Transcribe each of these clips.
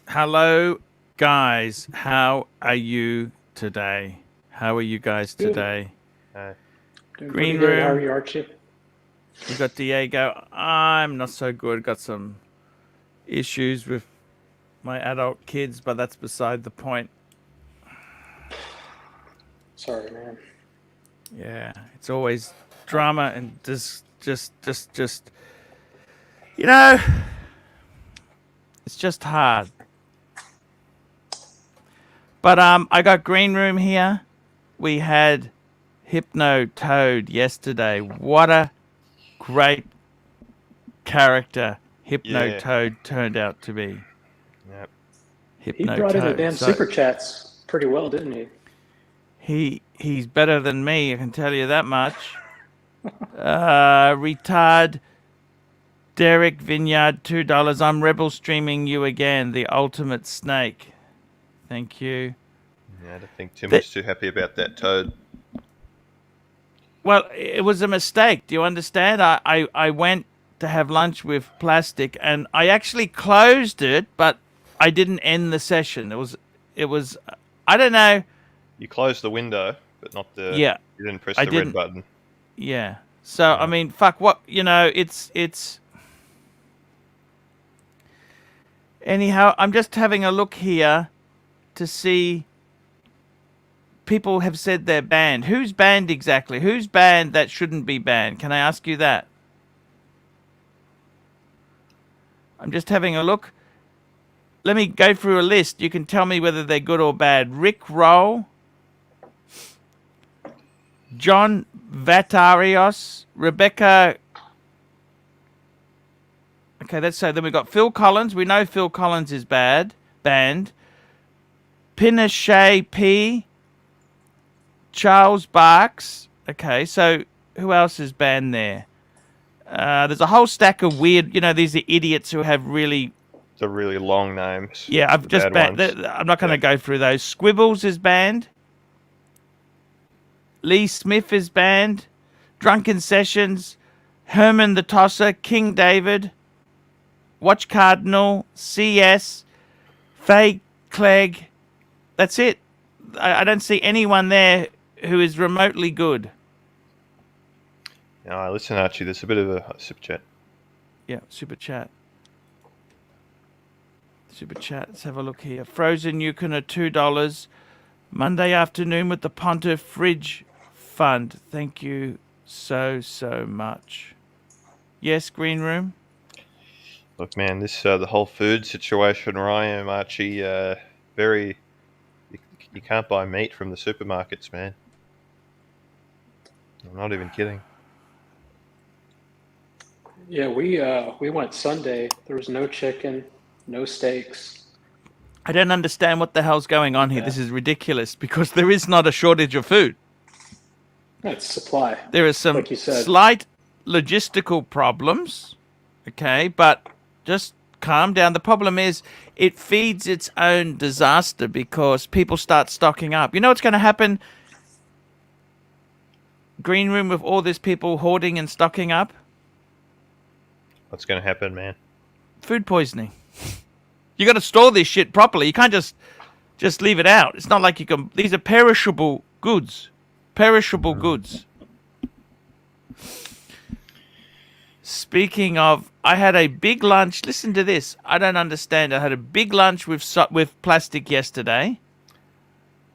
Hello, guys. How are you today? How are you guys today? Green room. How are you, Archie? We got Diego. I'm not so good. Got some issues with my adult kids, but that's beside the point. Sorry, man. Yeah, it's always drama and just you know, it's just hard. But I got Green Room here. We had Hypno Toad yesterday. What a great character Hypno Toad turned out to be. Yep. He brought in the damn super chats pretty well, didn't he? He's better than me, I can tell you that much. Retard Derek Vineyard, $2. I'm rebel streaming you again, the ultimate snake. Thank you. Yeah, I don't think Tim was too happy about that Toad. Well, it was a mistake. Do you understand? I went to have lunch with Plastic, and I actually closed it, but I didn't end the session. It was. I don't know. You closed the window, but not the. Yeah. You didn't press the red button. Yeah. So I mean, fuck. What it's. Anyhow, I'm just having a look here to see. People have said they're banned. Who's banned exactly? Who's banned that shouldn't be banned? Can I ask you that? I'm just having a look. Let me go through a list. You can tell me whether they're good or bad. Rick Roll, John Vatarios, Rebecca. Okay, that's so. Then we've got Phil Collins. We know Phil Collins is banned. Pinochet P. Charles Barks. Okay, so who else is banned there? There's a whole stack of weird, these are idiots who have really the really long names. Yeah, I've just banned. Ones. I'm not going to go through those. Squibbles is banned. Lee Smith is banned. Drunken Sessions, Herman the Tosser, King David, Watch Cardinal, CS, Faye Clegg. That's it. I don't see anyone there who is remotely good. No, listen, Archie, there's a bit of a super chat. Yeah, super chat. Super chat. Let's have a look here. Frozen Yukon at $2. Monday afternoon with the Pontiff Fridge Fund. Thank you so much. Yes, Green Room. Look, man, this the whole food situation where I am, Archie, very. You can't buy meat from the supermarkets, man. I'm not even kidding. Yeah, we went Sunday. There was no chicken, no steaks. I don't understand what the hell's going on here. Yeah. This is ridiculous because there is not a shortage of food. That's supply. There are some like you said. Slight logistical problems, okay, but just calm down. The problem is it feeds its own disaster because people start stocking up. You know what's going to happen, Green Room, with all these people hoarding and stocking up? What's going to happen, man? Food poisoning. You got to store this shit properly. You can't just leave it out. It's not like you can. These are perishable goods. Perishable goods. Speaking of, I had a big lunch. Listen to this. I don't understand. I had a big lunch with plastic yesterday.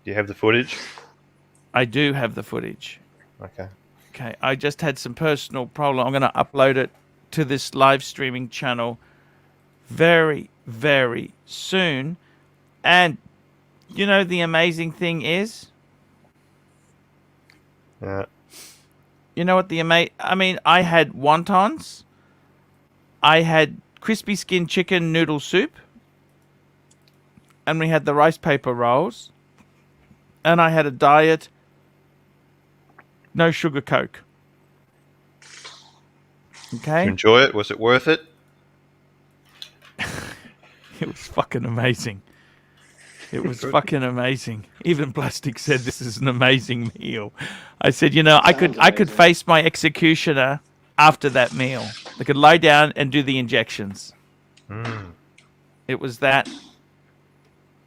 Do you have the footage? I do have the footage. Okay. I just had some personal problem. I'm going to upload it to this live streaming channel very, very soon. And you know the amazing thing is? Yeah. You know what I mean, I had wontons. I had crispy skin chicken noodle soup. And we had the rice paper rolls. And I had a diet, no sugar Coke. Okay? Did you enjoy it? Was it worth it? It was fucking amazing. It was fucking amazing. Even Plastic said this is an amazing meal. I said, you know, I could face my executioner after that meal. I could lie down and do the injections. It was that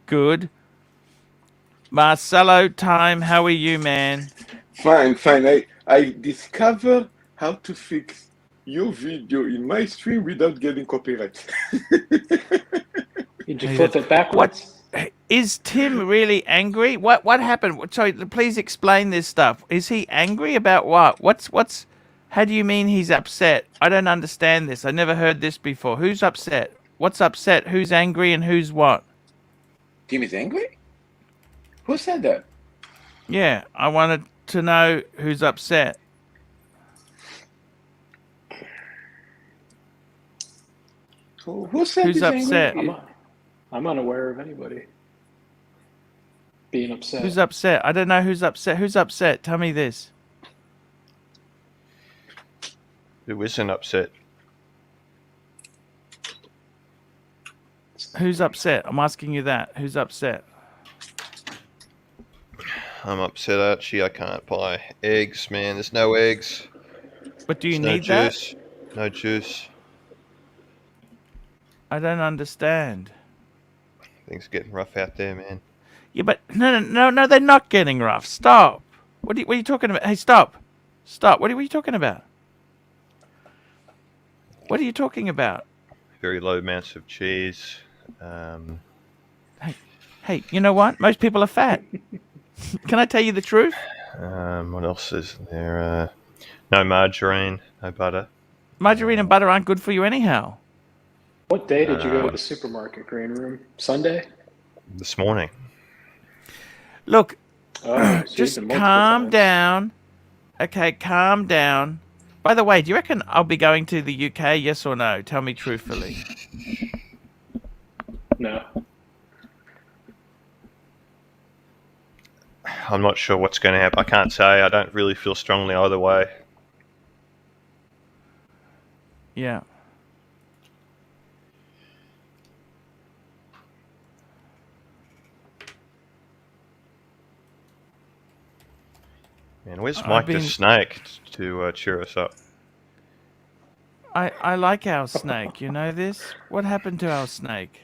good. Marcelo Time, how are you, man? Fine. I discovered how to fix your video in my stream without getting copyright. Did you flip it backwards? Is Tim really angry? What happened? Sorry, please explain this stuff. Is he angry about what? What's? How do you mean he's upset? I don't understand this. I never heard this before. Who's upset? What's upset? Who's angry and who's what? Tim is angry? Who said that? Yeah, I wanted to know who's upset. Who said who's upset? I'm unaware of anybody being upset. Who's upset? I don't know who's upset. Who's upset? Tell me this. Who isn't upset? Who's upset? I'm asking you that. Who's upset? I'm upset, Archie. I can't buy eggs, man. There's no eggs. But do you There's need no juice. No juice. I don't understand. Things are getting rough out there, man. Yeah, but no, they're not getting rough. Stop. What are you talking about? Hey, stop. What are you talking about? What are you talking about? Very low amounts of cheese. Hey, you know what? Most people are fat. Can I tell you the truth? What else is there? No margarine, no butter. Margarine and butter aren't good for you anyhow. What day did you go to the supermarket, Green Room? Sunday? This morning. Look, so just calm down. Okay, calm down. By the way, do you reckon I'll be going to the UK, yes or no? Tell me truthfully. No. I'm not sure what's going to happen. I can't say. I don't really feel strongly either way. Yeah. And where's I've Mike the been- snake to cheer us up? I like our snake. You know this? What happened to our snake?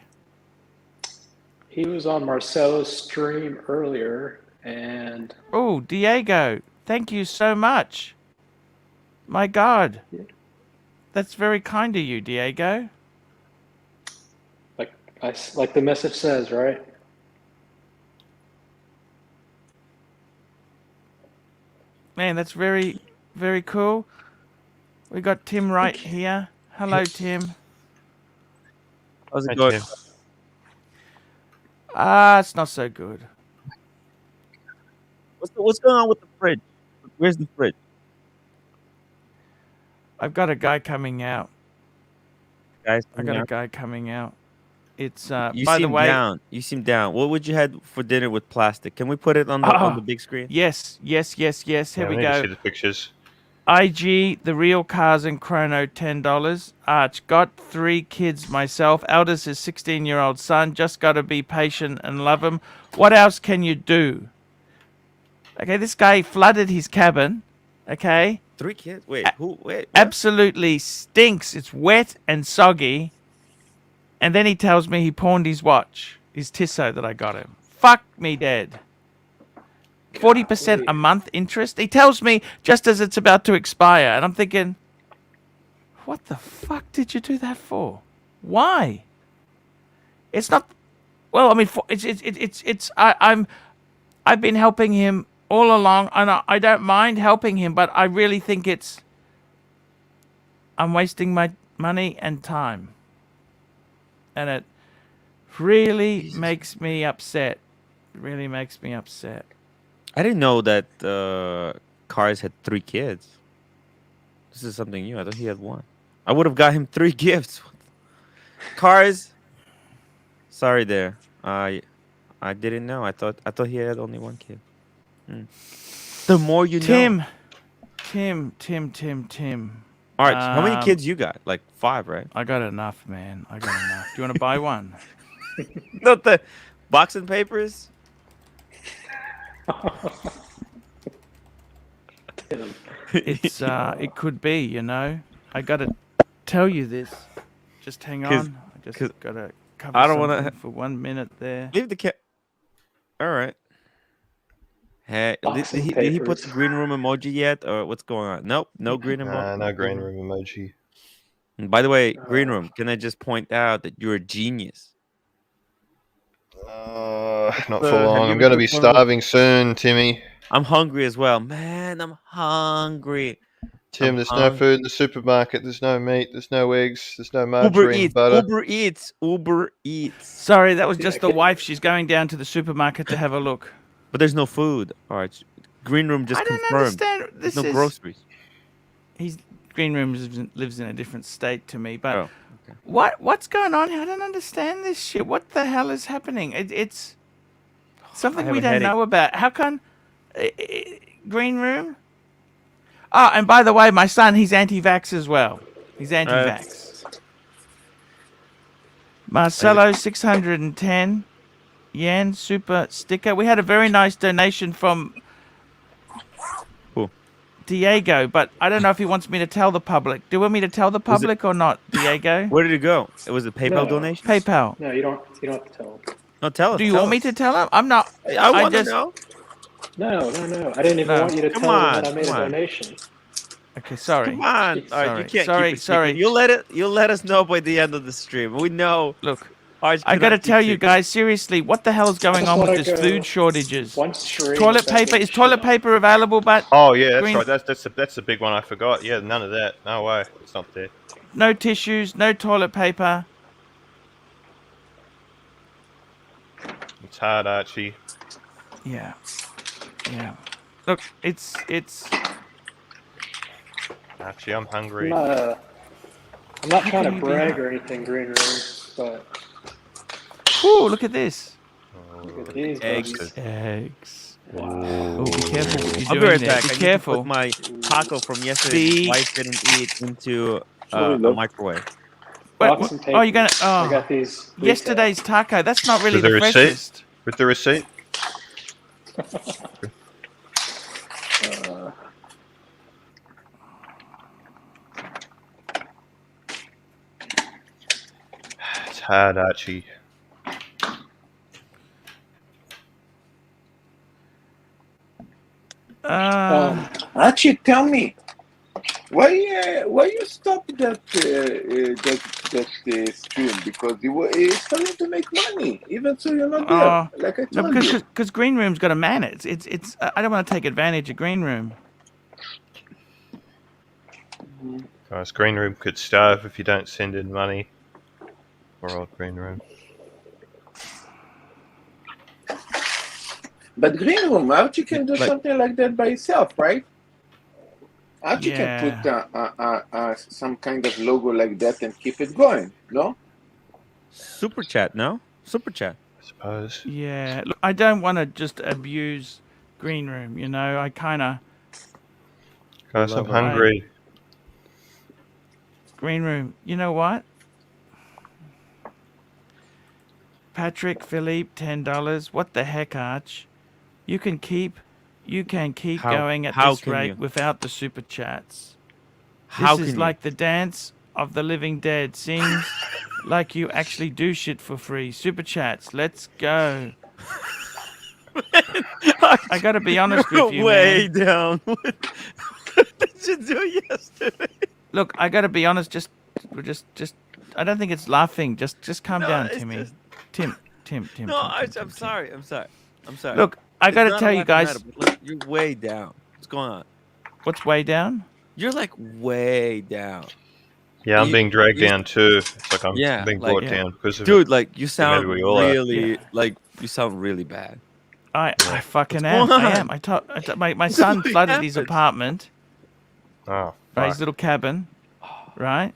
He was on Marcelo's stream earlier, and Oh, Diego, thank you so much. My God. That's very kind of you, Diego. like the message says, right? Man, that's very, very cool. We got Tim right here. Hello, Tim. How's it Hey, going? Tim. It's not so good. What's going on with the fridge? Where's the fridge? I've got a guy coming out. Guys, I got a guy coming out. It's you by the seem way. down. You seem down. What would you have for dinner with plastic? Can we put it on the big screen? Yes. Here Yeah, we need to go. see the pictures. IG, the real cars and chrono, $10. Arch, got 3 kids myself. Eldest is 16-year-old son. Just got to be patient and love him. What else can you do? Okay, this guy flooded his cabin. Okay, 3 kids? Wait, who? Wait. What? absolutely stinks. It's wet and soggy. And then he tells me he pawned his watch, his Tissot that I got him. Fuck me dead. 40% a month interest. He tells me just as it's about to expire, and I'm thinking, what the fuck did you do that for? Why? It's not. Well, I mean, I've been helping him all along, and I don't mind helping him, but I really think I'm wasting my money and time, and it really makes me upset. It really makes me upset. I didn't know that Cars had 3 kids. This is something new. I thought he had 1. I would have got him 3 gifts. Cars. Sorry there. I didn't know. I thought he had only 1 kid. The more you know. Tim. Arch, how many kids you got? Like 5, right? I got enough, man. I got enough. Do you want to buy one? Not the boxing papers. It's it could be, you know. I gotta tell you this. Just hang on. I just gotta cover I don't wanna something for 1 minute there. Leave the cat. All right. Hey, did Boxing he put papers. the green room emoji yet, or what's going on? Nope, no green emoji. No green room emoji. And by the way, green room. Can I just point out that you're a genius? Not for have long. you I'm going to ever be put one of starving soon, Timmy. I'm hungry as well, man. I'm hungry. Tim, I'm there's no hungry. food in the supermarket. There's no meat. There's no eggs. There's no Uber margarine, Eats. butter. Uber Eats. Sorry, that was just the wife. She's going down to the supermarket to have a look. But there's no food. Arch. Green room just I don't confirmed. understand. There's This no is groceries. Green Room lives in a different state to me, but Oh, okay. what's going on? I don't understand this shit. What the hell is happening? It's something have we a don't headache. know about. How come Green Room? Oh, and by the way, my son, he's anti-vax as well. He's anti-vax. Marcelo, 610 yen super sticker. We had a very nice donation from Who? Diego, but I don't know if he wants me to tell the public. Do you want me to tell the public or not, Diego? Where did it go? It was a PayPal No. donation. PayPal. No, you don't have to tell them. No, tell us. Do you tell want me us. to tell him? I'm not. I want to just know. No. I didn't even No. want you to Come tell them on, that I made a come on. donation. Okay, sorry. Come on. All right, Sorry, you can't sorry, keep it sorry. secret. You'll let us know by the end of the stream. We know. Look, Arch I cannot gotta keep tell you secrets. guys seriously, what the hell is going just on with wanna this go food shortages? One stream. Toilet without paper getting is toilet shit on. paper available, but Oh yeah, that's Green- right. That's the big one I forgot. Yeah, none of that. No way. It's not there. no tissues, no toilet paper. It's hard, Archie. Yeah. Look, it's. Archie, I'm hungry. I'm not trying to can you be brag hot? or anything, Green Room, but Ooh, look at this. look at these Eggs. buddies. Eggs. Ooh. Oh, be careful what I'll you're be right doing there. back. I Be need to careful. put my taco from yesterday. The- Wife didn't eat into Sorry, a love. microwave. Wait, Boxing oh, you're gonna. papers. I Oh, got these. retail. yesterday's taco. That's not really With the the receipt? freshest. With the receipt? It's hard, Archie. Archie, tell me, why you stop that stream? Because it's starting to make money, even so you're not there. Like I No, told you. because Green Room's got to man it. It's. I don't want to take advantage of Green Room. Guys, Green Room could starve if you don't send in money. Poor old Green Room. But Green Room, Archie can do Like- something like that by himself, right? Archie Yeah. can put some kind of logo like that and keep it going, no? Super chat, no? Super chat. I suppose. Yeah. Look, I don't want to just abuse Green Room. You know, I kind of Guys, I'm Love it. hungry. Green Room. You know what? Patrick, Philippe, $10. What the heck, Arch? You can keep How- going at how this can rate you? without the super chats. How This is can like the dance of the living dead. Seems like you actually do shit for free. Super chats, let's go. I gotta be honest with you, way man. down. What did you do yesterday? Look, I gotta be honest. Just. I don't think it's laughing. Just calm No, down, it's Timmy. just- Tim. No, I'm sorry. I'm sorry. Look, I It's gotta not a tell you laughing guys, matter, but, like, you're way down. What's going on? what's way down. You're like way down. Yeah, I'm You- being dragged you- down too. It's like I'm Yeah, being like- brought Yeah. down because of it. Dude, like you sound maybe we all are. really like you sound really bad. I fucking What's am. going I am. on? I told my son What flooded his happened? apartment, Oh, right, fuck. his little cabin, right,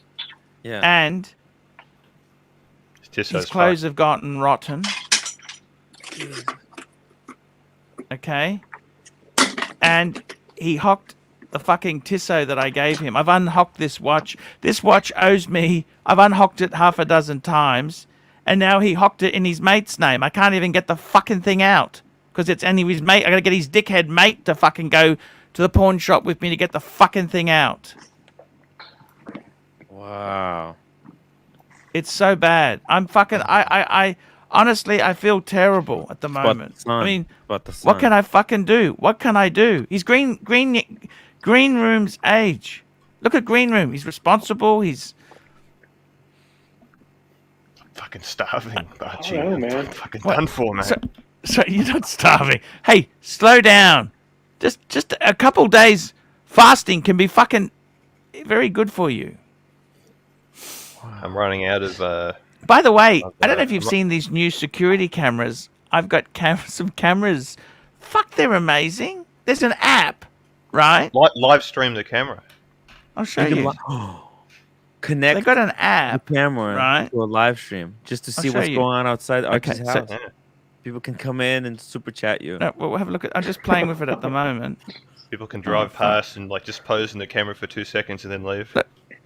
Yeah. and It's his clothes have gotten rotten. Okay, and he hocked the fucking Tissot that I gave him. I've unhocked this watch. This watch owes me. I've unhocked it half a dozen times, and now he hocked it in his mate's name. I can't even get the fucking thing out because it's only his mate. I gotta get his dickhead mate to fucking go to the pawn shop with me to get the fucking thing out. Wow. It's so bad. I'm fucking. I honestly, I feel terrible at the About the moment. sun. I mean, About the sun. what can I fucking do? What can I do? He's Green Room's age. Look at Green Room. He's responsible. He's fucking starving, Archie. know, man. I'm fucking What? done for, man. so you're not starving. Hey, slow down. Just a couple days fasting can be fucking very good for you. I'm running out of. By the way, Okay, I don't know if you've I'm- seen these new security cameras. I've got some cameras. Fuck, they're amazing. There's an app, right? Live stream the camera. I'll show You can you. li- Connect They got an the app. camera right? to a live stream just to see show what's you. going on outside Archie's Okay, so- house. People can come in and super chat you. No, we'll have a look at. I'm just playing with it at the moment. People can drive fuck. past and like just pose in the camera for 2 seconds and then leave.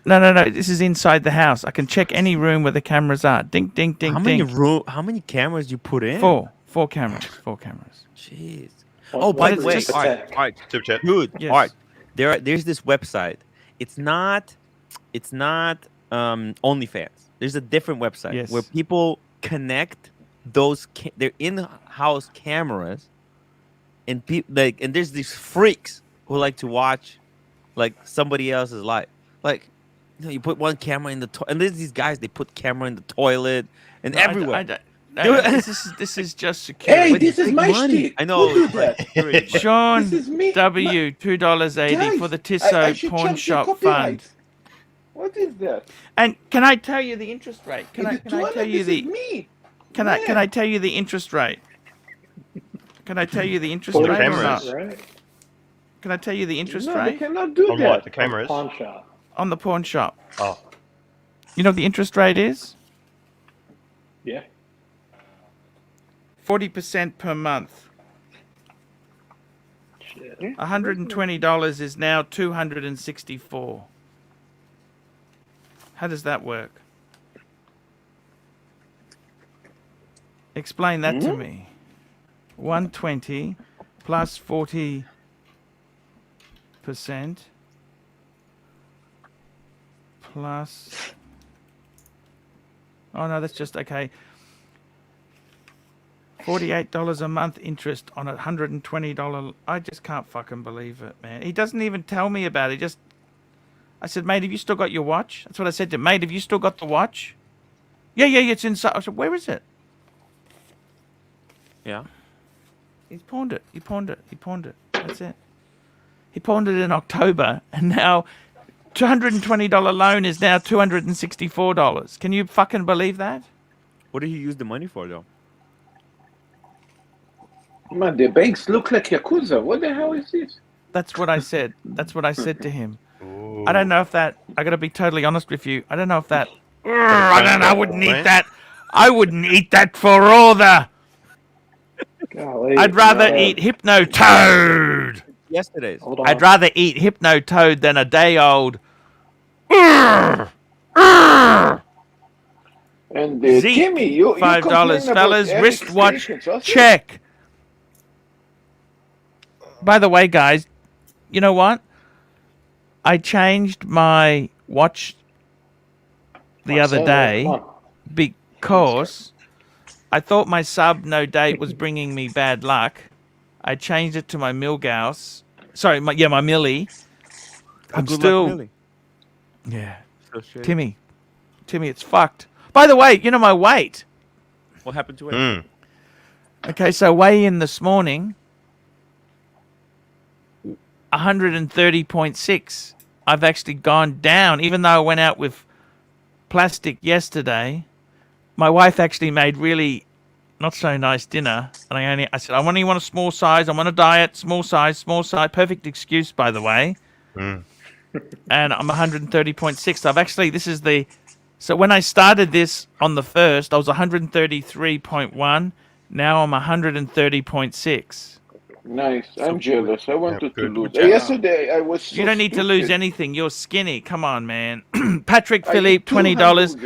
No. This is inside the house. I can check any room where the cameras are. Ding, ding, ding, How many ding. how many cameras you put in? Four cameras. 4 cameras. Jeez. One- Oh, by one the for way, each Art, attack. Art, Super chat. dude, Yes. Art. There's this website. It's not OnlyFans. There's a different website Yes. where people connect those their in-house cameras, and and there's these freaks who like to watch like somebody else's life. Like, you put one camera in the and there's these guys, they put camera in the toilet and No, I d- everywhere. I d- no, Dude. this is just security. Hey, this is big my money. shtick. I know. Who did that? Like, Sean This is me. W, $2.80 Guys, for the I Tissot should Pawn charge you Shop copyright. Fund. What is that? And can I tell you the interest rate? Can Is I it tell 200? you This is the me. can I Man. tell you the interest rate? Can I tell you the interest Well, rate or cameras. not? Right? Can I tell you the interest No, they rate cannot do On that. what? The cameras? Pawn shop. on the pawn shop? Oh, You know what the interest rate is? Yeah. 40% per month. Shit. $120 is now $264. How does that work? Explain that to me. 120 plus 40% plus. Oh no, that's just okay. $48 a month interest on a $120. I just can't fucking believe it, man. He doesn't even tell me about it. I said, mate, have you still got your watch? That's what I said to him. Mate, have you still got the watch? Yeah, it's inside. I said, where is it? Yeah. He's pawned it. He pawned it. That's it. He pawned it in October, and now $220 loan is now $264. Can you fucking believe that? What did he use the money for, though? Man, the banks look like Yakuza. What the hell is this? That's what I said. That's what I said to him. Ooh. I don't know if that. I got to be totally honest with you. I don't know if that. I wouldn't eat that. I wouldn't eat that for all the. Golly, I'd rather eat Hypno Toad. Yesterday's. Hold on. I'd rather eat Hypno Toad than a day old. And Zeke, Timmy, you $5, complain about fellas. Eric Wristwatch Station sausage? check. By the way, guys, you know what? I changed my watch the other Marcelo, day come on. because I thought my sub no date was bringing me bad luck. I changed it to my Milgauss. Sorry, my Millie. I'm Good luck, still. Millie. Yeah. So shit. Timmy, it's fucked. By the way, you know my weight. What happened to it? Mm. Okay, so weigh in this morning, 130.6. I've actually gone down, even though I went out with plastic yesterday. My wife actually made really not so nice dinner, and I said I only want a small size. I'm on a diet, small size. Perfect excuse, by the way. Mm. And I'm 130.6. I've actually, so when I started this on the 1st, I was 133.1. Now I'm 130.6. Nice. I'm jealous. I wanted to good. lose. Good job. Yesterday I was so You don't need to lose stupid. anything. You're skinny. Come on, man. Patrick I Philippe, ate two $20. hamburgers.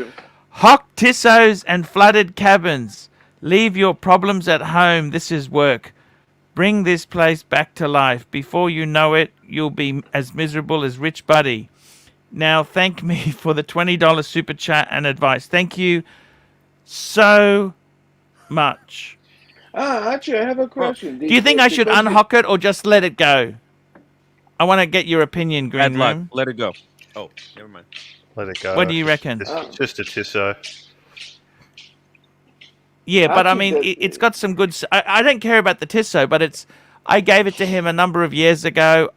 Hawk Tissos and flooded cabins. Leave your problems at home. This is work. Bring this place back to life. Before you know it, you'll be as miserable as Rich Buddy. Now, thank me for the $20 super chat and advice. Thank you so much. Archie, I have a question. Do you think I should unhook it or just let it go? I want to get your opinion, Green Bad luck. Room. Let it go. Oh, never mind. Let it go. What do you reckon? Just a Tisso. Yeah, but I Actually, mean, it's got some good. I don't care about the Tissot, but I gave it to him a number of years ago.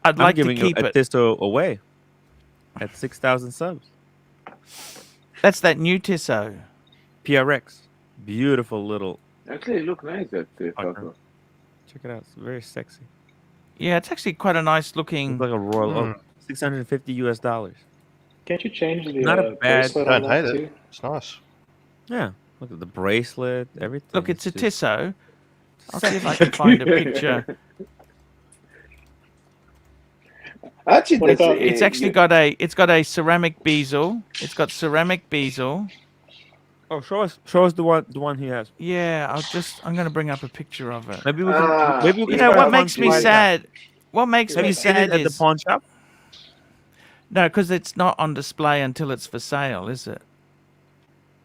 I'd I'm like to giving keep a it. Tisto away at 6,000 subs. That's that new Tissot. PRX. Beautiful little. Actually, look nice that Fucker. photo. Check it out. It's very sexy. Yeah, it's actually quite a nice looking. It's like a royal Mm. oak. $650 US. Can't you change the Not a bad- bracelet on Don't that hate too? it. It's nice. Yeah. Look at the bracelet, everything. Look, it's a just- Tissot. I'll see if I can find a picture. Actually, What that's, about- It's actually got a ceramic bezel. It's got ceramic bezel. Oh, show us the one he has. Yeah, I'm gonna bring up a picture of it. Maybe we can. Maybe we can You know find what one makes me to- sad? What makes Have me you seen sad it at the is pawn shop? no, because it's not on display until it's for sale, is it?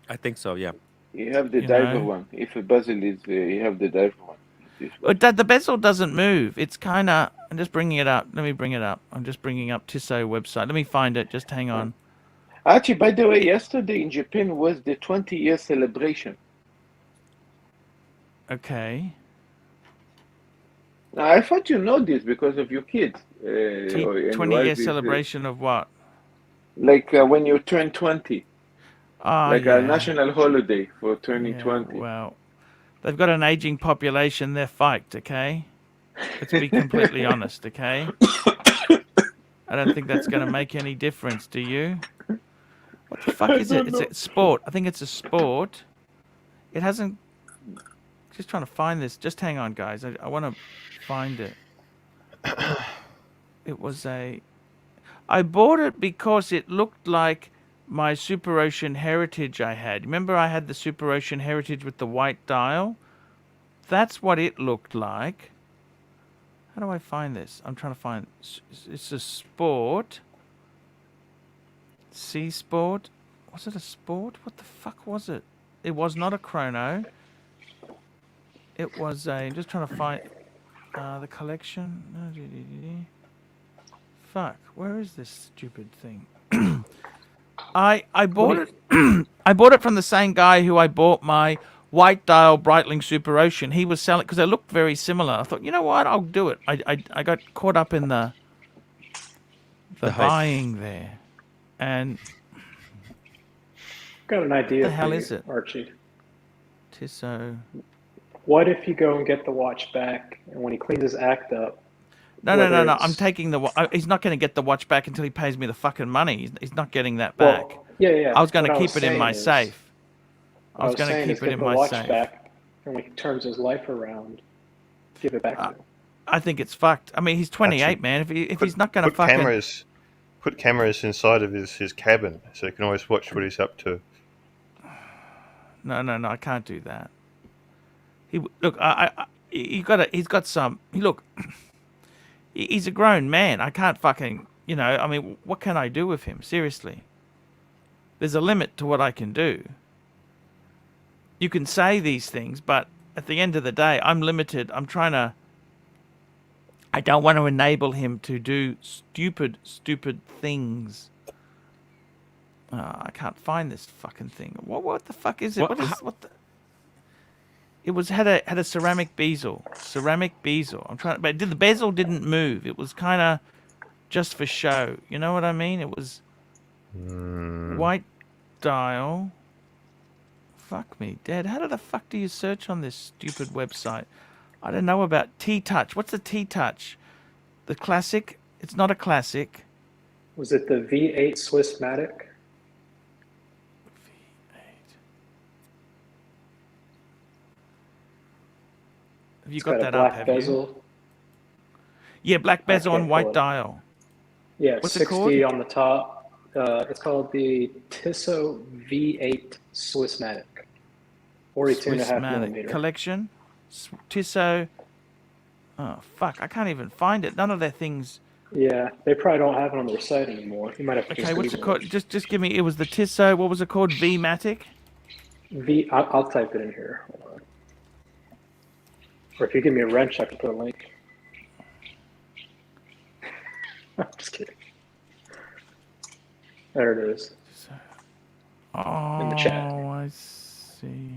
I think so. Yeah. You have the You diver know. one. If a basil is, you have the diver one. This one. The bezel doesn't move. It's kind of. I'm just bringing it up. Let me bring it up. I'm just bringing up Tissot website. Let me find it. Just hang on. Actually, by the way, yesterday in Japan was the 20-year celebration. Okay. Now, I thought you know this because of your kids. or- and your 20-year wife is, celebration of what? Like when you turn 20. Oh, Like yeah. a national holiday for turning Yeah, 20. well, they've got an aging population. They're fucked, okay? Let's be completely honest, okay? I don't think that's going to make any difference, do you? What the fuck is it? It's a sport. I think it's a sport. It hasn't... Just trying to find this. Just hang on, guys. I want to find it. It was a... I bought it because it looked like my Super Ocean Heritage I had. Remember I had the Super Ocean Heritage with the white dial? That's what it looked like. How do I find this? I'm trying to find... It's a sport. Sea sport. Was it a sport? What the fuck was it? It was not a chrono. It was a. I'm just trying to find the collection. Fuck, where is this stupid thing? I bought it. I bought it from the same guy who I bought my white dial Breitling Super Ocean. He was selling because they looked very similar. I thought, you know what, I'll do it. I got caught up in the hype. buying there, and Got an idea. What the hell for you, is it? Archie? Tissot. What if you go and get the watch back, and when he cleans his act up? No. whether I'm it's- taking he's not going to get the watch back until he pays me the fucking money. He's not getting that back. Well, yeah. I was going to What keep it in my saying is- safe. what I was going to saying keep is it get in the my watch safe. back, and when he turns his life around, give it back to him. I think it's fucked. I mean, he's 28, Actually, man. If he's not going to Put fucking put cameras inside of his cabin so you can always watch what he's up to. No, I can't do that. He's got some. Look, he's a grown man. I can't fucking, I mean, what can I do with him? Seriously. There's a limit to what I can do. You can say these things, but at the end of the day, I'm limited. I don't want to enable him to do stupid things. I can't find this fucking thing. What the fuck is it? What the? It had a ceramic bezel. But the bezel didn't move. It was kind of just for show. You know what I mean? It was white dial. Fuck me, Dad. How the fuck do you search on this stupid website? I don't know about T-Touch. What's the T-Touch? The classic? It's not a classic. Was it the V8 Swissmatic? Have you It's got got that a up, black have you? bezel. Yeah, black bezel can't and white pull it. dial. Yeah, What's it 60 called? on the top. It's called the Tissot V8 Swissmatic. 42.5 Swissmatic millimeter. collection. Tissot. Oh, fuck. I can't even find it. None of their things. Yeah, they probably don't have it on their site anymore. You might have to Okay, just what's it Google called? Just give me. It was the Tissot. What was it called? V-Matic? I'll type it in here. Hold on. Or if you give me a wrench, I can put a link. I'm just kidding. There it is. Oh, In the chat. I see.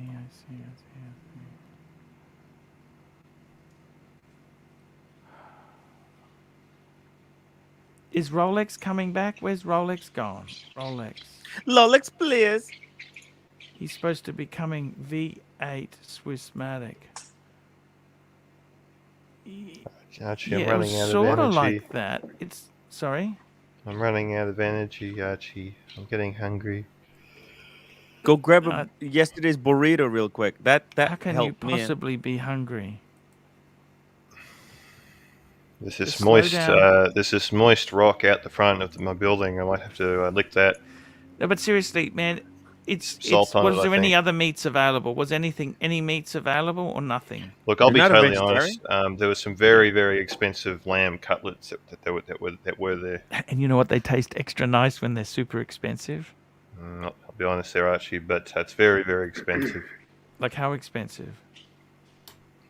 Is Rolex coming back? Where's Rolex gone? Rolex, please. He's supposed to be coming V8 Swissmatic. Archie, I'm Yeah, it was running out of sort of energy. like that. Sorry? I'm running out of energy, Archie. I'm getting hungry. Go grab yesterday's burrito real quick. That How can you helped me. possibly be hungry? There's this Just slow moist, down. there's this moist rock out the front of my building. I might have to lick that. No, but seriously, man, Salt on was it, there I any think. other meats available? Was any meats available or nothing? Look, I'll You're be not a totally vegetarian? honest. There was some very, very expensive lamb cutlets that were there. And you know what? They taste extra nice when they're super expensive. I'll be honest there, Archie, but it's very, very expensive. Like how expensive?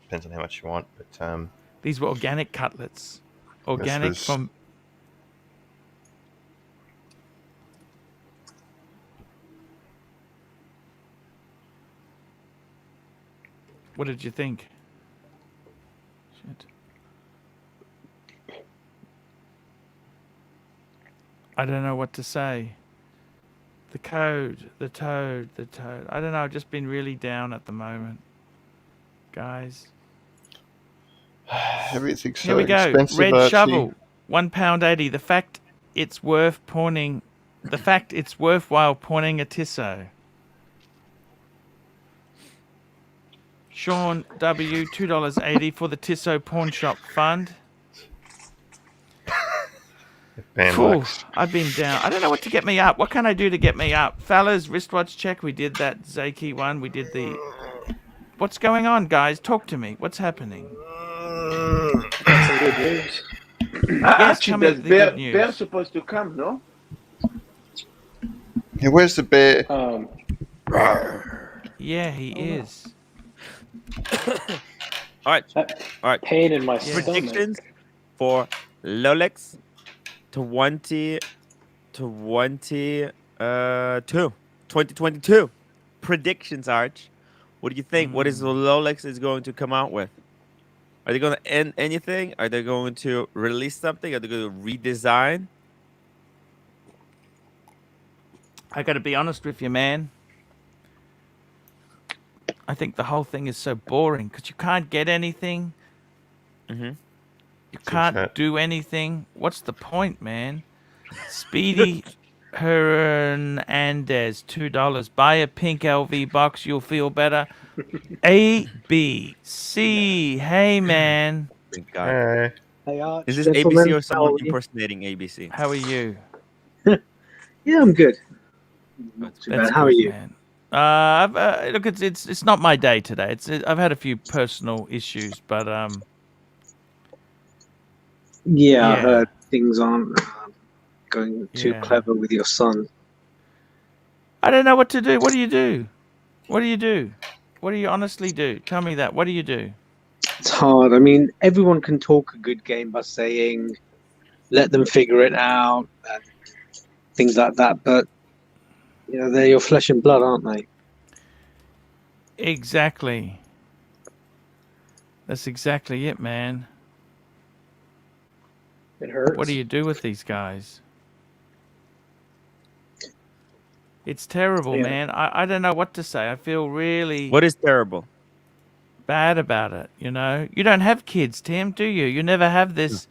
Depends on how much you want, but These were organic cutlets. Organic was- from... What did you think? Shit. I don't know what to say. The toad. I don't know. I've just been really down at the moment. Guys. everything's so Here we go. expensive, Red Archie. shovel. £1.80. The fact it's worthwhile pawning a Tissot. Sean W. $2.80 for the Tissot Pawn Shop Fund. Man, Phew, Lux. I've been down. I don't know what to get me up. What can I do to get me up? Fellas, wristwatch check. We did that Zaki one. We did the... What's going on, guys? Talk to me. What's happening? Got some good news. Yes, Archie, tell me there's the bear, good news. bear supposed to come, no? Yeah, where's the bear? Yeah, he is. All right. That All right. pain in my stomach. Predictions for Lolex 2022. Predictions, Arch. What do you think? What is the Lolex is going to come out with? Are they going to end anything? Are they going to release something? Are they going to redesign? I got to be honest with you, man. I think the whole thing is so boring because you can't get anything. Mm-hmm. You can't chat. do anything. What's the point, man? Speedy Hernandez, $2. Buy a pink LV box, you'll feel better. A B C. Hey, man. Thank God. Hey. Hey, Arch, Is this gentlemen, ABC or how someone are you? impersonating ABC? How are you? Yeah, I'm good. Not too That's bad. How are good, you? man. Look, it's not my day today. I've had a few personal issues, but Yeah, I yeah. heard things aren't going too Yeah. clever with your son. I don't know what to do. What do you do? What do you do? What do you honestly do? Tell me that. What do you do? It's hard. I mean, everyone can talk a good game by saying, let them figure it out and things like that, but you know, they're your flesh and blood, aren't they? Exactly. That's exactly it, man. It hurts. What do you do with these guys? It's terrible, Yeah. man. I don't know what to say. I feel really What is terrible? bad about it, you know? You don't have kids, Tim, do you? You never have this.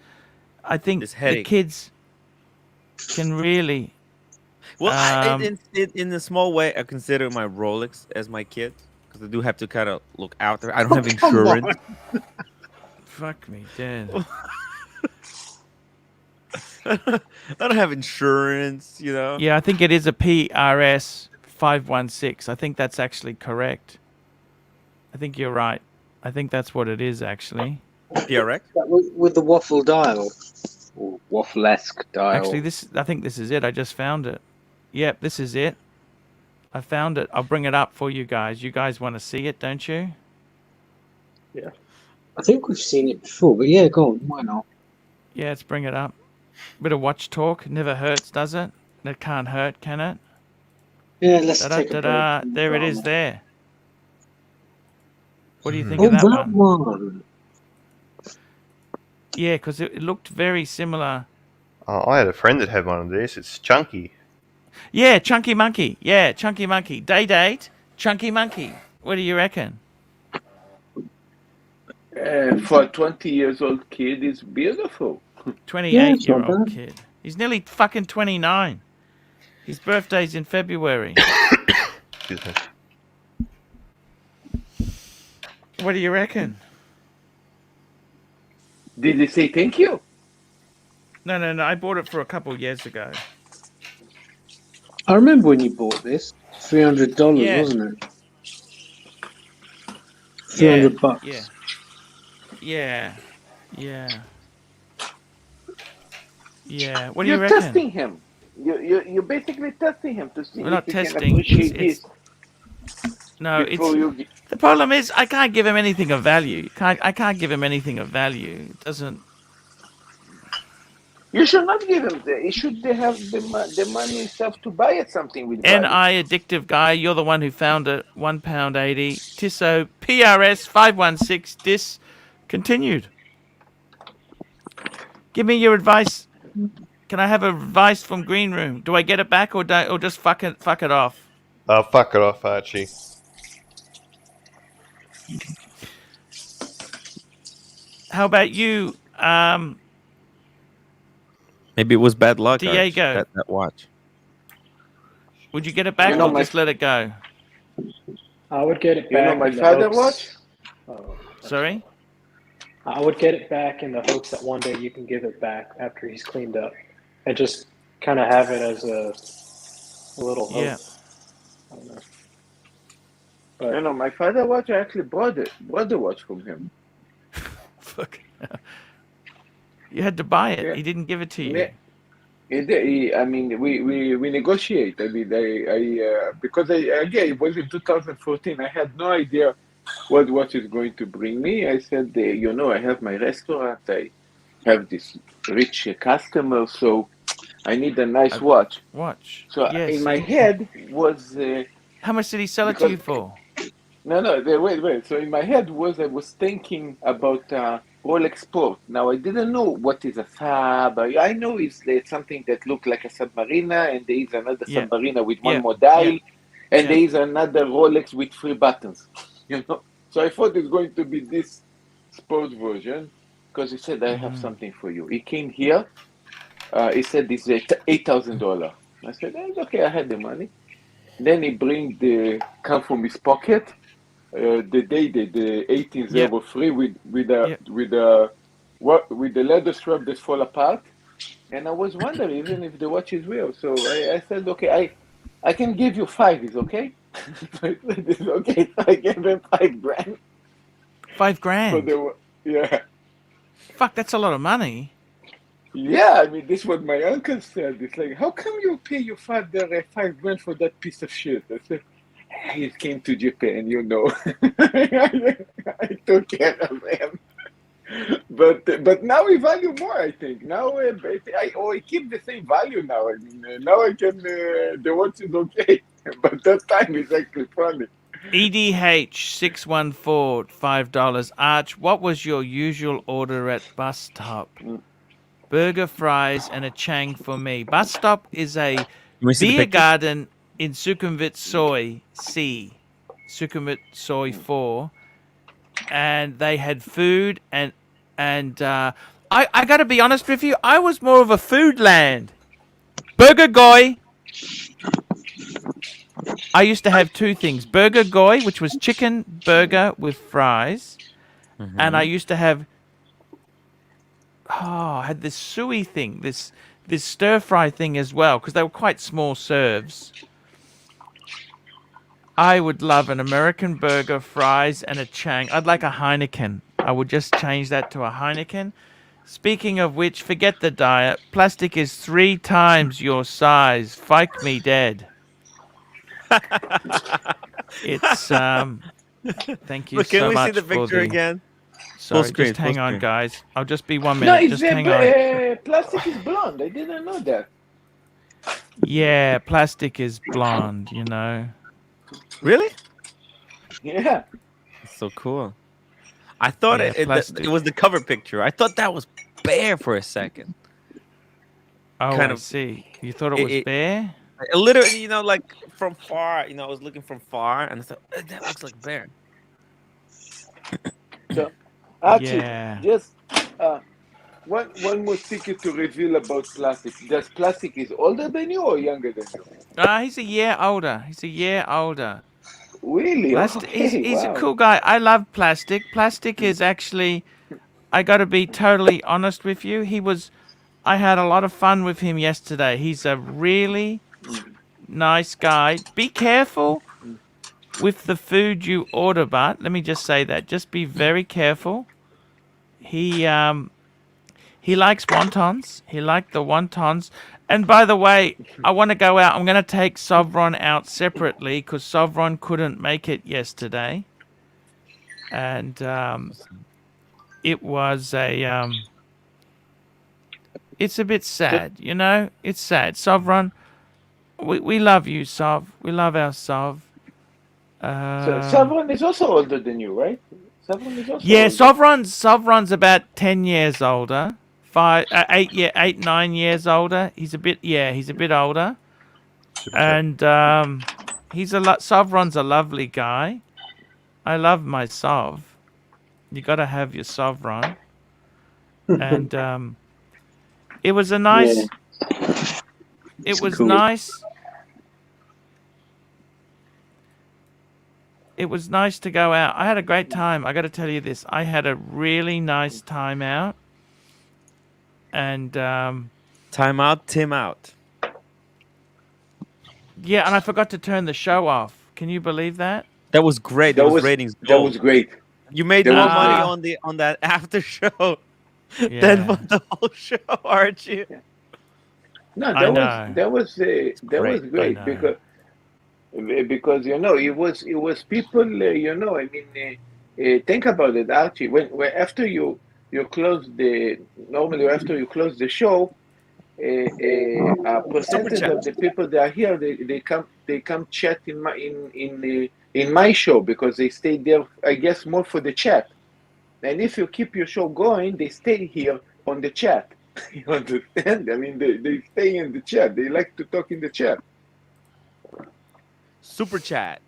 I think This the headache. kids can really... Well, in a small way, I consider my Rolex as my kid because I do have to kind of look out there. I don't have insurance. Fuck me dead. I don't have insurance, you know. Yeah, I think it is a PRS 516. I think that's actually correct. I think you're right. I think that's what it is, actually. PRX. With the waffle dial, or waffle-esque dial. Actually, I think this is it. I just found it. Yep, this is it. I found it. I'll bring it up for you guys. You guys want to see it, don't you? Yeah. I think we've seen it before, but yeah, go on. Why not? Yeah, let's bring it up. Bit of watch talk. Never hurts, does it? It can't hurt, can it? Yeah, let's take a break. Da-da-da-da. from the There it is drama. there. What do you think Oh, of that that one? one. Yeah, because it looked very similar. I had a friend that had one of these. It's chunky. Yeah, Chunky Monkey. Yeah, Chunky Monkey. Day date, Chunky Monkey. What do you reckon? For a 20 years old kid, it's beautiful. 28-year-old bad. kid. He's nearly fucking 29. His birthday's in February. Excuse me. What do you reckon? Did they say thank you? No. I bought it for a couple years ago. I remember when you bought this. $300, Yeah. wasn't it? $300. Yeah. What do you You're reckon? testing him. You're basically testing him to see We're not if he testing. can appreciate It's this. no. before you gi- The problem is I can't give him anything of value. I can't give him anything of value. It doesn't. You should not give him the. You should have the money itself to buy it something with value. NI addictive guy, you're the one who found it. £1.80. Tissot PRS 516 discontinued. Give me your advice. Can I have advice from Green Room? Do I get it back or just fuck it off? Fuck it off, Archie. How about you, Maybe it was bad luck. Arch, Diego? that watch. Would you get it back You know, or just let it go? I would get it You know back. my in the father hopes- watch? Oh, Sorry? I would get it back in the hopes that one day you can give it back after he's cleaned up, and just kind of have it as a little hope. Yeah. I don't know. You know, my father watch. I actually bought the watch from him. Fuck. You had to buy it. Yeah. He didn't give it to you. Yeah. I mean, we negotiate. I mean, because again, it was in 2014. I had no idea what is going to bring me. I said, I have my restaurant. I have this rich customer, so I need a nice watch. Watch. So Yes. in my head was How much did he sell it to because you for? no, wait. So in my head I was thinking about Rolex Sport. Now I didn't know what is a sub. I know it's something that looked like a Submariner, and there is another Yeah. Submariner with one Yeah. more dial, and Yeah. there is another Rolex with 3 buttons. So I thought it's going to be this sport version because he said I have something for you. He came here. He said it's $8,000. I said okay. I had the money. Then he come from his pocket the 1803 Yep. with the leather strap that fall apart, and I was wondering even if the watch is real. So I said, okay, I can give you 5. Is okay? So I said, it's okay. So I gave him $5,000 for $5,000. yeah. Fuck, that's a lot of money. Yeah, I mean, this is what my uncle said. It's like, how come you pay your father $5,000 for that piece of shit? I said, he came to Japan, I took care of him. But now we value more. I think now I keep the same value now. I mean, now I can the watch is okay, but that time is actually funny. EDH614 $5. Arch, what was your usual order at bus stop? Burger, fries, and a Chang for me. Bus stop is a You want to see the beer picture? garden in Sukhumvit Soy C, Sukhumvit Soy 4, and they had food and I got to be honest with you, I was more of a food land. Burger Goy. I used to have 2 things: Burger Goy, which was chicken burger with fries, and I used to have I had this suey thing, this stir fry thing as well, because they were quite small serves. I would love an American burger, fries, and a Chang. I'd like a Heineken. I would just change that to a Heineken. Speaking of which, forget the diet. Plastic is 3 times your size. Fike me dead. It's Thank you Look, can so we see much the for picture the. again? Sorry, Full screen, just hang full on, screen. guys. I'll just be 1 No, minute. it's Just hang on. plastic is blonde. I didn't know that. Yeah, plastic is blonde. Really? Yeah. That's so cool. I thought Yeah, it plastic. was the cover picture. I thought that was Bear for a second. Oh, kind I of- see. You thought it was it- bear? Literally, like from far. I was looking from far, and I thought that looks like Bear. So, Archie, Yeah. just one more secret to reveal about plastic. Does plastic is older than you or younger than you? He's a year older. Really? Plastic. He's Okay. he's a Wow. cool guy. I love Plastic. Plastic is actually. I got to be totally honest with you. I had a lot of fun with him yesterday. He's a really nice guy. Be careful with the food you order, but let me just say that. Just be very careful. He likes wontons. He liked the wontons. And by the way, I want to go out. I'm going to take Sovron out separately because Sovron couldn't make it yesterday. And it was it's a bit sad, It's sad. Sovron, we love you, Sov. We love our Sov. So Savron is also older than you, right? Savron is also Yeah, older. Sovron's about 10 years older. 9 years older. He's a bit older. And Sovron's a lovely guy. I love my Sov. You got to have your Sovron. And it was a nice it was cool. nice. It was nice to go out. I had a great time. I got to tell you this. I had a really nice time out. And Time out, Tim out. yeah, and I forgot to turn the show off. Can you believe that? That was great. That Those was ratings. that gold. was great. You made that more was money great. on that after show Yeah. than for the whole show, Archie. No, I that know. was great. great know. because it was people I mean think about it, Archie. When after you close normally after you close the show, a percentage chat. of the people that are here they come chat in my show because they stay there, I guess, more for the chat. And if you keep your show going, they stay here on the chat. You understand? I mean, they stay in the chat. They like to talk in the chat. Super chat.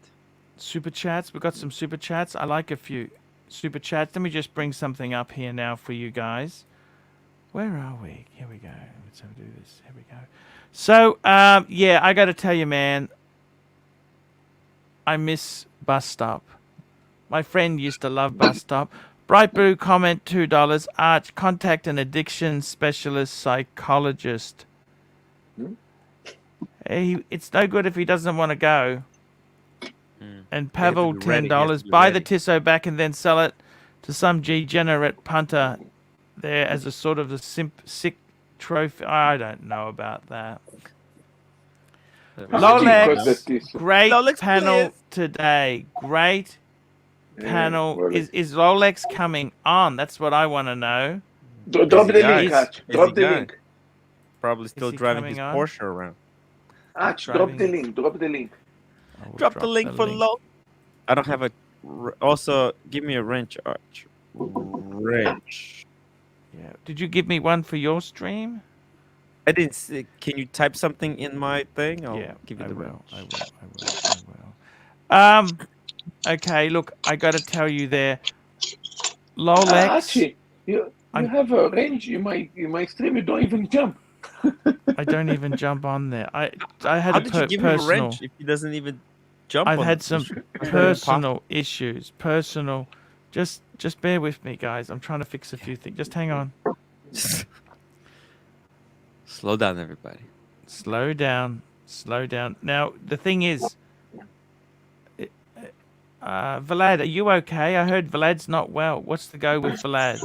Super chats. We got some super chats. I like a few super chats. Let me just bring something up here now for you guys. Where are we? Here we go. Let's have do this. Here we go. So, yeah, I got to tell you, man, I miss Bus Stop. My friend used to love Bus Stop. Bright Blue comment $2. Arch, contact an addiction specialist psychologist. It's no good if he doesn't want to go. And Pavel $10. Buy the Tissot back and then sell it to some degenerate punter there as a sort of a sick trophy. I don't know about that. Lolex, great Lolex, panel please. today. Great panel. Is Lolex coming on? That's what I want to know. Drop the link, Arch. Drop the link. Probably still he driving coming his on? Porsche around. Arch, drop the link. Drop the link. I will Drop the link for link. low. I don't have a. Also, give me a wrench, Arch. Wrench. Yeah. Did you give me one for your stream? I didn't see. Can you type something in my thing? I'll give you the wrench. I will. Okay, look, I got to tell you there. Lolex. Archie, you have a range. You might stream. You don't even jump. I don't even jump on there. I had How a did you give him a personal. wrench if he doesn't even jump? I've on had it? some personal issues. Personal. Just bear with me, guys. I'm trying to fix a few things. Just hang on. Slow down, everybody. Slow down. Slow down. Now, the thing is, Vlad, are you okay? I heard Vlad's not well. What's the go with Vlad?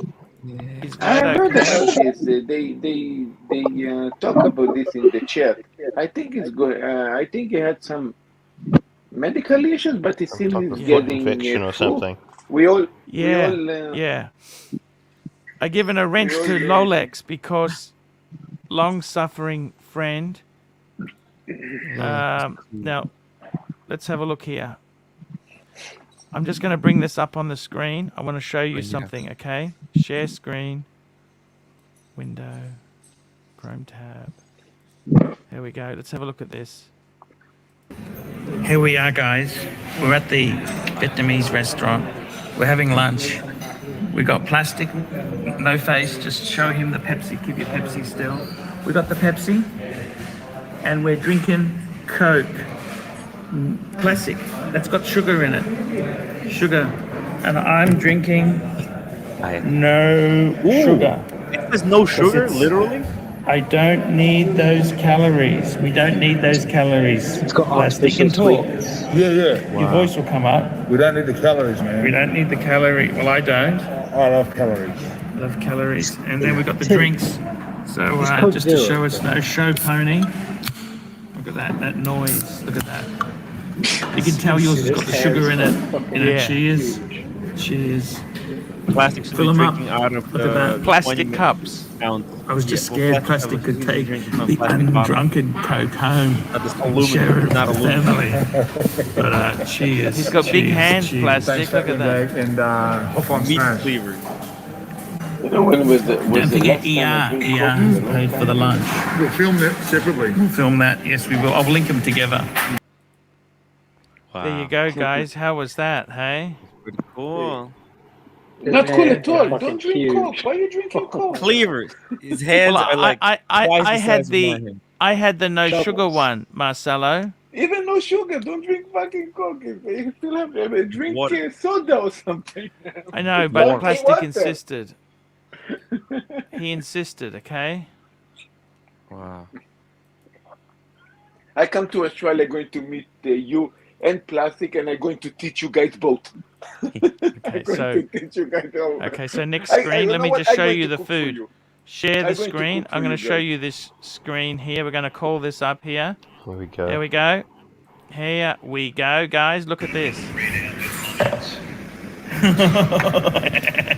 Is I Vlad heard okay? about this. They talk about this in the chat. I think it's good. I think he had some medical issues, but it seems he's Foot getting infection or through. something. Yeah. I given a wrench to Lolex because long-suffering friend. Now, let's have a look here. I'm just going to bring this up on the screen. I want to show you something, okay? Share screen. Window. Chrome tab. Here we go. Let's have a look at this. Here we are, guys. We're at the Vietnamese restaurant. We're having lunch. We got plastic, no face. Just show him the Pepsi. Keep your Pepsi still. We got the Pepsi. And we're drinking Coke. Classic. That's got sugar in it. Sugar. And I'm drinking no sugar. There's no sugar, literally? I don't need those calories. We don't need those calories. It's got Plastic and artificial talk. sweetness. Yeah. Your voice will come up. We don't need the calories, man. We don't need the calorie. Well, I don't. I love calories. Love calories. And then we got the drinks. So just to show us no show pony. Look at that noise. Look at that. You can tell yours has got the sugar in it. You know, cheers. Cheers. Plastic Fill 'em up. drinking out of Look at that. Plastic 20 cups. ounce. I was just Yeah, scared plastic plastic could take drinking from the plastic bottle. undrunken Coke home. Not this Share it aluminum, with not the aluminum. family. But cheers. He's got big cheers, hands, cheers. plastic. Look at that. And off on Meat smash. cleaver. You know when was the Don't forget ER paid for the lunch. We'll film that separately. We'll film that. Yes, we will. I'll link them together. Wow. There you go, guys. How was that, hey? Pretty cool. Not cool at all. Fucking Don't drink huge. Coke. Why are you drinking Coke? Cleaver. His hands Well, are like twice I the had size of my hand. I had the no Doubles. sugar one, Marcelo. Even no sugar. Don't drink fucking Coke. You still have to drink Water. soda or something. I know, but Water. plastic Water. insisted. He insisted, okay? Wow. I come to Australia going to meet you and Plastic, and I'm going to teach you guys both. Okay, so teach you guys all. okay, so next I- screen, you let know me what? just I'm show going you to the cook for food. you. share the I'm going to screen. cook for I'm going you to show guys. you this screen here. We're going to call this up here. Here we go. There we go. Here we go, guys. Look at this.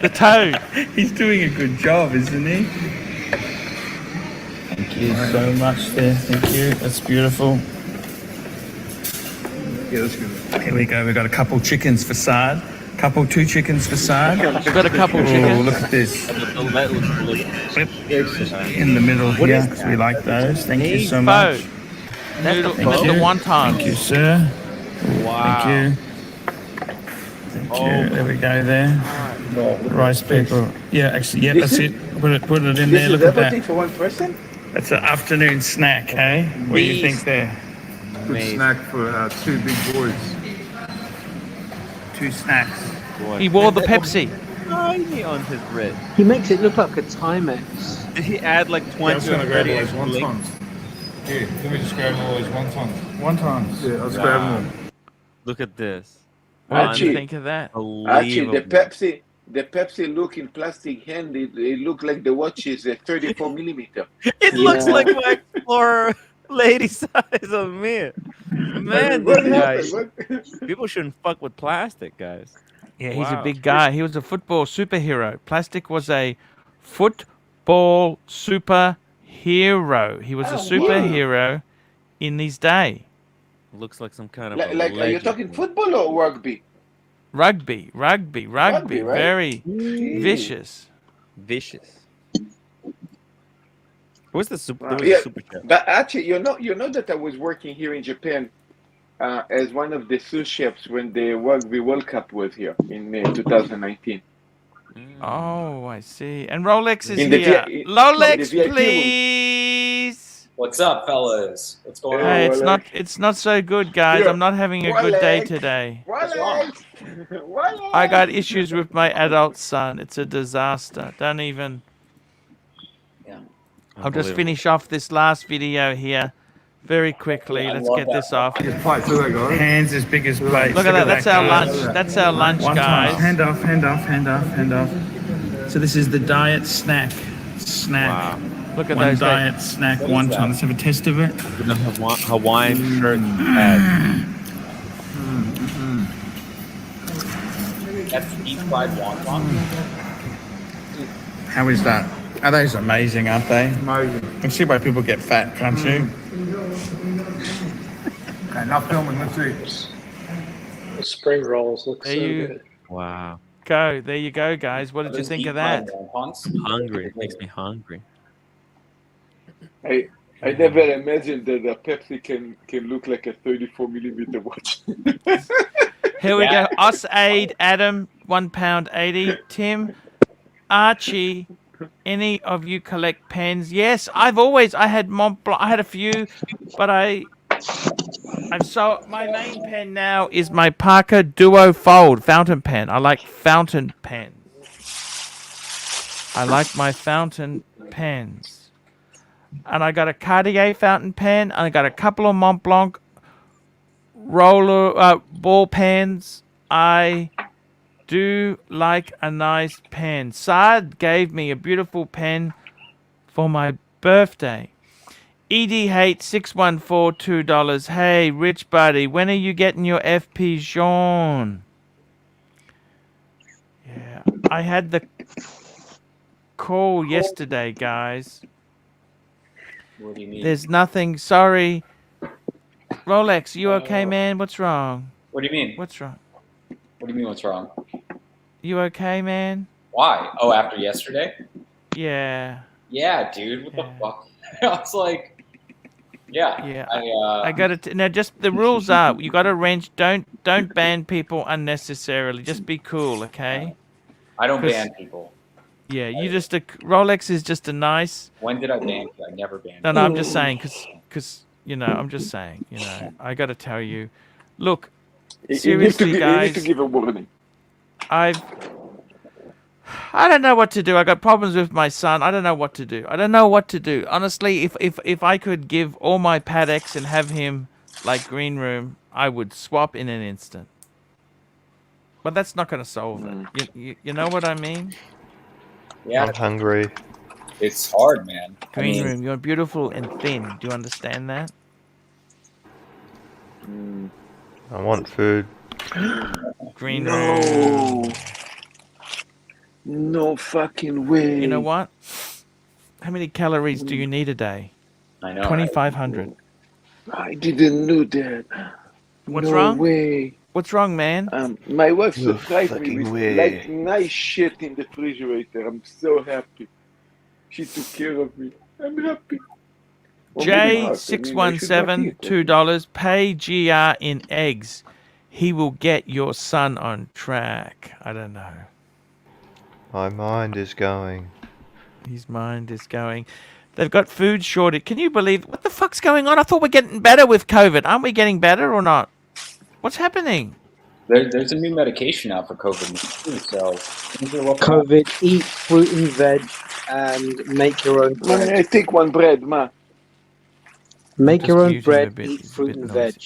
The toad. He's doing a good job, isn't he? Thank you so much there. Thank you. That's beautiful. Yeah, that's good. Here we go. We've got a couple chickens facade. Two chickens facade. We've got a couple Oh, chickens. look at this. That looks delicious. In the middle here, because we like those. Thank you so Pho. much. Noodle, Thank the you. wonton. Thank you, sir. Wow. Thank you. Thank you. There we go there. Rice paper. Yeah, actually, yeah, that's it. Put it in there. Look at that. for one person? That's an afternoon snack, hey? What do you think there? Good Amazing. snack for 2 big boys. 2 snacks. Boy. He wore the Pepsi. Tiny on his wrist. He makes it look like a Timex. Did he add like Yeah, I 20 was going to or grab 30 all those extra links? wontons. Here, let me just grab all those wontons. Wontons. Yeah, I was Wow. grabbing them. Look at this. What do Archie. you think of that? Actually, Unbelievable. the Pepsi look in plastic hand, it look like the watch is a 34 millimeter. It looks Yeah. like my Explorer lady size of me. Man, What this guy. happened? What? People shouldn't fuck with plastic, guys. Yeah, he's a Wow. big guy. He was a football superhero. Plastic was a football superhero. He was a Oh, wow. superhero in his day. Looks like some kind of Like, a are you legend. talking football or rugby? Rugby. Rugby, right? Very vicious. Vicious. What's the super? Wow. There was Yeah, a super chef. but actually, you know that I was working here in Japan as one of the sous chefs when the Rugby World Cup was here in 2019. Oh, I see. And Rolex is In the here. in the Rolex, VIP room. please. What's up, fellas? What's going Hey, Hey, on? it's Rolex. not so good, guys. Here, I'm not having a good day Rolex. today. Rolex! Rolex! I got issues with my adult son. It's a disaster. Don't even. Yeah. I'll just Unbelievable. finish off this last video here very quickly. Yeah, I Let's love get that. this off. Just plate too, eh, guys? Hands as big as plates. Look at that. That's our guys. lunch. That's our lunch, Wontons. guys. Hand off, hand off, hand off, hand off. So this is the diet snack. Wow. Look at One those. diet snack What is wonton. that? Let's have a test of it. The Hawaiian shirt ad. That's deep fried wonton. How is that? Are those amazing, aren't they? Amazing. You can see why people get fat, can't you? Okay, enough filming, let's eat. The spring rolls look so Are you- good. Wow. Go. There you go, guys. What did you Those think deep of that? fried wontons. Hungry. It makes me hungry. I never imagined that a Pepsi can look like a 34 millimeter watch. Here we Yeah. go. Us Aid Adam, £1.80. Tim, Archie, any of you collect pens? Yes, I had Mont Blanc. I had a few, but I'm so my main pen now is my Parker Duo Fold fountain pen. I like fountain pens. I like my fountain pens. And I got a Cartier fountain pen, and I got a couple of Mont Blanc roller ball pens. I do like a nice pen. Saad gave me a beautiful pen for my birthday. ED8 614 $2. Hey, Rich Buddy, when are you getting your FP Jean? Yeah, I had the call yesterday, guys. What do you mean? There's nothing. Sorry. Rolex, you okay, man? What's wrong? What do you mean? What's wrong? What do you mean? What's wrong? You okay, man? Why? Oh, after yesterday? Yeah. Yeah, dude. What Yeah. the fuck? I was like, yeah. Yeah. I I got to now. Just the rules are: you got to wrench. Don't ban people unnecessarily. Just be cool, okay? I don't 'Cause- ban people. Yeah. You just Rolex is just a nice. When did I ban you? I never banned No, I'm just saying, cause I'm just saying, I got to tell you. Look, seriously, you need guys. to give a warning. I don't know what to do. I got problems with my son. I don't know what to do. Honestly, if I could give all my Padex and have him like Green Room, I would swap in an instant. But that's not going to solve it. You know what I mean? Yeah. I'm hungry. It's hard, man. Green room, you're beautiful and thin. Do you understand that? I want food. Green No. room. No fucking way. You know what? How many calories do you need a day? I know. 2,500. I didn't know that. What's no wrong? way. What's wrong, man? My wife No surprised me fucking with way. like nice shit in the refrigerator. I'm so happy. She took care of me. I'm happy. Well, maybe not. I mean, I should not J617, eat. $2. Pay GR in eggs. He will get your son on track. I don't know. My mind is going. His mind is going. They've got food shortage. Can you believe what the fuck's going on? I thought we're getting better with COVID. Aren't we getting better or not? What's happening? There's a new medication out for COVID-19, so things are looking up. COVID, eat fruit and veg, and make your own Man, bread. I take one bread, ma. Make Just your own mute him a bread, bit. eat He's a fruit bit and noisy. veg.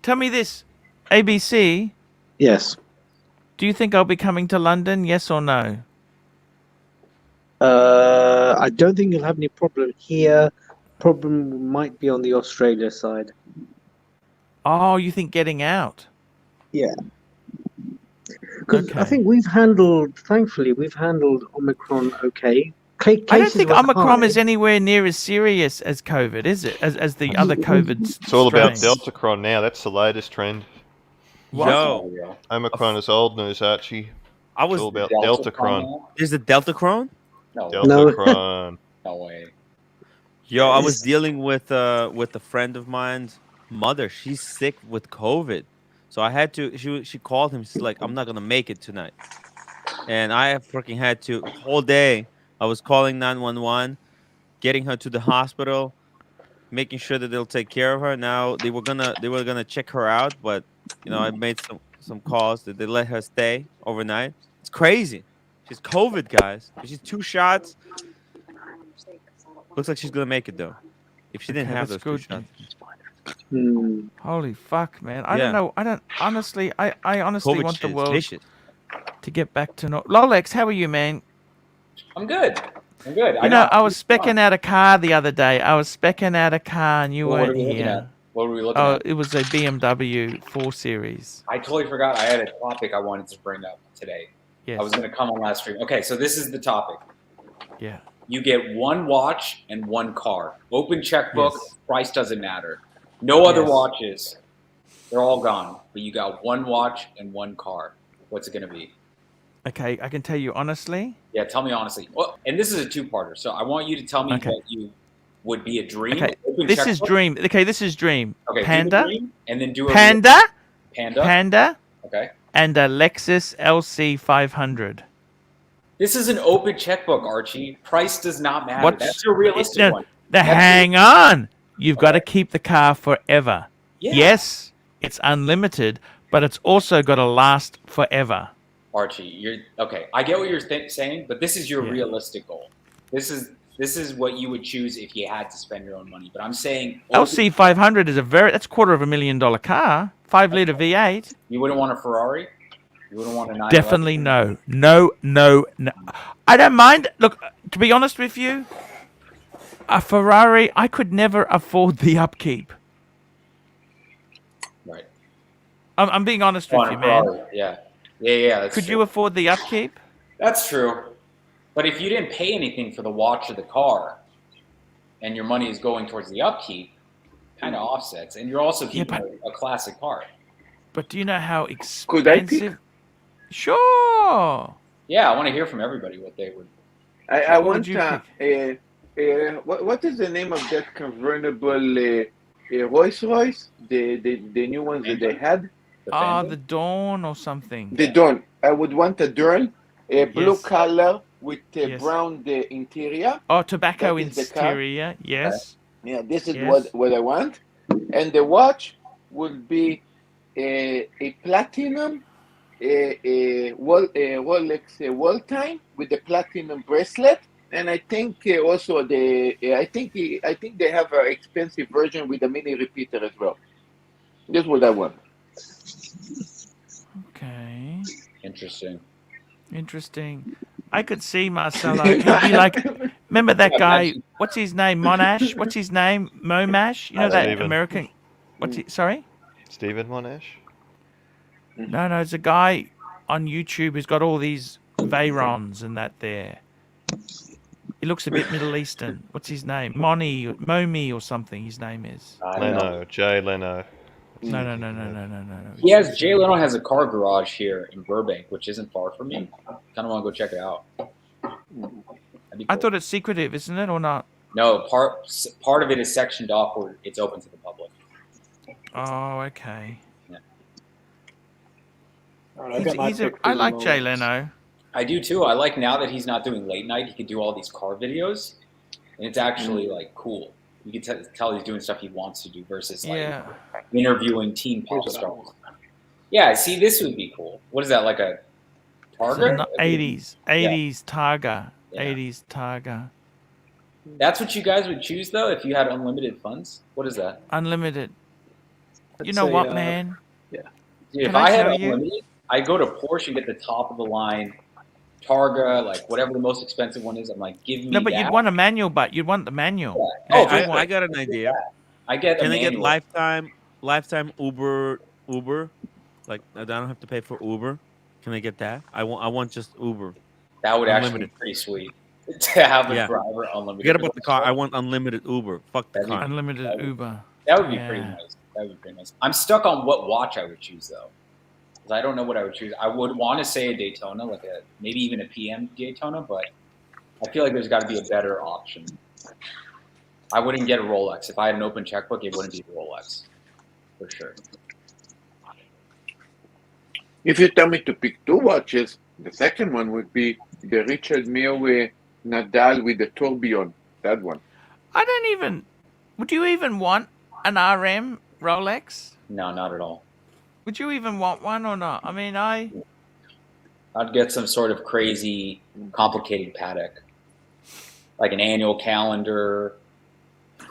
Tell me this, ABC. Yes. Do you think I'll be coming to London? Yes or no? I don't think you'll have any problem here. Problem might be on the Australia side. Oh, you think getting out? Yeah. Because I Okay. think thankfully, we've handled Omicron okay. I don't Cases think were Omicron high. is anywhere near as serious as COVID, is it? As the other COVID It's all about strains. Deltacron now. That's the latest trend. What? Yo, Omicron is old news, Archie. I It's was. all about Delta Deltacron. There's a Deltacron. No, Deltacron. no way. Yo, I was dealing with a friend of mine's mother. She's sick with COVID, so I had to. She called him. She's like, "I'm not gonna make it tonight," and I freaking had to whole day. I was calling 911, getting her to the hospital, making sure that they'll take care of her. Now they were gonna check her out, but I made some calls that they let her stay overnight. It's crazy. She's COVID, guys. She's 2 shots. Looks like she's gonna make it though. If she didn't Okay, have that's those 2 good. shots. Holy fuck, man! I Yeah. don't know. I don't honestly. I honestly COVID want the shit is world vicious. to get back to normal. Lolex, how are you, man? I'm good. I'm good. You know, I was specking out a car the other day. I was specking out a car and you What weren't are we looking here. at? What were we looking Oh, at? it was a BMW 4 Series. I totally forgot I had a topic I wanted to bring up today. Yes. I was going to come on last stream. Okay, so this is the topic. Yeah. You get 1 watch and 1 car. Open checkbook, Yes. price doesn't matter. No other Yes. watches. They're all gone. But you got 1 watch and 1 car. What's it going to be? Okay, I can tell you honestly. Yeah, tell me honestly. Well, and this is a 2-parter, so I want you to tell me Okay. what you would be a dream. Okay, Open this is checkbook. dream. Okay, this is dream. Okay, do the Panda, dream, and then do a Panda, Panda. Panda, Okay. and a Lexus LC 500. This is an open checkbook, Archie. Price does not matter. What's- That's your realistic No, one. Now, That's hang on. You've got to keep the car forever. Yeah. Yes, it's unlimited, but it's also got to last forever. Archie, you're okay. I get what you're saying, but this is your Yeah. realistic goal. This is what you would choose if you had to spend your own money. But I'm saying LC 500 is that's $250,000 car, 5-liter V8. you wouldn't want a Ferrari. You wouldn't want a 911? Definitely no. No. I don't mind. Look, to be honest with you, a Ferrari, I could never afford the upkeep. Right. I'm being honest with Want you, a man. Ferrari. Yeah. That's Could true. you afford the upkeep? That's true. But if you didn't pay anything for the watch or the car, and your money is going towards the upkeep, kind of offsets, and you're also keeping a classic car. But do you know how Could I pick? expensive? Sure. Yeah, I want to hear from everybody what they would. I What would want you what is the name of that convertible Rolls Royce? The new ones that they had. The Ah, Panda? the Dawn or something. The Dawn. I would want a Dawn, a blue Yes. color with a Yes. brown interior. Oh, tobacco That is the car. interior. Yes. Yeah, this is Yes. what I want. And the watch would be a platinum, a Rolex wall time with the platinum bracelet. And I think also I think they have an expensive version with a mini repeater as well. That's what I want. Okay. Interesting. Interesting. I could see Marcelo. He'd be like, Remember that Yeah, guy? imagine- What's his name? Monash? What's his name? Momash? You know that Steven. American? What's he? Sorry? Stephen Monash? No, it's a guy on YouTube who's got all these Veyrons and that there. He looks a bit Middle Eastern. What's his name? Momi or something. His name is. I don't know. Leno, Jay Leno. No. Jay Leno has a car garage here in Burbank, which isn't far from me. Kind of want to go check it out. That'd be I cool. thought it's secretive, isn't it, or not? No, part of it is sectioned off where it's open to the public. Oh, okay. All right, I've got my pick for I the like Jay moments. Leno. I do too. I like now that he's not doing late night, he can do all these car videos, and it's actually like cool. You can tell he's doing stuff he wants to do versus like Yeah. interviewing teen pop Here's what I stars. want. Yeah, see, this would be cool. What is that, like a Targa? 80s Targa. Yeah. 80s Targa. That's what you guys would choose though if you had unlimited funds. What is that? Unlimited. You I'd know say, what, man? Dude, Can if I I had tell you? unlimited, I'd go to Porsche and get the top of the line Targa, like whatever the most expensive one is. I'm like, give me No, but that. you'd want a manual, but you'd want the manual. Oh, Hey, for I got an idea. I get a Can I get manual. lifetime Uber? Like I don't have to pay for Uber. Can I get that? I want just Uber. That would actually be unlimited. pretty sweet to have a Yeah. driver unlimited. Forget about the car. I want unlimited Uber. Fuck the That'd be car. Unlimited Uber. That would be pretty Yeah. nice. That would be pretty nice. I'm stuck on what watch I would choose though, because I don't know what I would choose. I would want to say a Daytona, like a maybe even a PM Daytona, but I feel like there's got to be a better option. I wouldn't get a Rolex if I had an open checkbook. It wouldn't be a Rolex for sure. If you tell me to pick two watches, the second one would be the Richard Mille Nadal with the tourbillon. That one. I don't even. Would you even want an RM Rolex? No, not at all. Would you even want one or not? I mean, I'd get some sort of crazy, complicated Patek, like an annual calendar.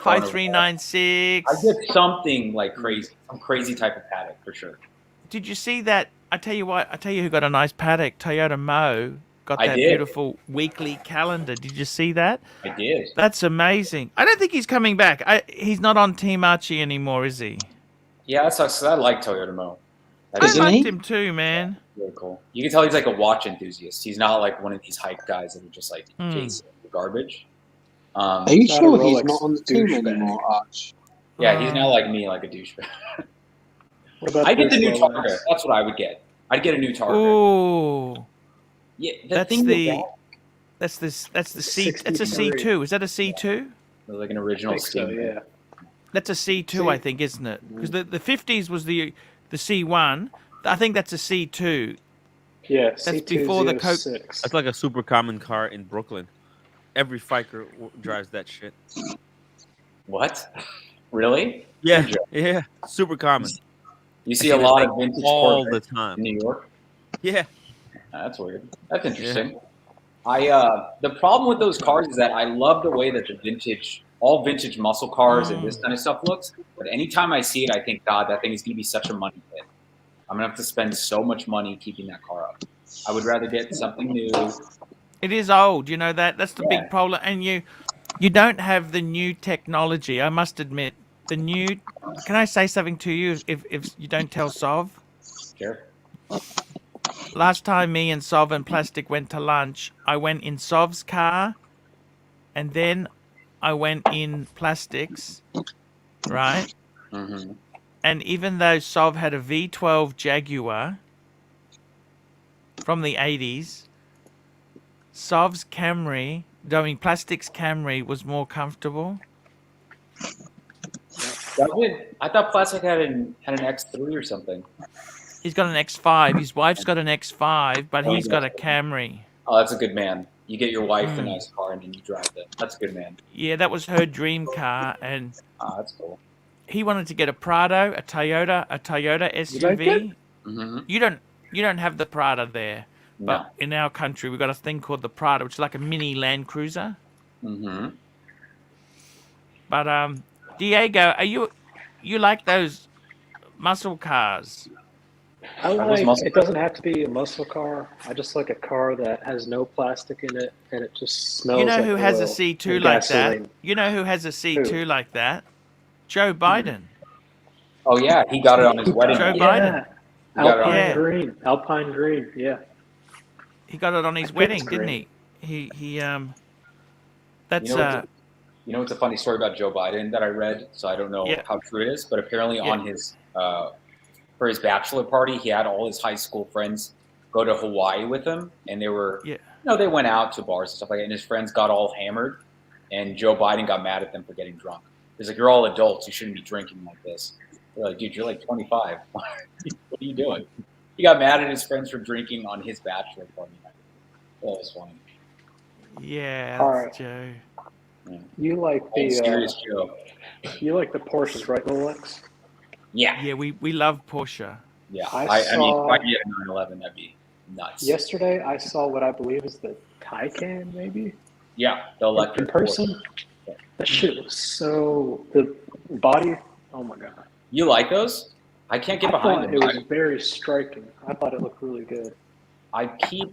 5396. I'd get something like crazy, some crazy type of Patek for sure. Did you see that? I tell you what. I tell you who got a nice Patek. Toyota Mo got I that did. beautiful weekly calendar. Did you see that? I did. That's amazing. I don't think he's coming back. He's not on Team Archie anymore, is he? Yeah, that sucks. 'Cause I like Toyota Mo. That I is Isn't liked he? him too, man. really cool. You can tell he's like a watch enthusiast. He's not like one of these hype guys that are just like Hmm. chasing the garbage. Are you Not a sure he's Rolex not on the team douchebag. anymore, Arch? Yeah, he's not like me, like a douchebag. What about I get the this new Rolex? Targa. That's what I would get. I'd get a new Targa. Ooh, Yeah, the that's thing the. with That's the C. That's a 63. C2. Is that a C2? that, like an I original think so, scheme. yeah. That's a C2, I think, isn't it? Because the 50s was the C1. I think that's a C2. Yeah, That's before the Coke- C206. That's like a super common car in Brooklyn. Every fiker drives that shit. What? Really? Yeah, yeah, super common. You see a lot of vintage all the Corvettes time. in New York. Yeah, That's weird. That's interesting. The problem with those cars is that I love the way that all vintage muscle cars and this kind of stuff looks. But anytime I see it, I think, God, that thing is gonna be such a money pit. I'm gonna have to spend so much money keeping that car up. I would rather get something new. It is old, you know that. That's the Yeah. big problem, and you don't have the new technology. I must admit, the new. Can I say something to you? If you don't tell Sov, Sure. last time me and Sov and Plastic went to lunch, I went in Sov's car, and then I went in Plastic's, right? Mm-hmm. And even though Sov had a V12 Jaguar from the 80s, Sov's Camry, Plastic's Camry was more comfortable. I thought Plastic had an X3 or something. He's got an X5. His wife's got an X5, but he's got a Camry. Oh, that's a good man. You get your wife a nice car and then you drive it. That's a good man. Yeah, that was her dream car, and Oh, that's cool. he wanted to get a Prado, a Toyota SUV. like it? Mm-hmm. You don't have the Prado there, but in our country we've got a thing called the Prado, which is like a mini Land Cruiser. Mm-hmm. But Diego, you like those muscle cars? I Are those like. muscle It doesn't have to be a muscle car. I just like a car that has no plastic in it and it just smells You know like who has a oil C2 and like that? gasoline. You know who has a C2 Who? like that? Joe Biden. Oh yeah, he got it on his wedding. Joe night. Biden. He got it on Alpine Yeah. green. Alpine green. Yeah. He got it on his I think wedding, it's didn't green. he? You That's know what's a funny story about Joe Biden that I read? So I don't know Yeah. how true it is, but apparently Yeah. on his for his bachelor party, he had all his high school friends go to Hawaii with him, and they were, Yeah. they went out to bars and stuff like that, and his friends got all hammered, and Joe Biden got mad at them for getting drunk. He's like, "You're all adults. You shouldn't be drinking like this." They're like, "Dude, you're like 25. What are you doing?" He got mad at his friends for drinking on his bachelor party night. That was funny. Yeah, All that's right. Joe. You like Old serious the Joe. you like the Porsches, right, Rolex? Yeah. Yeah, we love Porsche. Yeah. I I mean, if saw- I could get a 911, that'd be nuts. Yesterday, I saw what I believe is the Taycan, maybe Yeah, the in electric person. That shit was so the body. Oh my god! You like those? I can't get I behind thought them. it was very striking. I thought it looked really good. I keep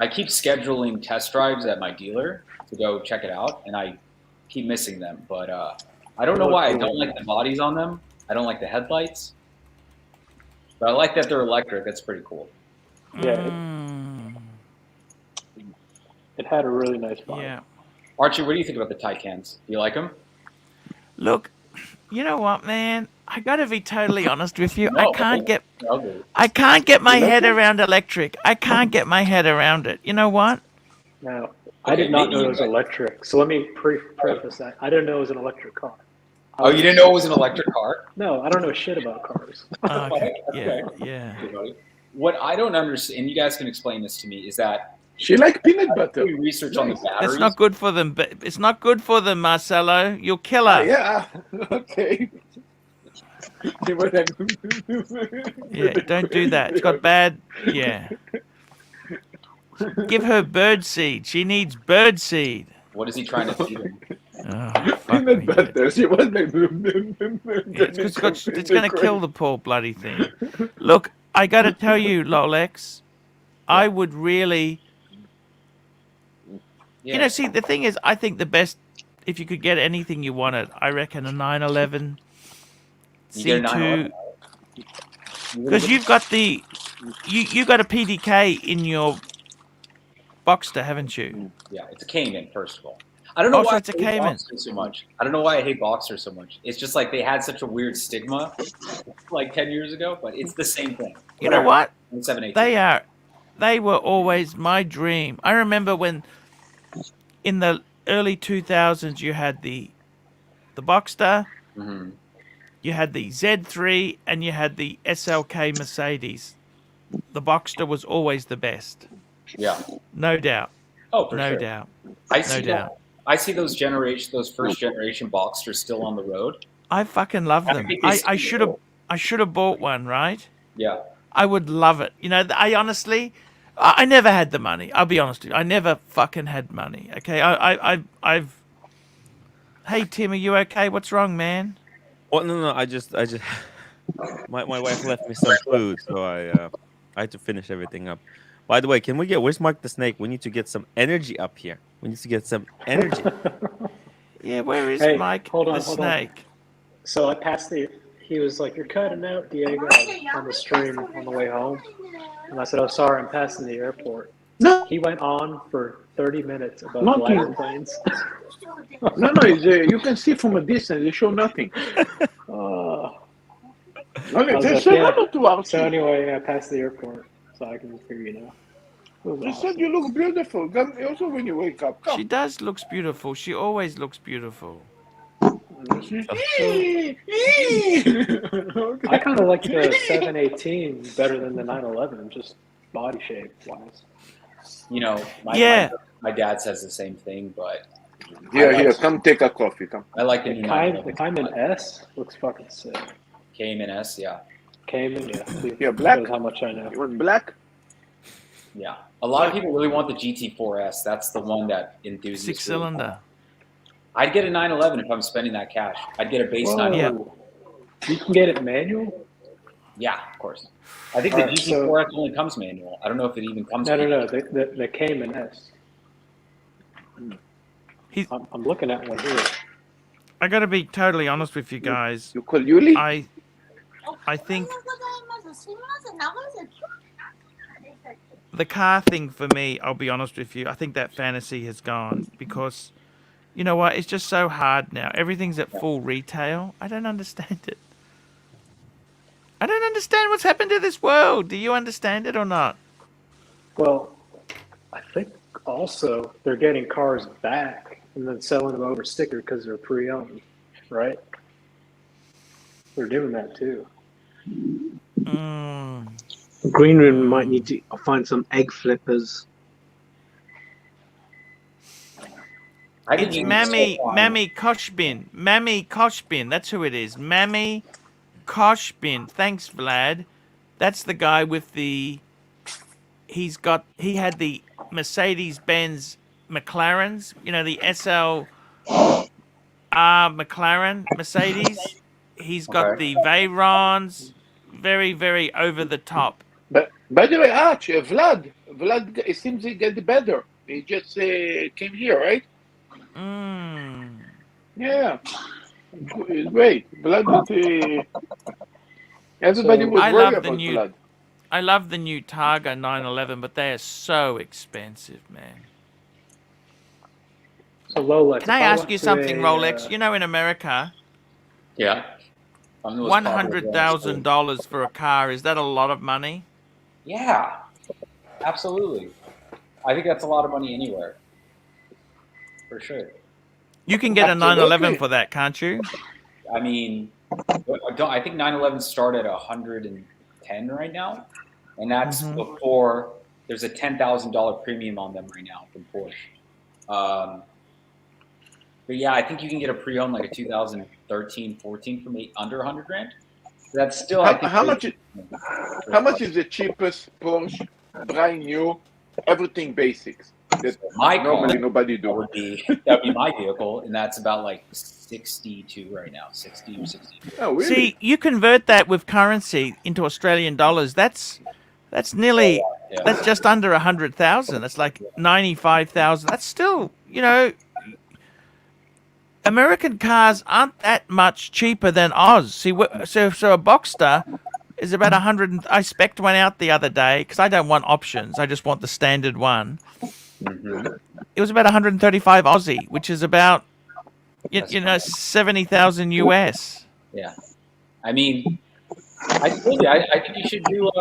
scheduling test drives at my dealer to go check it out, and I keep missing them. But I don't know why. I don't like the bodies on them. I don't like the headlights. But I like that they're electric. That's pretty cool. Yeah, it had a really nice body. Yeah. Archie, what do you think about the Taycans? Do you like them? Look, you know what, man? I gotta be totally honest with you. No, I can't get ugly. my head around electric. I can't get my head around it. You know what? Now, I did not know it was electric. So let me preface that. I didn't know it was an electric car. Oh, you didn't know it was an electric car? No, I don't know shit about cars. Okay. Okay. Yeah. What I don't understand, and you guys can explain this to me, is that She like peanut butter. we research on the batteries. That's not good for them. But it's not good for them, Marcelo. You'll kill her. Yeah. Okay. Yeah, don't do that. It's got bad. Yeah. Give her bird seed. She needs bird seed. What is he trying to feed him? Oh, fuck Peanut me, butter. She was like. Yeah, it's going to kill the poor bloody thing. Look, I got to tell you, Lolex, I would really. You know, see, the thing is, I think the best, if you could get anything you wanted, I reckon a 911 You get a C2. 911? Because you've got the. You got a PDK in your Boxster, haven't you? Yeah, it's a Cayman, first of all. I don't know Also, why it's a I hate Cayman. Boxster so much. I don't know why I hate Boxster so much. It's just like they had such a weird stigma like 10 years ago, but it's the same thing. You know what? 718. They were always my dream. I remember when in the early 2000s you had the Boxster, Mm-hmm. you had the Z3, and you had the SLK Mercedes. The Boxster was always the best. Yeah. No doubt. Oh, for No sure. doubt. I No see doubt. I see those first generation Boxsters still on the road. I fucking love I them. think they I still- should have bought one, right? Yeah. I would love it. You know, I honestly, I never had the money. I'll be honest with you. I never fucking had money. Okay, I've. Hey Tim, are you okay? What's wrong, man? Oh no, I just my wife left me some food, so I had to finish everything up. By the way, can we get where's Mark the Snake? We need to get some energy up here. We need to get some energy. Yeah, where is Hey, Mike hold on, the hold on. Snake? So I passed he was like, "You're cutting out, Diego," on the stream on the way home. And I said, "Oh, sorry, I'm passing the airport." No. He went on for 30 minutes about Not glider you. planes. No, it's, you can see from a distance. They show nothing. Okay, was they like, said yeah. hello to Archie. So anyway, I passed the airport, so I can hear you now. It was They awesome. said you look beautiful. Come, also when you wake up. She Come. does looks beautiful. She always looks beautiful. I kind of like the 718 better than the 911, just body shape wise. You know, my dad says the same thing, but Here, come take a coffee. Come. I like the The new Cayman S looks fucking sick. Cayman S, yeah. Cayman, yeah. See, Yeah, black. shows how much I know. You want black? Yeah. A lot of people really want the GT4S. That's the one that enthusiasts. 6-cylinder. I'd get a 911 if I'm spending that cash. I'd get a base Whoa. 911. You can get it manual? Yeah, of course. I think All the right, GT4S only comes manual. I don't know if it even comes. No. The Cayman S. He's, I'm looking at one here. I got to be totally honest with you guys. You call Yuli? I think the car thing for me, I'll be honest with you, I think that fantasy has gone because, you know what, it's just so hard now. Everything's at full retail. I don't understand it. I don't understand what's happened to this world. Do you understand it or not? Well, I think also they're getting cars back and then selling them over sticker because they're pre-owned, right? They're doing that too. The green room might need to find some egg flippers. It's Mammy Koshbin. Mammy Koshbin. That's who it is. Mammy Koshbin. Thanks, Vlad. That's the guy with the... He had the Mercedes-Benz McLarens. You know, the SLR McLaren Mercedes. He's got the Veyrons. Very, very over the top. But by the way, Arch, Vlad, it seems he get better. He just came here, right? Yeah, it's great. Vlad, everybody was worried about Vlad. I love the new Targa 911, but they are so expensive, man. So Rolex. Can I ask you something, Rolex? You know, in America, Yeah. $100,000 for a car, is that a lot of money? Yeah, absolutely. I think that's a lot of money anywhere. For sure. You can get a 911 for that, can't you? I mean, I think 911 start at 110 right now, and that's before there's a $10,000 premium on them right now from Porsche. But yeah, I think you can get a pre-owned like a 2013, 14 from under 100 grand. That's still How much is the cheapest Porsche, brand new, everything basics? That normally nobody do. That'd be my vehicle, and that's about like 62 right now, 60 or 62. Oh, really? See, you convert that with currency into Australian dollars. That's nearly that's just under 100,000. That's like 95,000. That's still, you know, American cars aren't that much cheaper than Oz. See, so a Boxster is about 100. I spec'd one out the other day because I don't want options. I just want the standard one. It was about 135 Aussie, which is about, you know, 70,000 US. Yeah, I mean, I told you, I think you should do.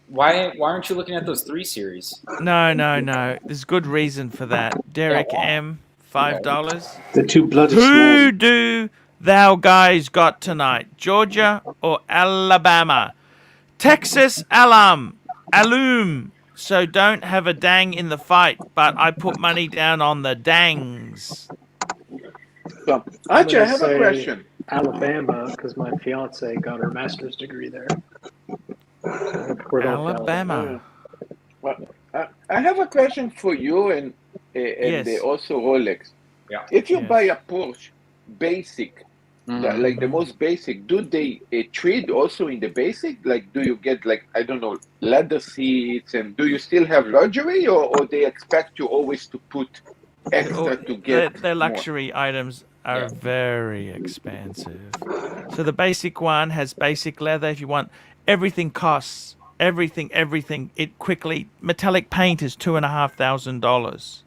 Why aren't you looking at those 3 Series? No. There's good reason for that. Derek M, $5. They're too bloody Who small. do thou guys got tonight? Georgia or Alabama? Texas alum. So don't have a dang in the fight, but I put money down on the dangs. So, Archie, I have a question. Alabama, because my fiance got her master's degree there. Alabama. I have a question for you and Yes. also Rolex. Yeah. If you Yes. buy a Porsche basic, like the most basic, do they treat also in the basic? Like, do you get, like, I don't know, leather seats, and do you still have luxury, or they expect you always to put extra to get Their more? luxury items are very expensive. So the basic one has basic leather. If you want, everything costs everything. It quickly. Metallic paint is $2,500.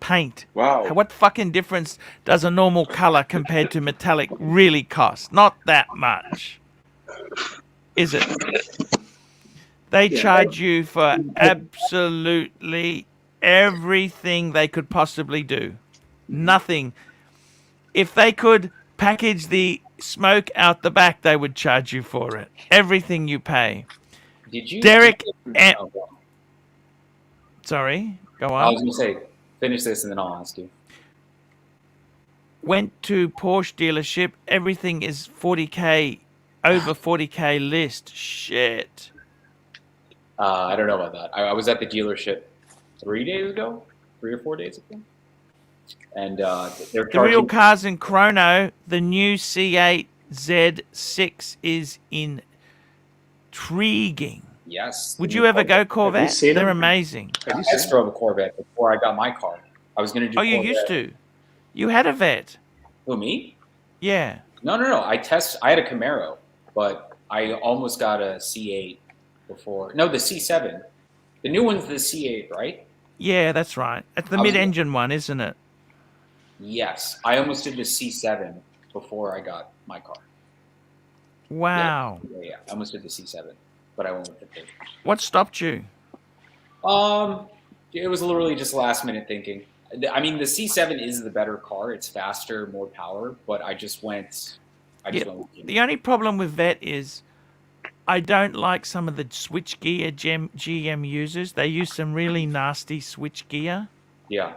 Paint. Wow. What fucking difference does a normal color compared to metallic really cost? Not that much, is it? They charge you for absolutely everything they could possibly do. Nothing. If they could package the smoke out the back, they would charge you for it. Everything you pay. Did you, Derek? Oh, Sorry, go I on. was gonna say, finish this and then I'll ask you. Went to Porsche dealership. Everything is 40K, over 40K list. Shit. I don't know about that. I was at the dealership 3 or 4 days ago, and they're The real charging. cars in Chrono, the new C8 Z6 is intriguing. Yes. Would you ever go Corvette? seen They're them? amazing. Have you I seen? drove a Corvette before I got my car. I was going to do Oh, you Corvette. used to. You had a vet. Who, me? Yeah. No. I had a Camaro, but I almost got a C8 before. No, the C7. The new one's the C8, right? Yeah, that's right. It's the I was- mid-engine one, isn't it? Yes. I almost did the C7 before I got my car. Wow. Yeah. I almost did the C7, but I went with the big. What stopped you? It was literally just last minute thinking. I mean, the C7 is the better car. It's faster, more power, but I just went. Yeah, went. the only problem with Vet is I don't like some of the switch gear GM uses. They use some really nasty switch gear. Yeah.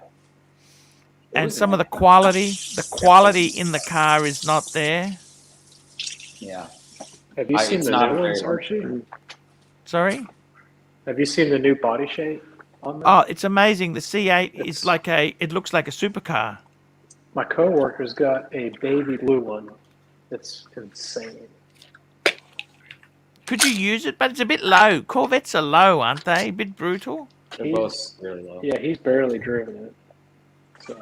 And some of the quality in the car is not there. Yeah. Have you seen it's the not new very ones, Archie? Sorry? Have you seen the new body shape on them? Oh, it's amazing. The C8 is it looks like a supercar. My coworker's got a baby blue one. It's insane. Could you use it? But it's a bit low. Corvettes are low, aren't they? A bit brutal. They're both really low. Yeah, he's barely driven it. So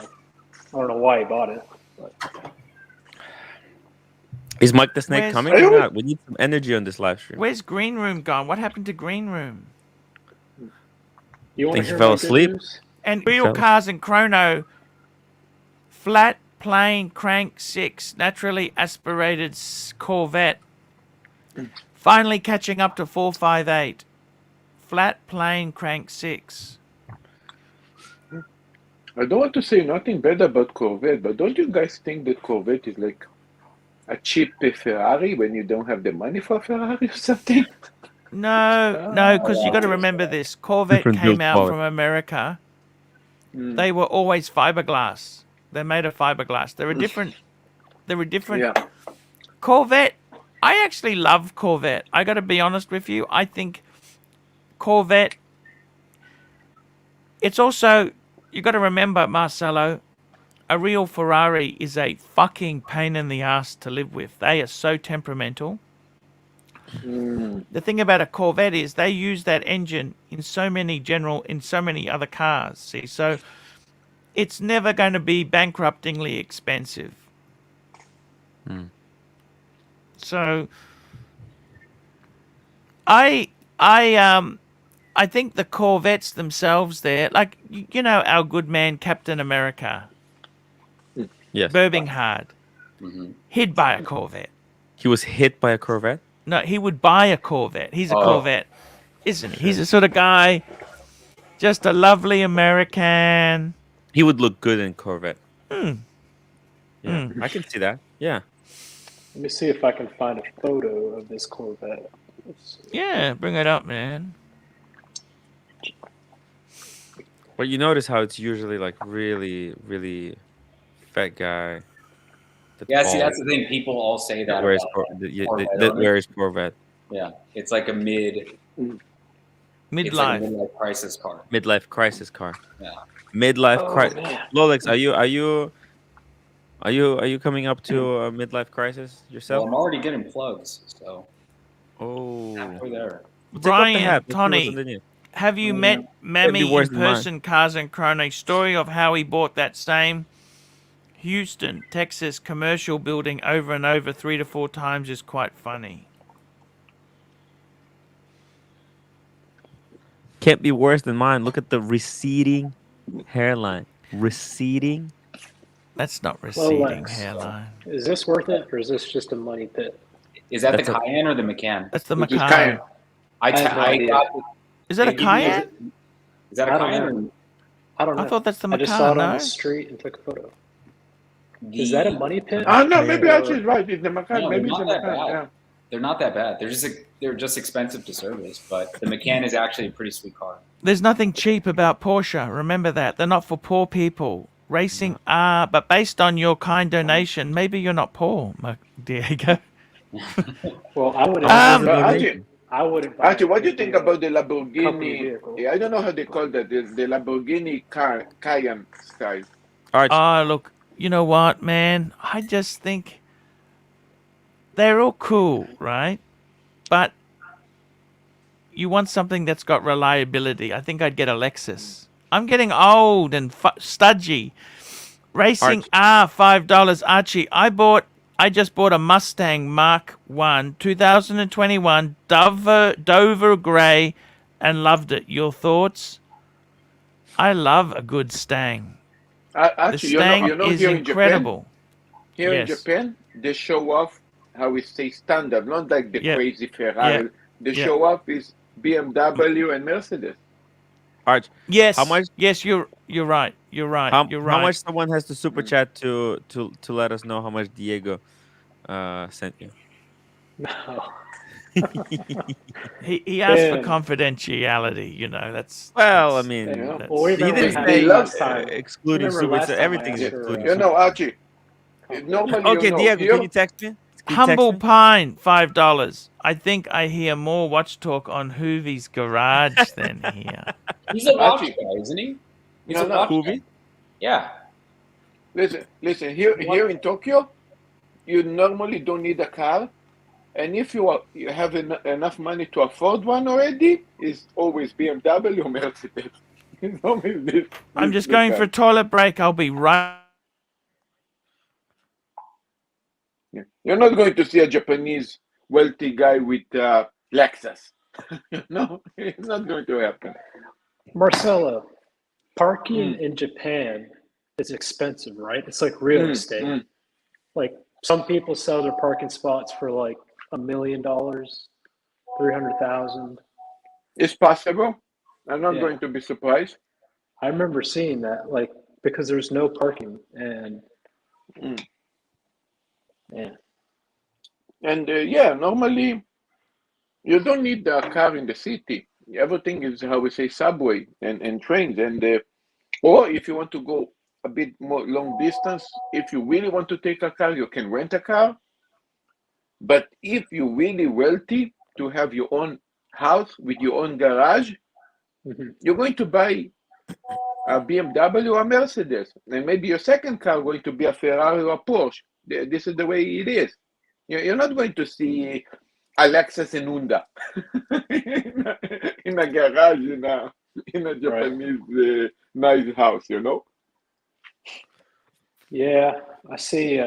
I don't know why he bought it. But. Is Mike the Snake Where's- coming or not? We need some energy on this live stream. Where's Green Room gone? What happened to Green Room? You want Think to he hear fell my good asleep? news? And Real Cars and Chrono, flat plane crank 6, naturally aspirated Corvette, finally catching up to 458. Flat plane crank 6. I don't want to say nothing bad about Corvette, but don't you guys think that Corvette is like a cheap Ferrari when you don't have the money for a Ferrari or something? No, because you got to remember this. Corvette Different came build out quality. from America. They were always fiberglass. They're made of fiberglass. They're a different. Yeah. Corvette. I actually love Corvette. I got to be honest with you. I think Corvette. It's also, you got to remember, Marcelo, a real Ferrari is a fucking pain in the ass to live with. They are so temperamental. The thing about a Corvette is they use that engine in so many other cars. See, so it's never going to be bankruptingly expensive. So I think the Corvettes themselves there, like you know our good man Captain America, Yes. Birminghard, he'd buy a Corvette. He was hit by a Corvette? No, he would buy a Corvette. He's a Corvette, isn't he? He's the sort of guy, just a lovely American. He would look good in Corvette. Yeah, I can see that. Yeah. Let me see if I can find a photo of this Corvette. Let's see. Yeah, bring it up, man. But you notice how it's usually like really, really fat guy. Yeah, see, that's the thing. People all say that. Where's about that wears Corvette? Yeah, it's like a Midlife. It's like a midlife crisis car. Midlife crisis car. Yeah. Midlife Oh, crisis. man. Lolex, are you coming up to a midlife crisis Well, yourself? I'm already getting plugs, so Oh. halfway there. Take off the Brian, hat. Let's see what's Tony, underneath. have you met Mammy worse in than mine. person? Cars and Chrono story of how he bought that same Houston, Texas commercial building over and over 3 to 4 times is quite funny. Can't be worse than mine. Look at the receding hairline. Receding. That's not receding Lex. hairline. Is this worth it, or is this just a money pit? Is that That's the a- Cayenne or the Macan? That's the Which is Macan. Cayenne. I have no idea. got. Is that a they give me- Cayenne? Is that a I don't Cayenne? know. I don't know. I thought that's the I just saw Macan, it on no? the street and took a photo. Is that a money pit? Oh no, maybe Or- Archie's right. It's the Macan. No, Maybe they're it's the not that Macan. bad. Yeah. They're not that bad. They're just expensive to service, but the Macan is actually a pretty sweet car. There's nothing cheap about Porsche. Remember that. They're not for poor people. Racing are, but based on your kind donation, maybe you're not poor, Diego. Well, I wouldn't. Um, But Archie, I wouldn't. buy Archie, what do you it. think about the Company Lamborghini? vehicle. I don't know how they call that. The Lamborghini Cayenne style. Arch, Oh, look, you know what, man? I just think they're all cool, right? But you want something that's got reliability. I think I'd get a Lexus. I'm getting old and studgy. Racing Arch, $5. Archie, I just bought a Mustang Mark 1 2021 Dover Grey and loved it. Your thoughts? I love a good Stang. The Actually, Stang is here in Japan, incredible. here in Yes. Japan, they show off how we say standard, not like the Yeah. crazy Ferrari. The Yeah. show off is BMW and Mercedes. Arch, Yes. how much? Yes, you're right. You're right. How, You're how right. much someone has to super chat to let us know how much Diego sent you? No. He asked for Yeah. confidentiality. You know, that's Well, I that's- mean, Yeah. that's- Well, we he remember didn't how say last time. excluding Remember super last chat. time I Everything is asked for, excluding You super know, Archie, normally, Okay, Diego, here, can you text me? Can you Humble text me? Pine, $5. I think I hear more watch talk on Hoovie's garage than here. He's a watch Archie. guy, isn't he? He's No, a no. watch guy. Hoovie? Yeah. listen. Here in Tokyo, you normally don't need a car, and if you have enough money to afford one already, it's always BMW or Mercedes. It's always this. I'm just going for a toilet break. I'll be right. Yeah. You're not going to see a Japanese wealthy guy with Lexus. No, it's not going to happen. Marcelo, parking in Japan is expensive, right? It's like real estate. Like some people sell their parking spots for like $1 million, 300,000. It's possible. I'm not Yeah. going to be surprised. I remember seeing that, like because there's no parking, and yeah, And yeah, normally you don't need a car in the city. Everything is how we say subway and trains. And or if you want to go a bit more long distance, if you really want to take a car, you can rent a car. But if you're really wealthy to have your own house with your own garage, you're going to buy a BMW or a Mercedes, and maybe your second car going to be a Ferrari or a Porsche. This is the way it is. You're not going to see a Lexus and Honda in a garage in a Japanese nice house, you know. yeah. I see.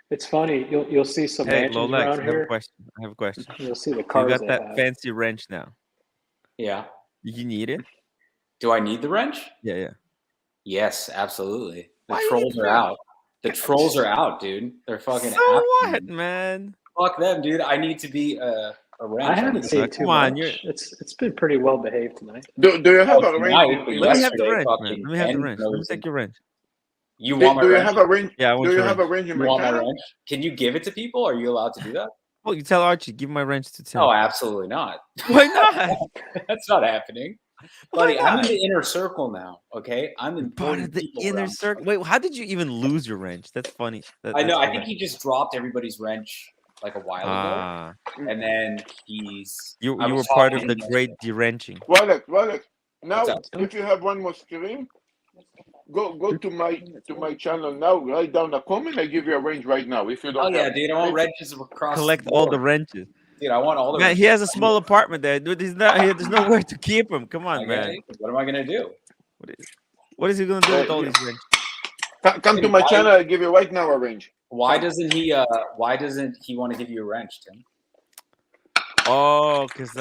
It's funny. You'll see some Hey, mansions Lolex, around I have a here. question. I have a question. You'll see the You cars got they that have. fancy wrench now. Yeah. You need it? Do I need the wrench? Yeah. Yes, absolutely. The Why you trolls need are the out. The trolls are out, dude. They're fucking So out. what, man? Fuck them, dude. I need to be a wrench. I haven't seen too come on, much. It's been pretty well behaved tonight. Do you have a tonight, range? but Let me have the yesterday, wrench, man. fucking Let me have the Ben wrench. Let me knows take it. your wrench. You want my Do you wrench? have a range? Yeah, I want Do you your have a wrench. range in You my want my car? wrench? Can you give it to people? Are you allowed to do that? Well, you tell Archie, give my wrench to Tim. Oh, absolutely not. Why not? That's not happening. Why Buddy, I'm not? in the inner circle now, okay? I'm in Part of the inner circle. Wait, how did you even lose your wrench? That's funny. I know. I think he just dropped everybody's wrench like a while Ah, ago, and then he's. you I were was part of talking the to him great de-wrenching. Wallet. Now, What's up? if you have one more screen, go to my channel now. Write down a comment. I give you a range right now. If you don't. Oh yeah, have dude! I want wrenches across. Collect all the board. wrenches. Dude, I want all the. Man, wrenches. he has a small apartment there, dude. He's not. There's nowhere to keep him. Come on, man. What am I gonna do? What is he gonna do with all these wrenches? Come to my channel. I give you right now a range. Why doesn't he? Why doesn't he want to give you a wrench, Tim? Oh, because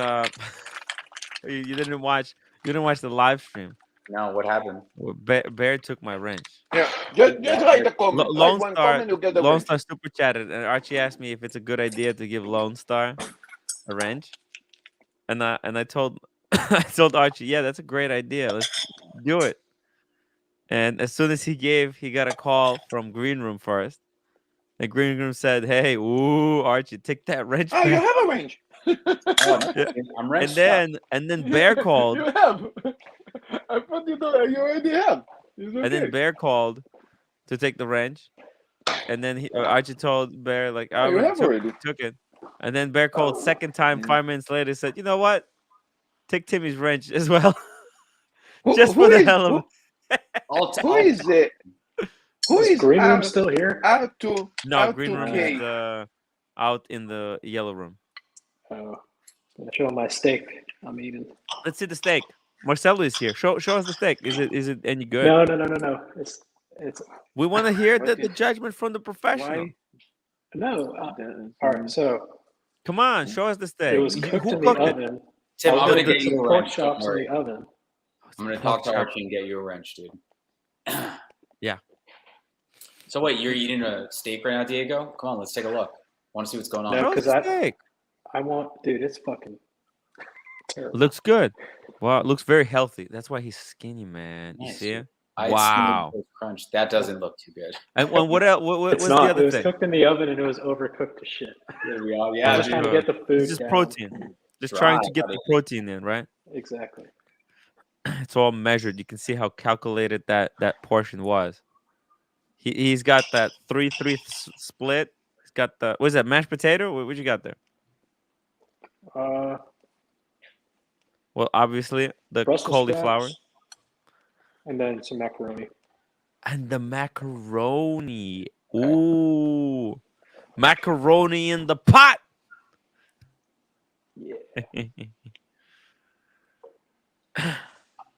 you didn't watch. You didn't watch the live stream. No, what happened? Well, Bear took my wrench. Yeah, just write a comment. Lone Write one Star, comment, you get the Lone wrench. Star super chatted, and Archie asked me if it's a good idea to give Lone Star a wrench, and I told I told Archie, yeah, that's a great idea. Let's do it. And as soon as he got a call from Green Room first. And Green Room said, "Hey, ooh, Archie, take that wrench Oh, you back." have a range. Yeah. I'm wrenched up. And then Bear called. You have. I thought you already have. It's okay. And then Bear called to take the wrench, and then Archie told Bear like, "I you have already. took it." And then Bear called second time. 5 minutes later, said, "You know what? Take Timmy's wrench as well, just for the hell of it." Who is it? Who Is is Green Room still here? R2? No, green room R2K. is out in the yellow room. Oh, I'm showing my steak I'm eating. Let's see the steak. Marcelo is here. Show us the steak. Is it any good? No. It's We want to hear What the is- judgment from the professional. Why? no. All right, so Come on, show us the steak. it was Who cooked in the cooked it? oven. Tim, I I'm gonna cooked get some you a pork wrench. Don't chops in worry. the oven. I'm gonna Pork talk to chop. Archie and get you a wrench, dude. Yeah. So wait, you're eating a steak right now, Diego? Come on, let's take a look. Want to see what's going on? No, Show us 'cause the steak. I want, dude. It's fucking terrible. Looks good. Wow, it looks very healthy. That's why he's skinny, man. You Nice, see dude. it? I Wow. crunch. That doesn't look too good. And what else? What's It's the not. It other was thing? cooked in the oven and it was overcooked to shit. There we are. I Yeah, was dude. trying to get the food It's just down. protein. Just Dry, trying to get the buddy. protein in, right? Exactly. It's all measured. You can see how calculated that portion was. He's got that 3-3 split. He's got the what is that, mashed potato? What you got there? Well, obviously the Brussels cauliflower sprouts, and then some macaroni. and the macaroni. Ooh, macaroni in the pot. Yeah.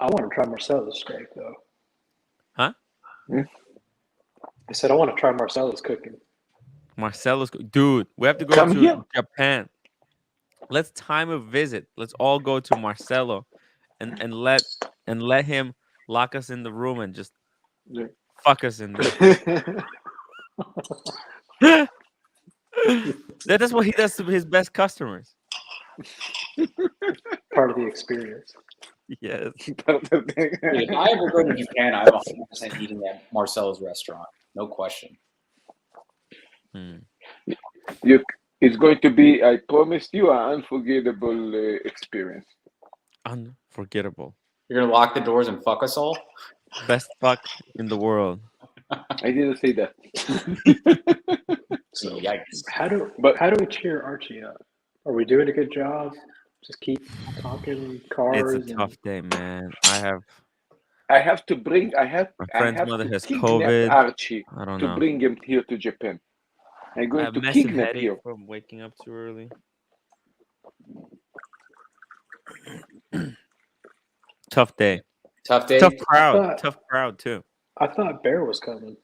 I want to try Marcelo's steak though. Huh? I said I want to try Marcelo's cooking. Marcelo's dude. We have to go Come to here. Japan. Let's time a visit. Let's all go to Marcelo, and let him lock us in the room and just Yeah. fuck us in there. That's what he does to his best customers. Part of the experience. Yes. Dude, if I ever go to Japan, I'm 100% eating at Marcelo's restaurant. No question. It's going to be, I promised you, an unforgettable experience. Unforgettable. You're gonna lock the doors and fuck us all? Best fuck in the world. I didn't say that. So, yikes. How do we cheer Archie up? Are we doing a good job? Just keep talking cars. It's a tough day, man. I have I have to bring. I have. my I friend's have mother to has kidnap COVID. Archie I don't to know. bring him here to Japan. I'm I going have to massive kidnap headache you. from waking up too early. Tough day. Tough day. Tough crowd. thought- Tough crowd too. I thought Bear was coming.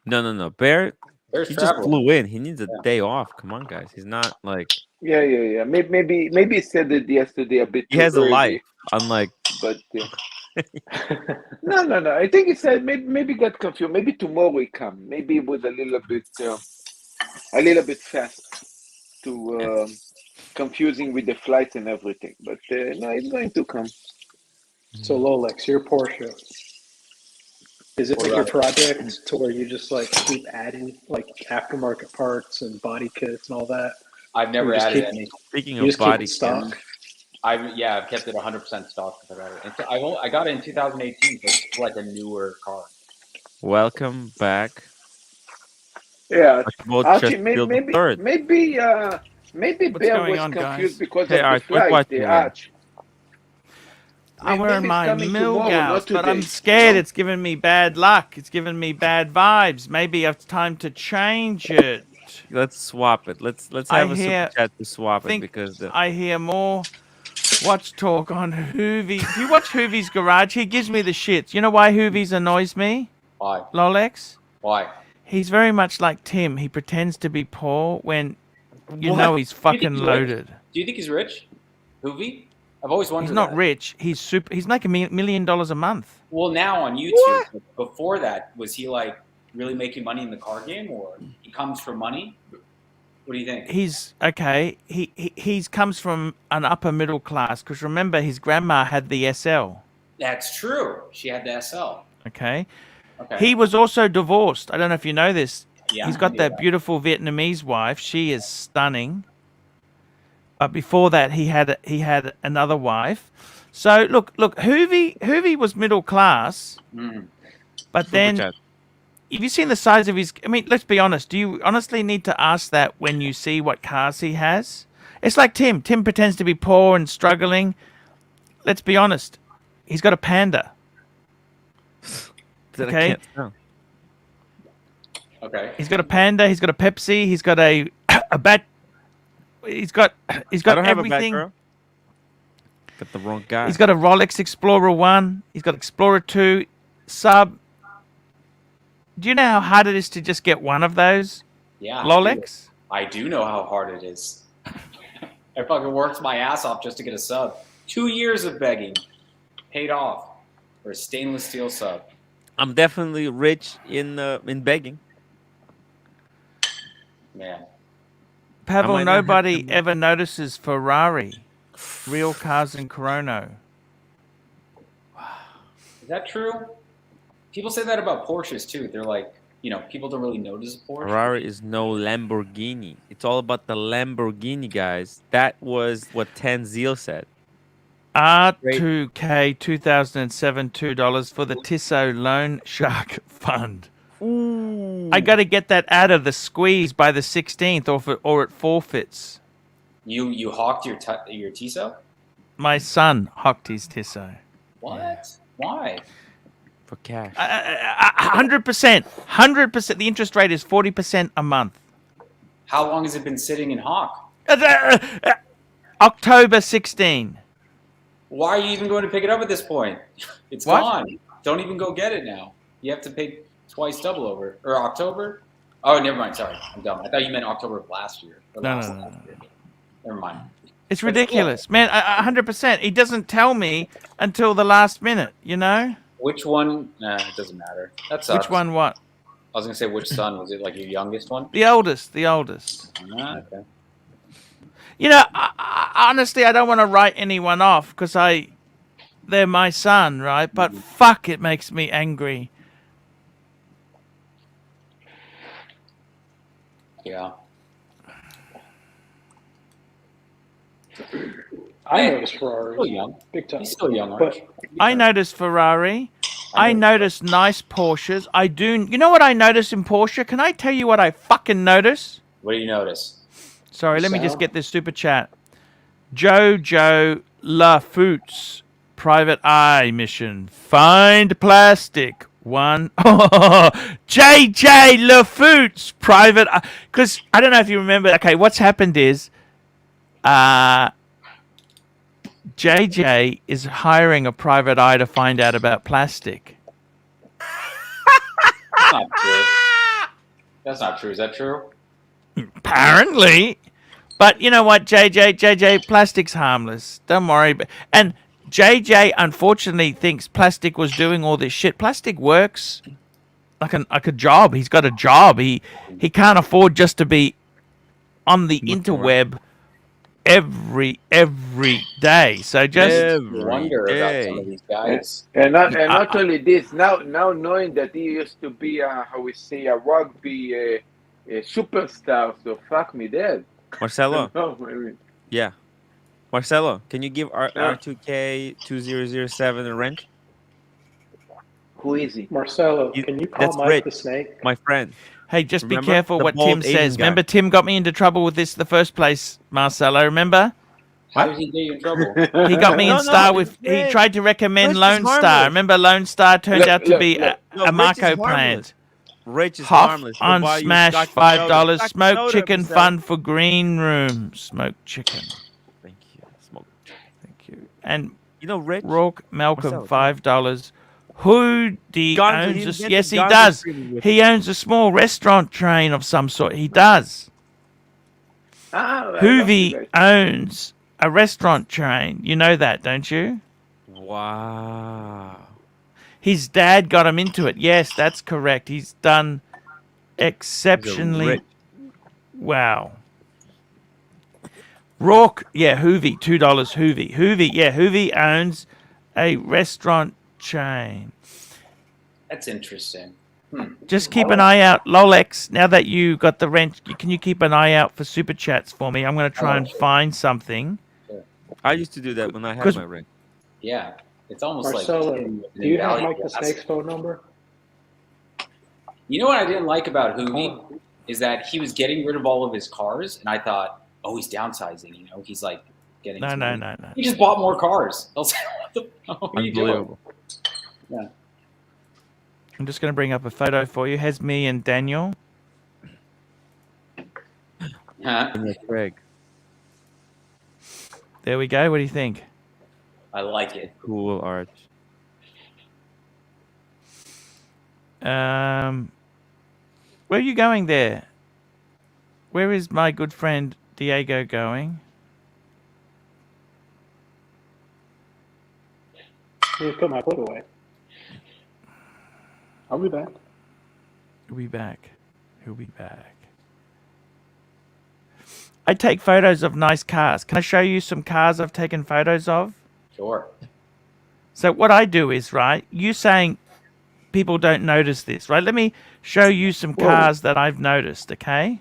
No. Bear, There's he just travel. flew in. He needs a day off. Come on, guys. He's not like Yeah. Maybe he said it yesterday a bit. he too has a early, life. Unlike But no. I think he said maybe got confused. Maybe tomorrow he come. Maybe it was a little bit fast to confusing with the flights and everything. But no, it's going to come. So Lolex, your Porsche. Is it like your Right. project to where you just like keep adding like aftermarket parts and body kits and all that? I've never You just added keep- any. speaking You of just keep body it stock. I've kept it 100% stock. I got it in 2018, so it's like a newer car. welcome back. Yeah, Archibald Archie, Chesterfield maybe III. maybe What's Bear going was on, confused guys? because Hey, of Arch, the what flight. watch The you Arch. I'm wearing Maybe it's my coming tomorrow, Milgauss, not but I'm today, scared you know? it's giving me bad luck. It's giving me bad vibes. Maybe it's time to change it. Let's swap it. Let's I have a hear- super chat to swap it think because the I hear more watch talk on Hoovy. Do you watch Hoovy's Garage? He gives me the shits. You know why Hoovy's annoys me, Why? Lolex? Why? He's very much like Tim. He pretends to be poor when you What? know he's think fucking he's rich? loaded. Do you think he's rich? Hoovy? I've always wondered. He's not that. rich. He's super. He's like $1 million a month. Well, now on YouTube. but Before that, was he like really making money in the car game, or he comes from money? What do you think? He's okay. He's comes from an upper middle class because remember his grandma had the SL. That's true. She had the SL. Okay. Okay. He was also divorced. I don't know if you know this. Yeah, He's I got knew that beautiful Vietnamese wife. She is stunning. But before that, he had another wife. So look, Hoovy was middle class, Mm. but super then chat. have you seen the size of his? I mean, let's be honest. Do you honestly need to ask that when you see what cars he has? It's like Tim. Tim pretends to be poor and struggling. Let's be honest. He's got a Panda. That I Okay. can't tell. Okay. He's got a Panda. He's got a Pepsi. He's got a bat. He's got I don't have a everything. back, girl. Got the wrong guy. He's got a Rolex Explorer 1. He's got Explorer 2 sub. Do you know how hard it is to just get one of those? Yeah. Rolex? I do know how hard it is. I fucking worked my ass off just to get a sub. 2 years of begging paid off for a stainless steel sub. I'm definitely rich in begging. Man. Pavel, might not have nobody them. ever notices Ferrari. Real cars in Chrono. Is that true? People say that about Porsches too. They're like, people don't really notice a Porsche. Ferrari is no Lamborghini. It's all about the Lamborghini, guys. That was what Tanzil said. R2K 2007 $2 for the Tissot Loan Shark Fund. Ooh. I got to get that out of the squeeze by the 16th, or it forfeits. You hawked your Tissot? My son hawked his Tissot. What? Why? For cash. 100%. 100%. The interest rate is 40% a month. How long has it been sitting in hawk? October 16. Why are you even going to pick it up at this point? It's What? gone. Don't even go get it now. You have to pay twice double over. Or October? Oh, never mind. Sorry. I'm dumb. I thought you meant October of last year. Or No. last year. Never mind. It's ridiculous. Man, 100%. He doesn't tell me until the last minute, Which one? Nah, it doesn't matter. That sucks. Which one what? I was going to say which son. Was it like your youngest one? The oldest. Ah, okay. Honestly, I don't want to write anyone off because they're my son, right? But fuck, it makes me angry. Yeah. I notice Ferrari. Still young. Big time. He's still young, But Arch. I notice Ferrari. I notice nice Porsches. I do. You know what I notice in Porsche? Can I tell you what I fucking notice? What do you notice? Sorry, let me just Sound. get this super chat. Jojo Lafoots, private eye mission. Find plastic. One. JJ Lafoots, private eye. Because I don't know if you remember. Okay, what's happened is JJ is hiring a private eye to find out about plastic. That's not true. That's not true. Is that true? Apparently. But you know what, JJ, plastic's harmless. Don't worry. And JJ, unfortunately, thinks plastic was doing all this shit. Plastic works like a job. He's got a job. He can't afford just to be on the interweb every day. So just wonder about some of these guys. And not only this, now knowing that he used to be a rugby a superstar, so fuck me dead. Marcelo. No, I mean, Yeah. Marcelo, can you give R2K 2007 a wrench? who is he? Marcelo, You- can you call that's Mike Rich. the Snake? My friend. hey, just Remember? be careful The what bald Tim Asian says. guy. Remember, Tim got me into trouble with this the first place, Marcelo. Remember? How did he get you in trouble? He got me in No, Star it's with. He Rich. tried to recommend Rich is Lone Star. harmless. Remember, Lone Star turned Look, out to look, be look. No, a Rich is Marco harmless. plant. Rich is Hoff harmless. He'll on buy you Smash Dr. $5. Soda. Dr. Smoked Soda, chicken Marcelo. fun for green room. Smoked chicken. Thank you. Smoke. Thank you. And You know Rich? Rourke Malcolm Marcelo. $5. Who Gonzo, owns he a, invented yes, he Gonzo does. cream with He owns a small restaurant chain of some sort. He does. Hoovy owns a restaurant chain. You know that, don't you? Wow. His dad got him into it. Yes, that's correct. He's done exceptionally rich. wow. Rourke, yeah, Hoovy, $2 Hoovy. Hoovy owns a restaurant chain. That's interesting. Just keep an eye out, Lolex. Now that you got the rent, can you keep an eye out for super chats for me? I'm going to try and find something. I used to do that when I had 'Cause- my ring. Yeah. It's almost Marcelo, like do you have Mike the asset. Snake's phone number? You know what I didn't like about Hoovy is that he was getting rid of all of his cars, and I thought, oh, he's downsizing. He's like getting. No. He just bought more cars. I was like, what the hell are you doing? Unbelievable. Yeah. I'm just going to bring up a photo for you. Here's me and Daniel. Huh? Craig. There we go. What do you think? I like it. Cool, Arch. Where are you going there? Where is my good friend Diego going? You put my foot away. I'll be back. He'll be back. He'll be back. I take photos of nice cars. Can I show you some cars I've taken photos of? Sure. So what I do is, right, you saying people don't notice this, right? Let me show you some cars that I've noticed, okay?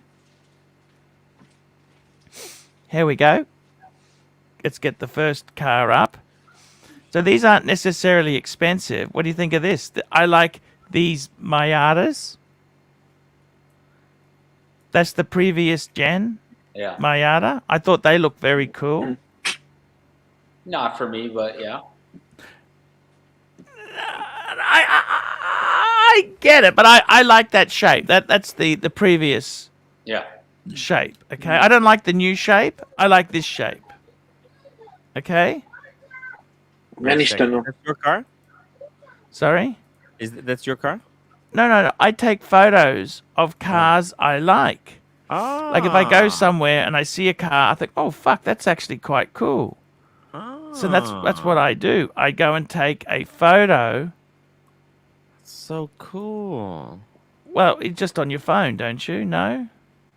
Here we go. Let's get the first car up. So these aren't necessarily expensive. What do you think of this? I like these Miatas. That's the previous gen Yeah. Miata. I thought they looked very cool. Not for me, but yeah. I get it, but I like that shape. That's the previous Yeah. shape. Okay, I don't like the new shape. I like this shape. Okay. That's your car? Sorry. That's your car? No. I take photos of cars I like. Ah. Like if I go somewhere and I see a car, I think, oh fuck, that's actually quite cool. So that's what I do. I go and take a photo. So cool. Well, it's just on your phone, don't you? No.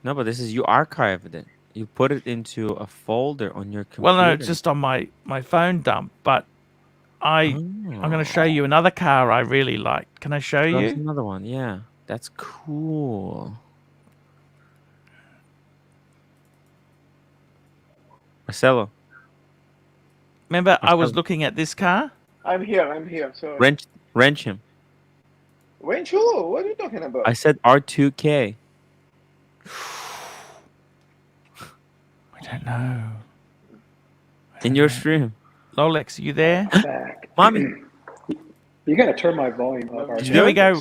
No, but this is you archived it. You put it into a folder on your computer. Well, no, it's just on my phone dump. But I'm going to show you another car I really liked. Can I show you? Another one, yeah. That's cool. Marcelo. Remember, I was looking at this car. I'm here. So Wrench him. Wrench who? What are you talking about? I said R2K. I don't know. In your stream. Lolex, you there? Back. Mommy. You gotta turn my volume up. Archie. There we go.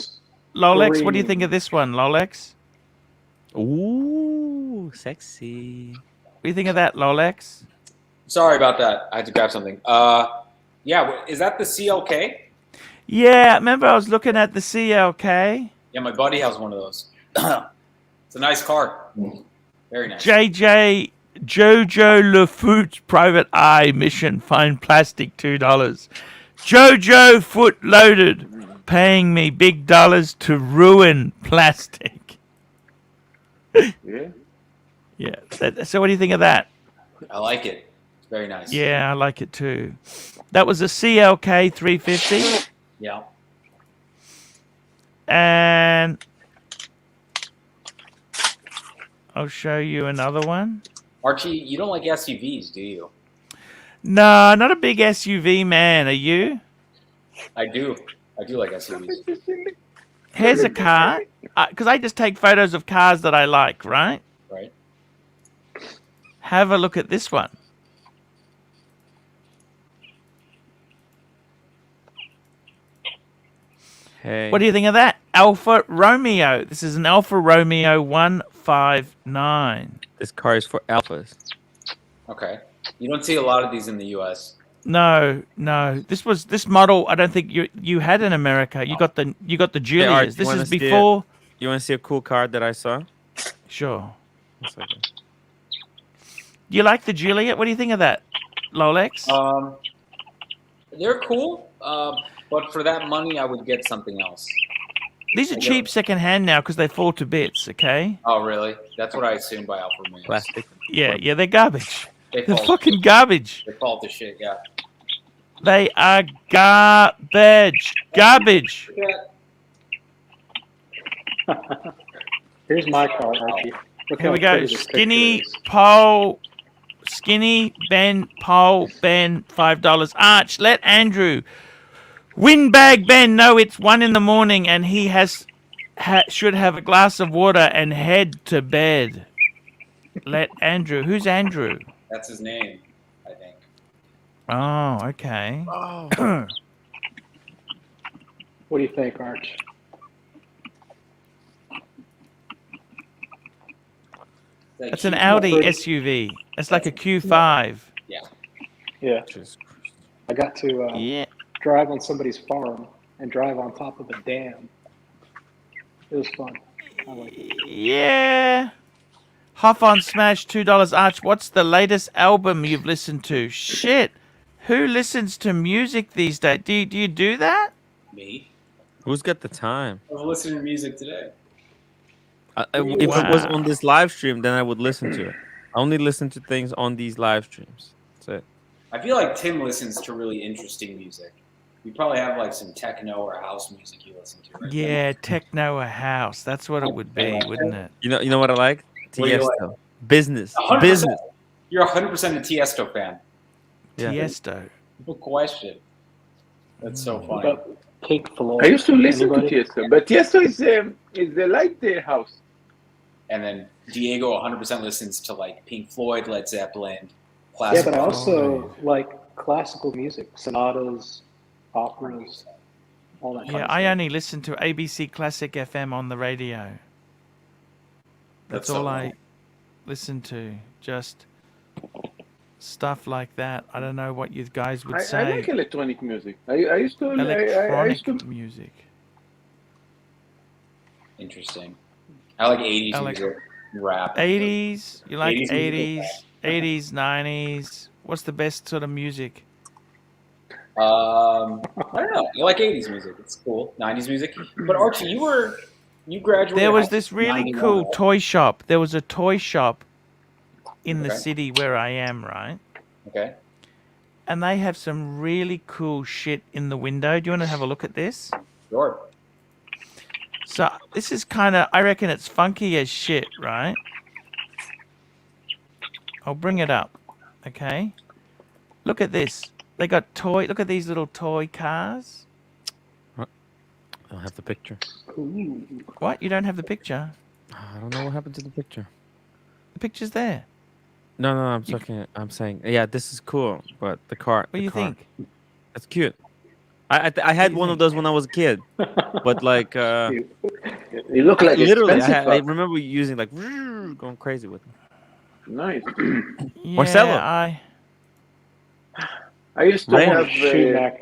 Lolex, what do you think of this one, Lolex? Ooh, sexy. What do you think of that, Lolex? Sorry about that. I had to grab something. Yeah, is that the CLK? Yeah, remember I was looking at the CLK? Yeah, my buddy has one of those. It's a nice car. Very nice. JJ Jojo Lafoot Private Eye Mission Find Plastic $2. Jojo Foot Loaded paying me big dollars to ruin plastic. Yeah. Yeah. So what do you think of that? I like it. It's very nice. Yeah, I like it too. That was a CLK 350. Yeah. And I'll show you another one. Archie, you don't like SUVs, do you? No, not a big SUV man. Are you? I do. I do like SUVs. Here's a car. Because I just take photos of cars that I like, right? Right. Have a look at this one. Hey. What do you think of that? Alfa Romeo. This is an Alfa Romeo 159. This car is for alphas. Okay. You don't see a lot of these in the U.S. No. This model. I don't think you had in America. You got the Julias. Art, This is before. You want to see a cool car that I saw? Sure. One second. Do you like the Juliet? What do you think of that, Lolex? They're cool, but for that money, I would get something else. These are cheap secondhand now because they fall to bits. Okay. Oh, really? That's what I assumed by Alfa Romeo. Plastic. Yeah, they're garbage. They're fall- fucking garbage. They fall to shit, yeah. They are garbage. Garbage. Here's my car, Archie. Look Here how we go. pretty this Skinny Ben Pole Ben $5. Arch, let Andrew Windbag Ben know it's 1 a.m. and he should have a glass of water and head to bed. Let Andrew. Who's Andrew? That's his name, I think. Oh, okay. Oh. What do you think, Arch? Like It's an huge- Audi pretty. SUV. It's like a Q5. Yeah, Jesus Christ. I got to Yeah. drive on somebody's farm and drive on top of a dam. It was fun. I like it. Yeah. Hoff on Smash, $2 Arch. What's the latest album you've listened to? Shit. Who listens to music these days? Do you do that? Me. Who's got the time? I was listening to music today. If it was Wow. on this live stream, then I would listen to it. I only listen to things on these live streams. That's it. I feel like Tim listens to really interesting music. You probably have like some techno or house music you listen to, right? Yeah, techno or house. That's what it would be, wouldn't it? You know what I like? What do you like? Tiesto. Business. 100%. Business. You're 100% a Tiesto fan. Yeah. Tiesto. No question. That's so What funny. about Pink Floyd? I used to listen Anybody? to Tiesto, but Tiesto is the light house. And then Diego 100% listens to like Pink Floyd, Led Zeppelin, Yeah, classical. but I also like classical music, sonatas, operas, all that kind Yeah, of I stuff. only listen to ABC Classic FM on the radio. That's so all cool. I listen to. Just stuff like that. I don't know what you guys would I say. like electronic music. I used to. I Electronic used to. music. Interesting. I like 80s I like- music, rap. 80s? You like 80s 80s? music. 80s, 90s? What's the best sort of music? I don't know. You like 80s music. It's cool. 90s music. But Archie, you graduated. There was high this school really 91, cool right? toy shop. There was a toy shop in the Okay. city where I am, right? Okay. And they have some really cool shit in the window. Do you want to have a look at this? Sure. So this is kind of, I reckon it's funky as shit, right? I'll bring it up, okay? Look at this. They got look at these little toy cars. I don't have the picture. Ooh. What? You don't have the picture? I don't know what happened to the picture. The picture's there. No, I'm saying, yeah, this is cool, but the car. What do you think? It's cute. I had you one of think? those when I was a kid, but like Dude, You look like literally, expensive. I remember using like going crazy with them. Nice. Yeah, Marcelo. I used to Right. have.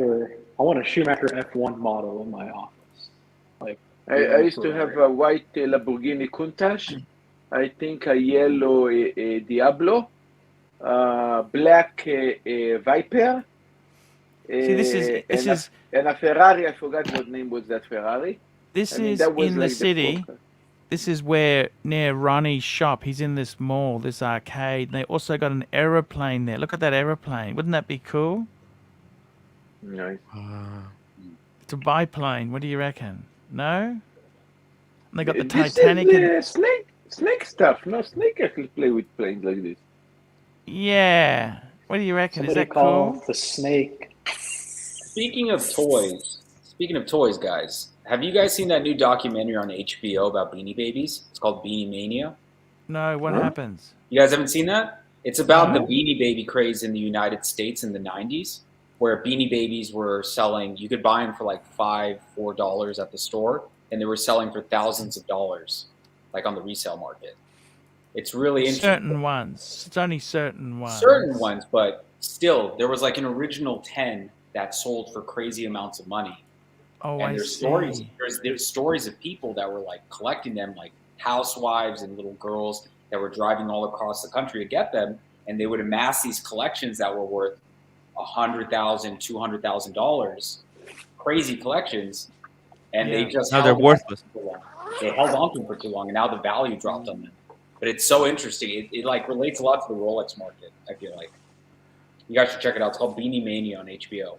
I want a Schumacher F1 model in my office. Like I used to have a white Lamborghini Countach. I think a yellow Diablo, black Viper. See, this is and a Ferrari. I forgot what name was that Ferrari. this I mean, is that was in the like city. full- This is where near Ronnie's shop. He's in this mall, this arcade. And they also got an aeroplane there. Look at that aeroplane. Wouldn't that be cool? Nice. It's a biplane. What do you reckon? No? And they got the This Titanic. is, snake stuff. No, Snake actually play with planes like this. Yeah. What do you reckon? somebody Is that call cool? the snake. Speaking of toys, guys, have you guys seen that new documentary on HBO about Beanie Babies? It's called Beanie Mania. No, what Huh? happens? You guys haven't seen that? It's about the No. Beanie Baby craze in the United States in the 90s, where Beanie Babies were selling, you could buy them for like $4 at the store, and they were selling for thousands of dollars, like on the resale market. It's really interesting. Certain ones. It's only certain ones. Certain ones, but still, there was like an original 10 that sold for crazy amounts of money. Oh, And I there's stories. see. There's stories of people that were like collecting them, like housewives and little girls that were driving all across the country to get them, and they would amass these collections that were worth $100,000, $200,000, crazy collections, and they Yeah. just Now they're held on worthless. for too long. They held on to them for too long, and now the value dropped on them. But it's so interesting. It like relates a lot to the Rolex market. I feel like you guys should check it out. It's called Beanie Mania on HBO.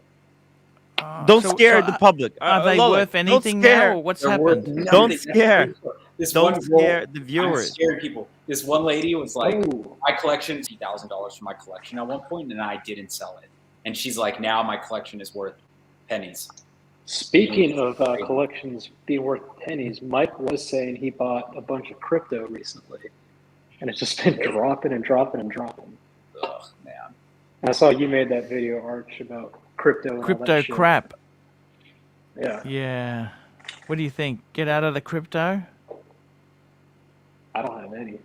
Don't So- scare so the public. Are they Lola, worth anything now, or what's They're worth happened? nothing. Don't That's scare. crazy. This Don't one girl- scare the I'm viewers. scaring people. This one lady was like, Oh, my collection is $2,000 for my collection at one point, and I didn't sell it. And she's like, now my collection is worth pennies. speaking of collections being worth pennies, Mike was saying he bought a bunch of crypto recently, and it's just been dropping and dropping and dropping. Ugh, man. And I saw you made that video, Arch, about crypto. And all Crypto that shit. crap. Yeah, Yeah. What do you think? Get out of the crypto? I don't have any.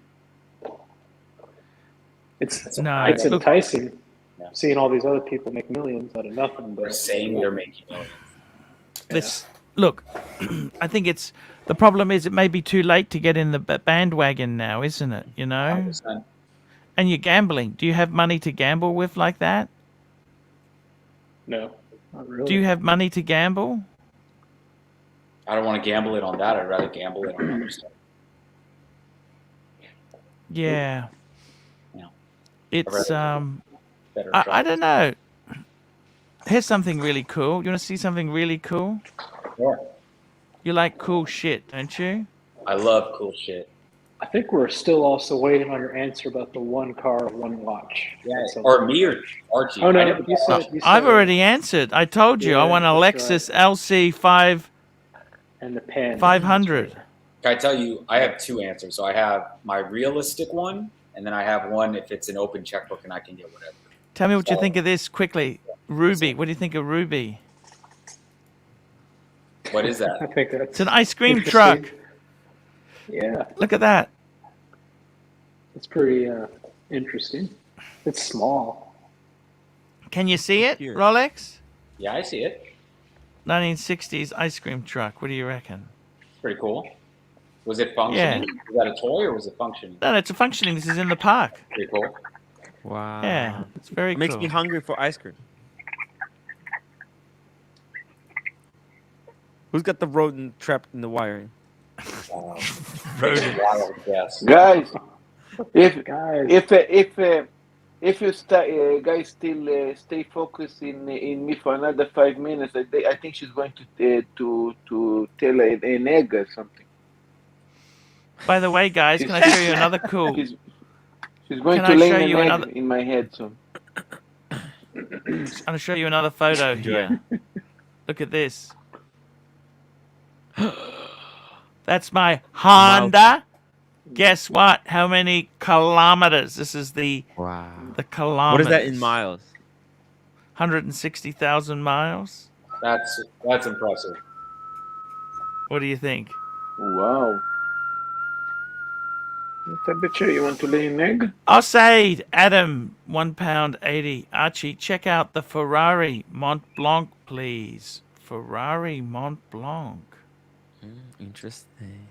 No, it's look, enticing Yeah. seeing all these other people make millions out of nothing. They're But saying they're making millions. this look. I think it's the problem is it may be too late to get in the bandwagon now, isn't it? You know, 100%. and you're gambling. Do you have money to gamble with like that? no, not really. Do you have money to gamble? I don't want to gamble it on that. I'd rather gamble it on other stuff. Yeah. Yeah. It's Better I try. don't know. Here's something really cool. You want to see something really cool? Sure. You like cool shit, don't you? I love cool shit. I think we're still also waiting on your answer about the one car, one watch. Yeah. So- Or me or Archie. Oh I no, never you got said, I've already answered. I told you I Yeah, want a that's Lexus LC 5 and the pen 500. Can I tell you, I have two answers. So I have my realistic one, and then I have one if it's an open checkbook and I can get whatever. Tell me what you think of this quickly. Ruby. What do you think of Ruby? What is I that? think that's It's an ice cream interesting. truck. Yeah, Look at that. it's pretty interesting. It's small. Can you see it, Here. Rolex? Yeah, I see it. 1960s ice cream truck. What do you reckon? Pretty cool. Was it functioning? Was that a toy or was it functioning? No, it's a functioning. This is in the park. Pretty cool. Wow. Yeah, it's very Makes cool. me hungry for ice cream. Who's got the rodent trapped in the wiring? Wild guess. Guys, if Guys, if you guys still stay focused in me for another 5 minutes, I think she's going to tell an egg or something. By the way, guys, can I show you another cool? She's going Can to I lay show an you egg another- in my head soon. I'm going to show you another photo here. Look at this. That's my Honda. Guess what? How many kilometers? This is the Wow. kilometers. What is that in miles? 160,000 miles. That's impressive. What do you think? Wow. Temperature, you want to lay an egg? I'll say Adam, £1.80. Archie, check out the Ferrari Mont Blanc, please. Ferrari Mont Blanc. Interesting.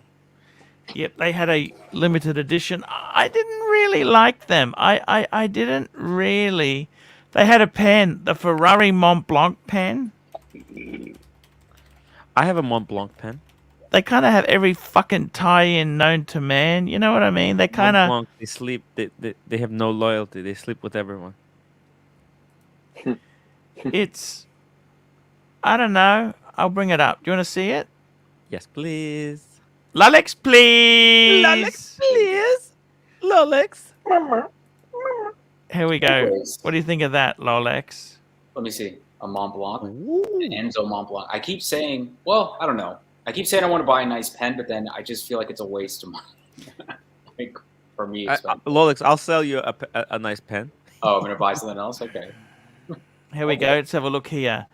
Yep, they had a limited edition. I didn't really like them. I didn't really. They had a pen, the Ferrari Mont Blanc pen. I have a Mont Blanc pen. They kind of have every fucking tie-in known to man. You know what I mean? They kind Mont of. Blanc, they sleep. They have no loyalty. They sleep with everyone. It's. I don't know. I'll bring it up. Do you want to see it? Yes, please. Lolex, please. Lolex, please. Lolex. Here we go. Anyways. What do you think of that, Lolex? Let me see. A Mont Blanc. An Enzo Mont Blanc. I keep saying, well, I don't know. I keep saying I want to buy a nice pen, but then I just feel like it's a waste of money. Like, for me, Lolex, I'll sell you a nice pen. Oh, I'm going to buy something else? Okay. Here we go. Let's have a look here.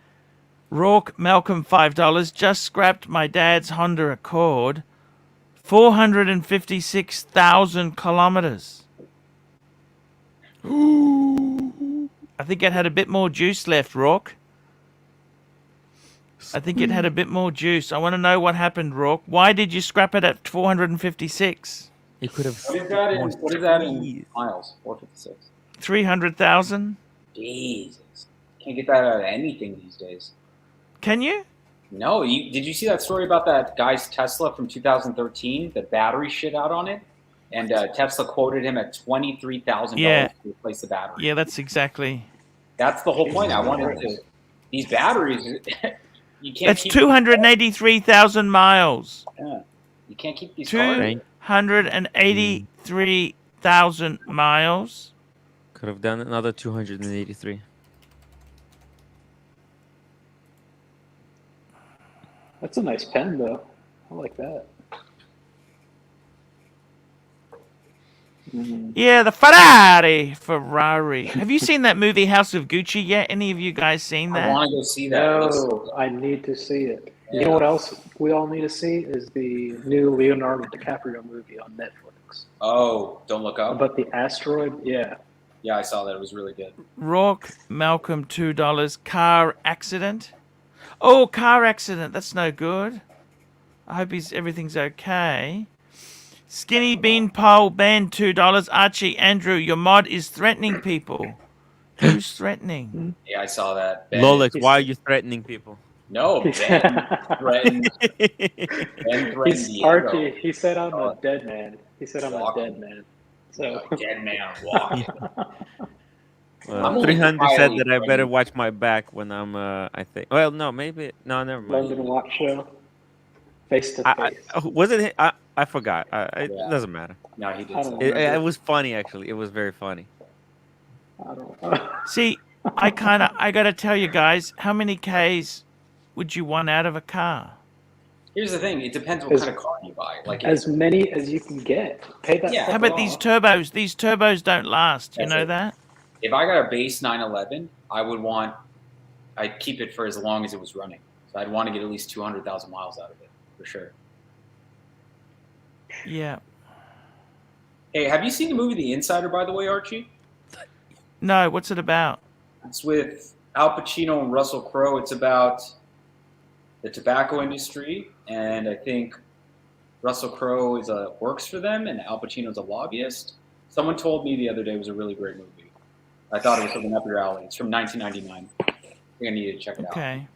Rourke Malcolm, $5. Just scrapped my dad's Honda Accord. 456,000 kilometers. I think it had a bit more juice left, Rourke. I think it had a bit more juice. I want to know what happened, Rourke. Why did you scrap it at 456? You could have. What is that in miles? 456. 300,000? Jesus. Can't get that out of anything these days. Can you? No, did you see that story about that guy's Tesla from 2013? The battery shit out on it? And Tesla quoted him at $23,000 Yeah. to replace the battery. Yeah, that's exactly. That's the whole point. I wanted to. These batteries, you can't That's keep. 283,000 miles. Yeah, you can't keep these cars. 283,000 miles. Could have done another 283. that's a nice pen, though. I like that. Yeah, the Ferrari. Have you seen that movie House of Gucci yet? Any of you guys seen I that? want to go see that. It looks so No, good. I need to see it. Yeah. You know what else we all need to see is the new Leonardo DiCaprio movie on Netflix Oh, Don't Look Up. about the asteroid. Yeah, Yeah, I saw that. It was really good. Rourke Malcolm, $2. Car accident. Oh, car accident. That's no good. I hope everything's okay. Skinny Beanpole Band, $2. Archie, Andrew, your mod is threatening people. Who's threatening? Yeah, I saw that. Ben Lolex, is- why are you threatening people? No, Ben threatened. Ben threatened Diego. Archie, he said I'm a dead man. He said I'm a dead man. So A dead man walking. I'm only 300 said quietly that I better threatening. watch my back when I'm, I think. Well, no, maybe. No, never mind. London Watch Show, face to face. Was it? I forgot. It doesn't matter. No, he I did. don't It remember. was funny, actually. It was very funny. I don't know. See, I got to tell you guys, how many Ks would you want out of a car? Here's the thing. It depends what kind of car you buy. Like As many as you can get. Pay that. Yeah. How about these turbos? These turbos don't last. You That's know it. that? if I got a base 911, I'd keep it for as long as it was running. So I'd want to get at least 200,000 miles out of it for sure. Yeah. Hey, have you seen the movie The Insider, by the way, Archie? No, what's it about? It's with Al Pacino and Russell Crowe. It's about the tobacco industry, and I think Russell Crowe works for them, and Al Pacino's a lobbyist. Someone told me the other day it was a really great movie. I thought it was something up your alley. It's from 1999. I think I need to check it out. Okay.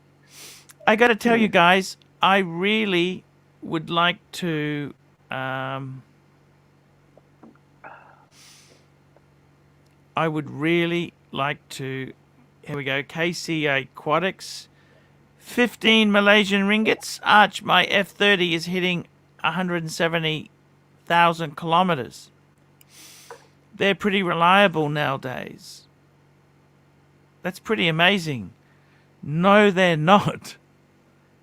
I got to tell you guys, I really would like to. I would really like to. Here we go. KCA Aquatics. 15 Malaysian ringgits. Arch, my F30 is hitting 170,000 kilometers. They're pretty reliable nowadays. That's pretty amazing. No, they're not.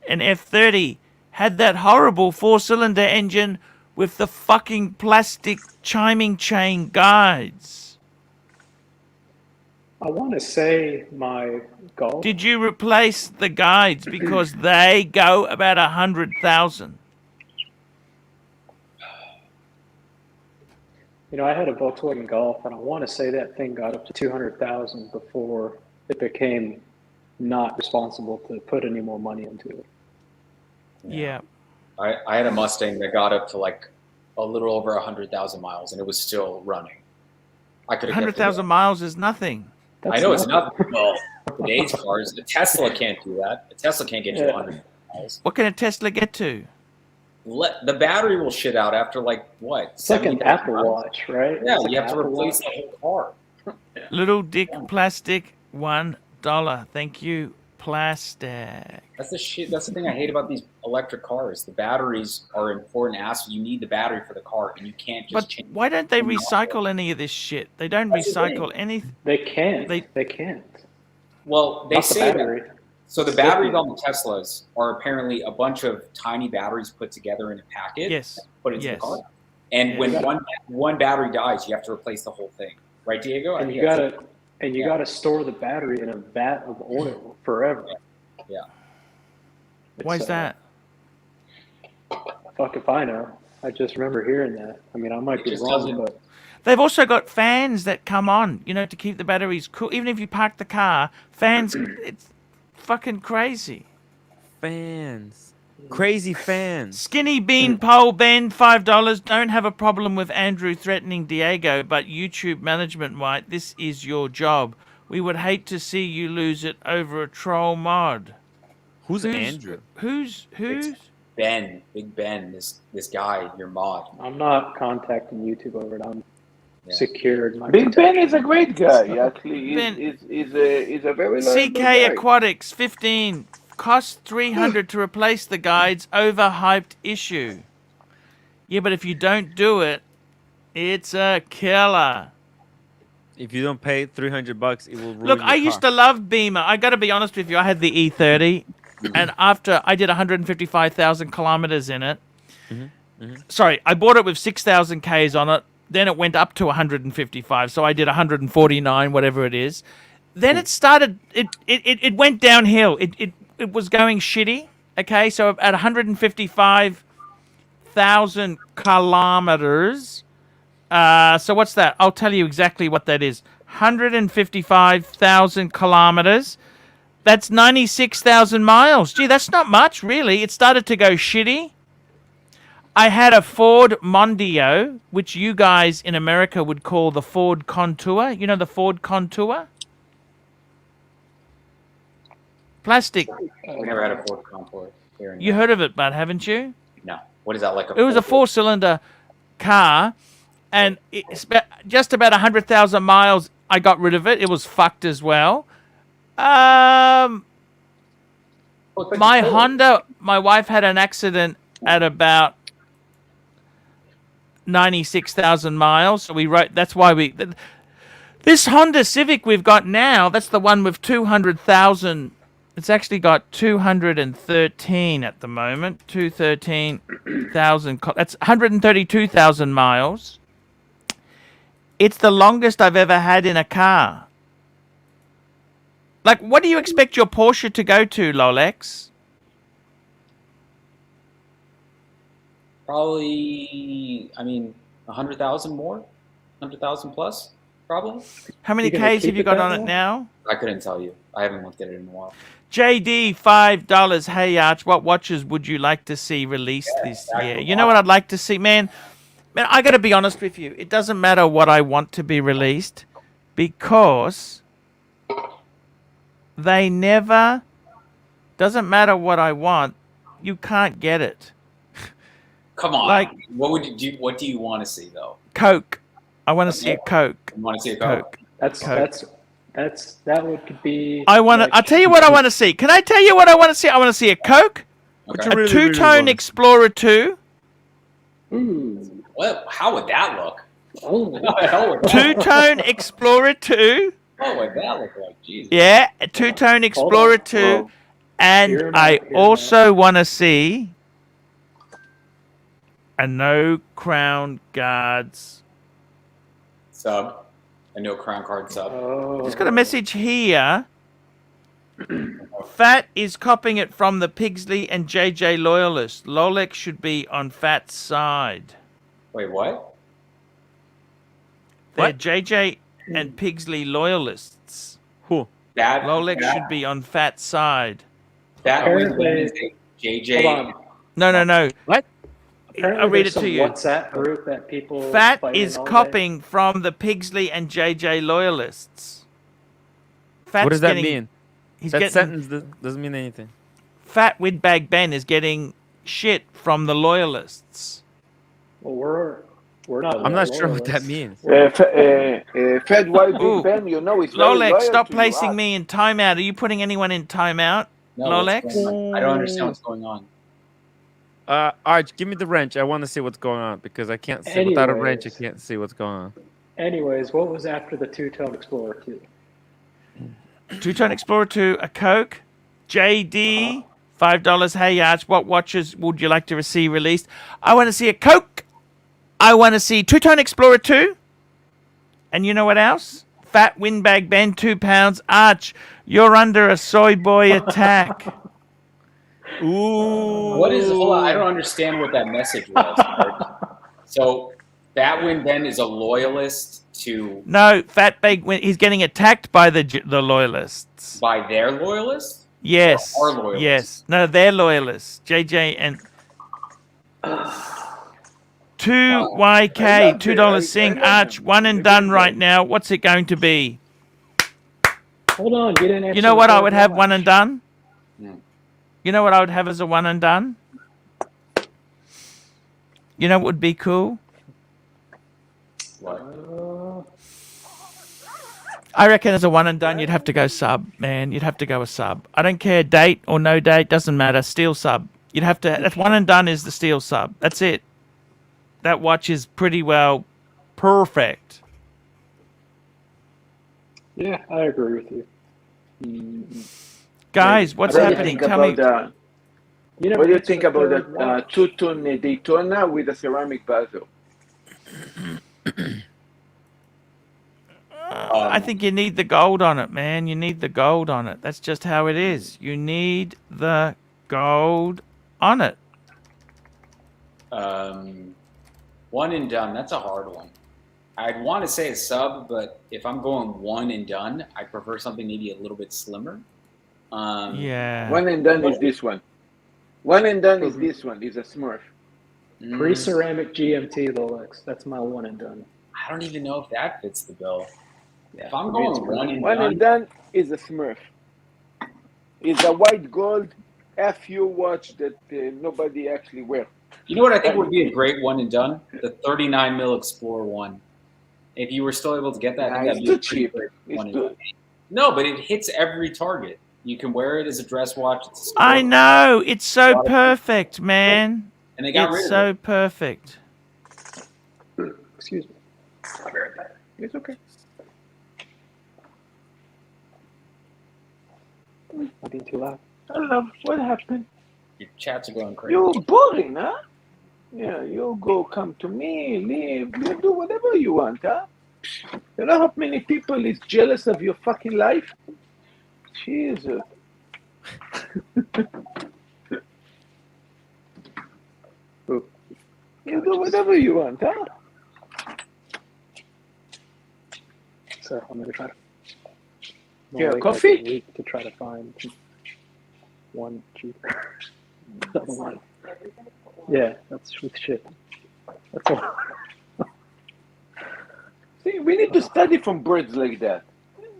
An F30 had that horrible 4-cylinder engine with the fucking plastic chiming chain guides. I want to say my Golf. Did you replace the guides because they go about 100,000? You know, I had a Volkswagen Golf, and I want to say that thing got up to 200,000 before it became not responsible to put any more money into it. Yeah. I had a Mustang that got up to like a little over 100,000 miles, and it was still running. I could have 100,000 miles is nothing. I know it's not. Well, today's cars, the Tesla can't do that. The Tesla can't get you 100 miles. What can a Tesla get to? The battery will shit out after like what? It's like an 70,000 Apple miles? Watch, right? Yeah, It's like you have an to Apple replace Watch. the whole car. Little Dick Plastic, $1. Thank you, plastic. That's the shit. That's the thing I hate about these electric cars. The batteries are important aspect. You need the battery for the car, and you can't just But change. why don't they recycle any of this shit? They don't That's the recycle thing. anything. They can't. They can't. Well, they Not the say battery. that. So the batteries on the Teslas are apparently a bunch of tiny batteries put together in a packet. Yes. Put into Yes. the car. And Yes. when one battery dies, you have to replace the whole thing, right, Diego? I And think you that's gotta gotta store the battery in a vat of oil forever. Yeah. Why is that? Fuck if I know. I just remember hearing that. I mean, I might be just wrong, doesn't- but They've also got fans that come on, to keep the batteries cool. Even if you park the car, fans, it's fucking crazy. Fans. Crazy fans. Skinny Bean Pole Ben, $5. Don't have a problem with Andrew threatening Diego, but YouTube management might. This is your job. We would hate to see you lose it over a troll mod. Who's Andrew? Who's? Ben, Big Ben, this guy, your mod. I'm not contacting YouTube over it. I'm secured. My Big Ben is a protection. great guy. Actually, Ben- is a very CK loyal guy. Aquatics, 15. Cost $300 to replace the guides. Overhyped issue. Yeah, but if you don't do it, it's a killer. If you don't pay $300, it will ruin Look, your I used car. to love Beamer. I got to be honest with you. I had the E30, and after I did 155,000 kilometers in it. Sorry, I bought it with 6,000 Ks on it. Then it went up to 155, so I did 149, whatever it is. Then it started. It went downhill. It was going shitty. Okay, so at 155,000 kilometers. So what's that? I'll tell you exactly what that is. 155,000 kilometers. That's 96,000 miles. Gee, that's not much, really. It started to go shitty. I had a Ford Mondeo, which you guys in America would call the Ford Contour. You know the Ford Contour? Plastic. We never had a Ford Contour here. You heard of it, bud, haven't you? No. What is that like? It was a four-cylinder car, and it's just about 100,000 miles. I got rid of it. It was fucked as well. My Honda, my wife had an accident at about 96,000 miles. So we wrote, that's why this Honda Civic we've got now, that's the one with 200,000. It's actually got 213 at the moment. 213,000. That's 132,000 miles. It's the longest I've ever had in a car. Like, what do you expect your Porsche to go to, Lolex? Probably, 100,000 more? 100,000 plus, probably? How many Ks have you got on it now? I couldn't tell you. I haven't looked at it in a while. JD, $5. Hey, Arch, what watches would you like to see released this year? You know what I'd like to see? Man, I got to be honest with you. It doesn't matter what I want to be released because they never... Doesn't matter what I want. You can't get it. Come on. Like, what do you want to see, though? Coke. I want to see a Coke. You want to see a Coke? That would be. I'll tell you what I want to see. Can I tell you what I want to see? I want to see a Coke, Okay. a two-tone Explorer 2. Well, how would that look? Two-tone Explorer 2. What would that look like? Jesus. Yeah, a two-tone Explorer 2. And I also want to see a no Crown Guards Sub. A no Crown Card sub. Just got a message here. Fat is copying it from the Pigsley and JJ loyalists. Lolex should be on Fat's side. Wait, what? They're JJ and Pigsley loyalists. Who? Lolex should be on Fat's side. That was JJ. No. What? I'll read it to you. WhatsApp group that people. Fat is copying from the Pigsley and JJ loyalists. Fat's What does that mean? That sentence doesn't mean anything. Fat Windbag Ben is getting shit from the loyalists. Well, we're not. I'm not sure what that means. Fed Wild Big Ben, you know, it's very Lolex, loyal stop to you, placing Arch. me in timeout. Are you putting anyone in timeout, No, Lolex? I don't understand what's going on. Arch, give me the wrench. I want to see what's going on because I can't see without a wrench. I can't see what's going on. Anyways, what was after the two-tone Explorer 2? Two-tone Explorer 2, a Coke, JD, $5. Hey, Arch, what watches would you like to see released? I want to see a Coke. I want to see Two-tone Explorer 2. And you know what else? Fat Windbag Ben, £2. Arch, you're under a soy boy attack. Ooh. What is? Hold on, I don't understand what that message was. So, Batwin Ben is a loyalist to. No, Fat Big. He's getting attacked by the loyalists. By their loyalists? Yes. Or our loyalists? Yes. No, they're loyalists. JJ and 2YK, $2 Sing. Arch, one and done right now. What's it going to be? Hold on, get in. You know what I would have one and done? You know what I would have as a one and done? You know what would be cool? What? I reckon as a one and done, you'd have to go sub, man. You'd have to go a sub. I don't care, date or no date, doesn't matter. Steel sub. You'd have to. That's one and done is the steel sub. That's it. That watch is pretty well perfect. Yeah, I agree with you. Guys, what's happening? Tell me. What do you think about the two-tone Daytona with a ceramic bezel? I think you need the gold on it, man. You need the gold on it. That's just how it is. You need the gold on it. One and done. That's a hard one. I'd want to say a sub, but if I'm going one and done, I prefer something maybe a little bit slimmer. Yeah. One and done is this one. One and done is this one. Is a Smurf. Pre-ceramic GMT Lolex. That's my one and done. I don't even know if that fits the bill. Yeah, If I'm for me, it's going one One and done is a Smurf. It's a white gold FU watch that nobody actually wears. You know what I think would be a great one and done? The 39 mil Explorer one. If you were still able to get that, I think that'd It's be too a pretty cheap. great It's one and too. done. No, but it hits every target. You can wear it as a dress watch. It's a I sport. know. It's so perfect, man. And they got rid It's of so it. perfect. Excuse me. I'll be right back. It's okay. I'm being too loud. I love what happened. Your chats are going crazy. You're boring, huh? Yeah, you go come to me, live, you do whatever you want, huh? You know how many people is jealous of your fucking life? Jesus. You do whatever you want, huh? So I'm gonna try to. Yeah, wait coffee? like a week to try to find one cheaper. Another one. Yeah, that's with shit. That's all. See, we need to study from birds like that.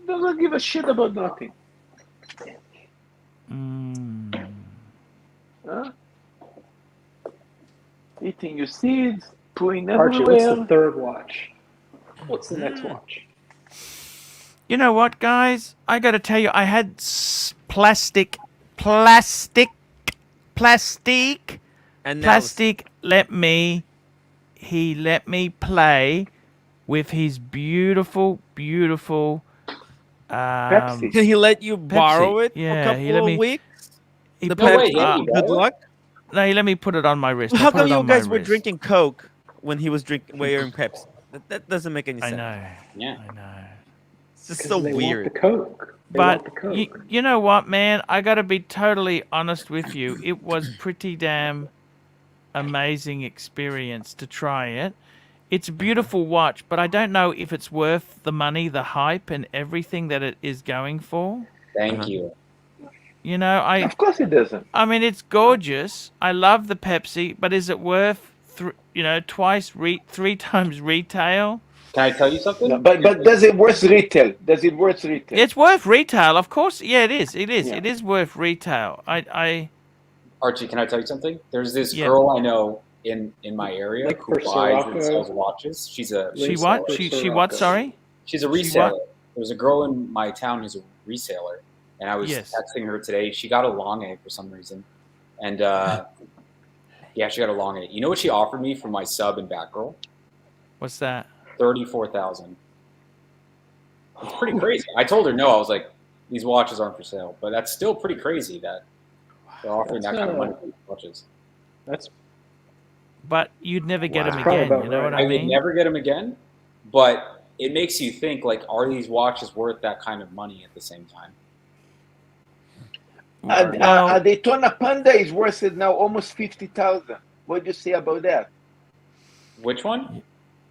Doesn't give a shit about nothing. Huh? Eating your seeds, pooing Archie, everywhere. what's the third watch? What's the next watch? You know what, guys? I got to tell you, I had plastic. And now He let me play with his beautiful. Pepsi. can he let you borrow it Yeah, for a he couple let of me- weeks? He The put- No way, Pepsi. yeah, you Good borrow it? luck. No, he let me put it on my wrist. I How put come it you on my guys were wrist. drinking Coke when he was wearing Pepsi? That doesn't make any I sense. know. Yeah. I know. It's just 'Cause so they weird. want the Coke. They But want the Coke. you know what, man? I got to be totally honest with you. It was pretty damn amazing experience to try it. It's a beautiful watch, but I don't know if it's worth the money, the hype, and everything that it is going for. Thank you. You know, Of course it doesn't. I mean, it's gorgeous. I love the Pepsi, but is it worth, three times retail? Can I tell you something? No, but does it worth retail? Does it worth retail? It's worth retail, of course. Yeah, it is. It is. Yeah. It is worth retail. Archie, can I tell you something? There's this Yeah. girl I know in my area Like who for buys and Sirocco? sells watches. She's a She Lisa what? for She what? Sirocco. Sorry. She's a She what? reseller. There's a girl in my town who's a reseller, and I was Yes. texting her today. She got a long A for some reason, and yeah, she got a long A. You know what she offered me for my sub and Batgirl? What's that? 34,000. It's pretty crazy. I told her no. I was like, these watches aren't for sale, but that's still pretty crazy that they're offering that kind of money for these watches. That's But you'd never get Wow. them That's probably again. about You know right. what I I would mean? never get them again, but it makes you think, like, are these watches worth that kind of money at the same time? A Daytona Panda is worth it now almost 50,000. What do you say about that? Which one?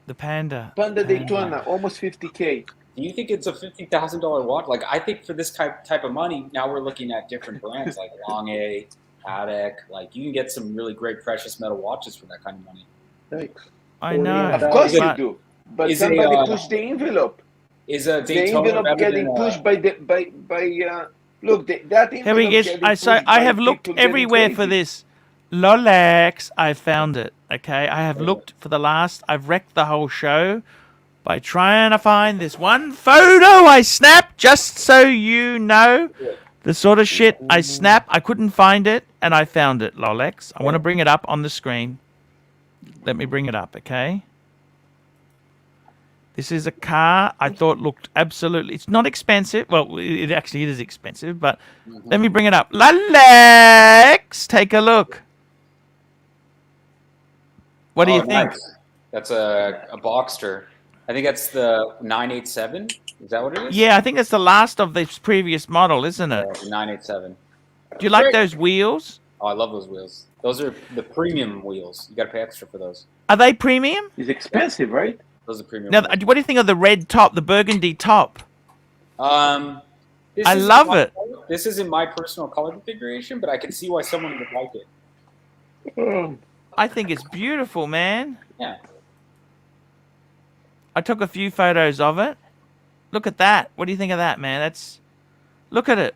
The Panda. Panda Panda. Daytona, almost 50K. Do you think it's a $50,000 watch? Like, I think for this type of money, now we're looking at different brands like Long A, Patek. Like, you can get some really great precious metal watches for that kind of money. thanks. I know. Of course you but- do. But Is somebody it, pushed the envelope. Is a The Daytona envelope better getting than pushed by look, that envelope Here we go. getting I pushed by have looked people getting everywhere for crazy. this. Lolex, I found it. Okay, I have looked for the last. I've wrecked the whole show by trying to find this one photo I snapped. Just so you know, the sort of shit I snap. I couldn't find it, and I found it. Lolex. I want to bring it up on the screen. Let me bring it up. Okay. This is a car I thought looked absolutely... It's not expensive. Well, it actually is expensive, but let me bring it up. Lolex! Take a look. What do you think? Nice. That's a Boxster. I think that's the 987. Is that what it is? Yeah, I think that's the last of this previous model, isn't it? The 987. Do you like those wheels? Oh, I love those wheels. Those are the premium wheels. You got to pay extra for those. Are they premium? It's expensive, right? Those are premium. Now, ones. what do you think of the red top, the burgundy top? This I isn't love my it. color- This isn't my personal color configuration, but I can see why someone would like it. I think it's beautiful, man. Yeah. I took a few photos of it. Look at that. What do you think of that, man? Look at it.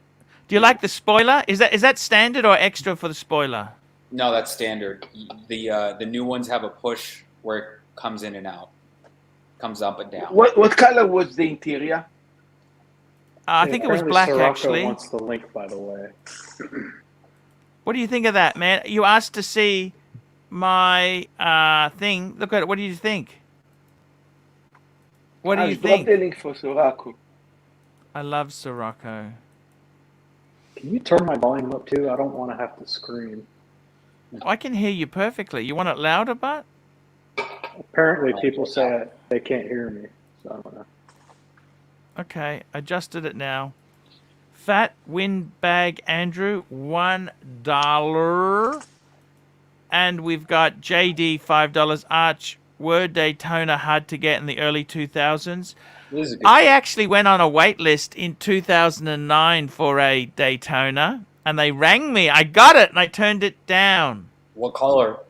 Do you like the spoiler? Is that standard or extra for the spoiler? No, that's standard. The new ones have a push where it comes in and out, comes up and down. What color was the interior? I think it was Apparently black, Sirocco actually. wants the link, by the way. What do you think of that, man? You asked to see my thing. Look at it. What do you think? What do you Drop think? the link for Sirocco. I love Sirocco. Can you turn my volume up too? I don't want to have to scream. I can hear you perfectly. You want it louder, but? Apparently, people say they can't hear me, so I don't know. Okay, adjusted it now. Fat Windbag Andrew, $1. And we've got JD, $5. Arch, Word Daytona, hard to get in the early 2000s. I actually went on a wait list in 2009 for a Daytona, and they rang me. I got it, and I turned it down. What color?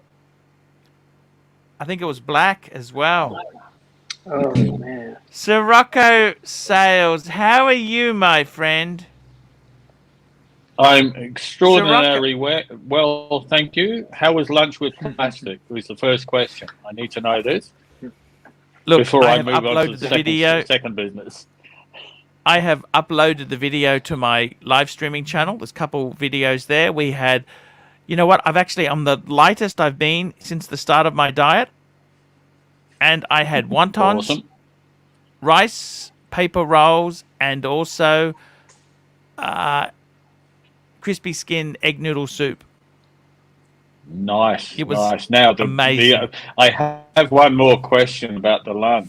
I think it was black as well. Oh, man. Sirocco Sales, how are you, my friend? I'm extraordinarily well, thank you. How was lunch with plastic? Was the first question. I need to know this. Look, before I I have move on to uploaded the video. Second business. I have uploaded the video to my live streaming channel. There's a couple videos there. We had, you know what? I'm the lightest I've been since the start of my diet. And I had wontons, Awesome. rice, paper rolls, and also crispy skin egg noodle soup. Nice. It was nice. Now, amazing. I have one more question about the lunch.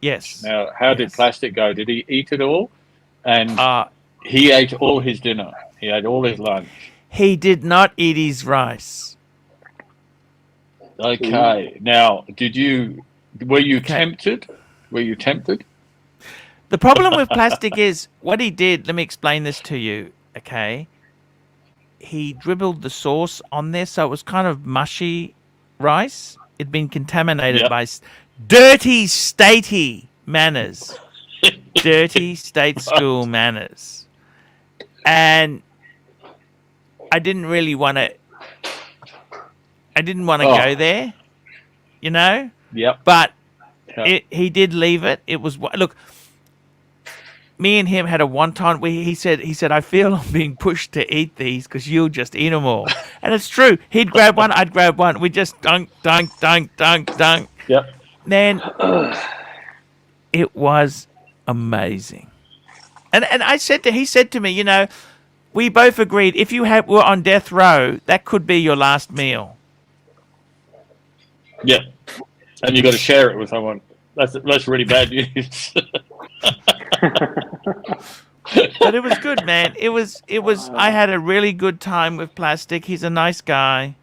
Yes. Now, how did Plastic go? Did he eat it all? And he ate all his dinner. He ate all his lunch. He did not eat his rice. Okay. Now, were you tempted? Were you tempted? The problem with Plastic is what he did. Let me explain this to you. Okay. He dribbled the sauce on there, so it was kind of mushy rice. It'd been contaminated by dirty, statey manners. Dirty state school manners. And I didn't really want to... I didn't want to go there, you know? Yep. But he did leave it. It was... Look... Me and him had a wonton. He said, I feel I'm being pushed to eat these because you'll just eat them all. And it's true. He'd grab one, I'd grab one. We just dunk. Yep. Then it was amazing. And he said to me, you know, we both agreed if you were on death row, that could be your last meal. Yeah. And you got to share it with someone. That's really bad news. But it was good, man. It was. I had a really good time with Plastic. He's a nice guy.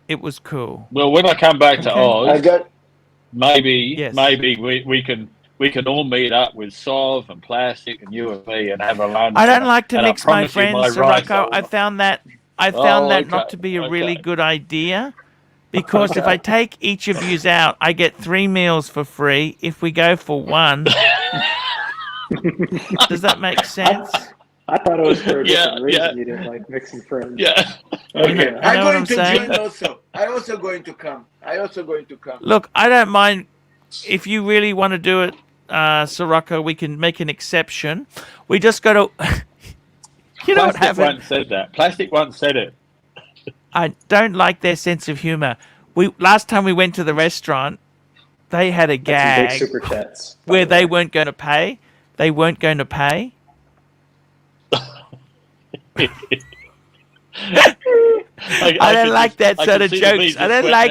It was cool. Well, when I come back to Oz, maybe we can all meet up with Sov and Plastic and you and me and have a lunch. I don't like to mix my friends, rice Sirocco. I found that not to be a really good idea. Because if I take each of yous out, I get 3 meals for free. If we go for one, does that make sense? I thought it was for a different reason. You didn't like mixing friends. Yeah. Okay. I'm going to join also. I'm also going to come. Look, I don't mind if you really want to do it, Sirocco. We can make an exception. We just got to. You don't have it. Plastic once said that. Plastic once said it. I don't like their sense of humor. Last time we went to the restaurant, they had a gag big super chats, where they weren't going to pay. They weren't going to pay. I don't like that sort of jokes. I don't like.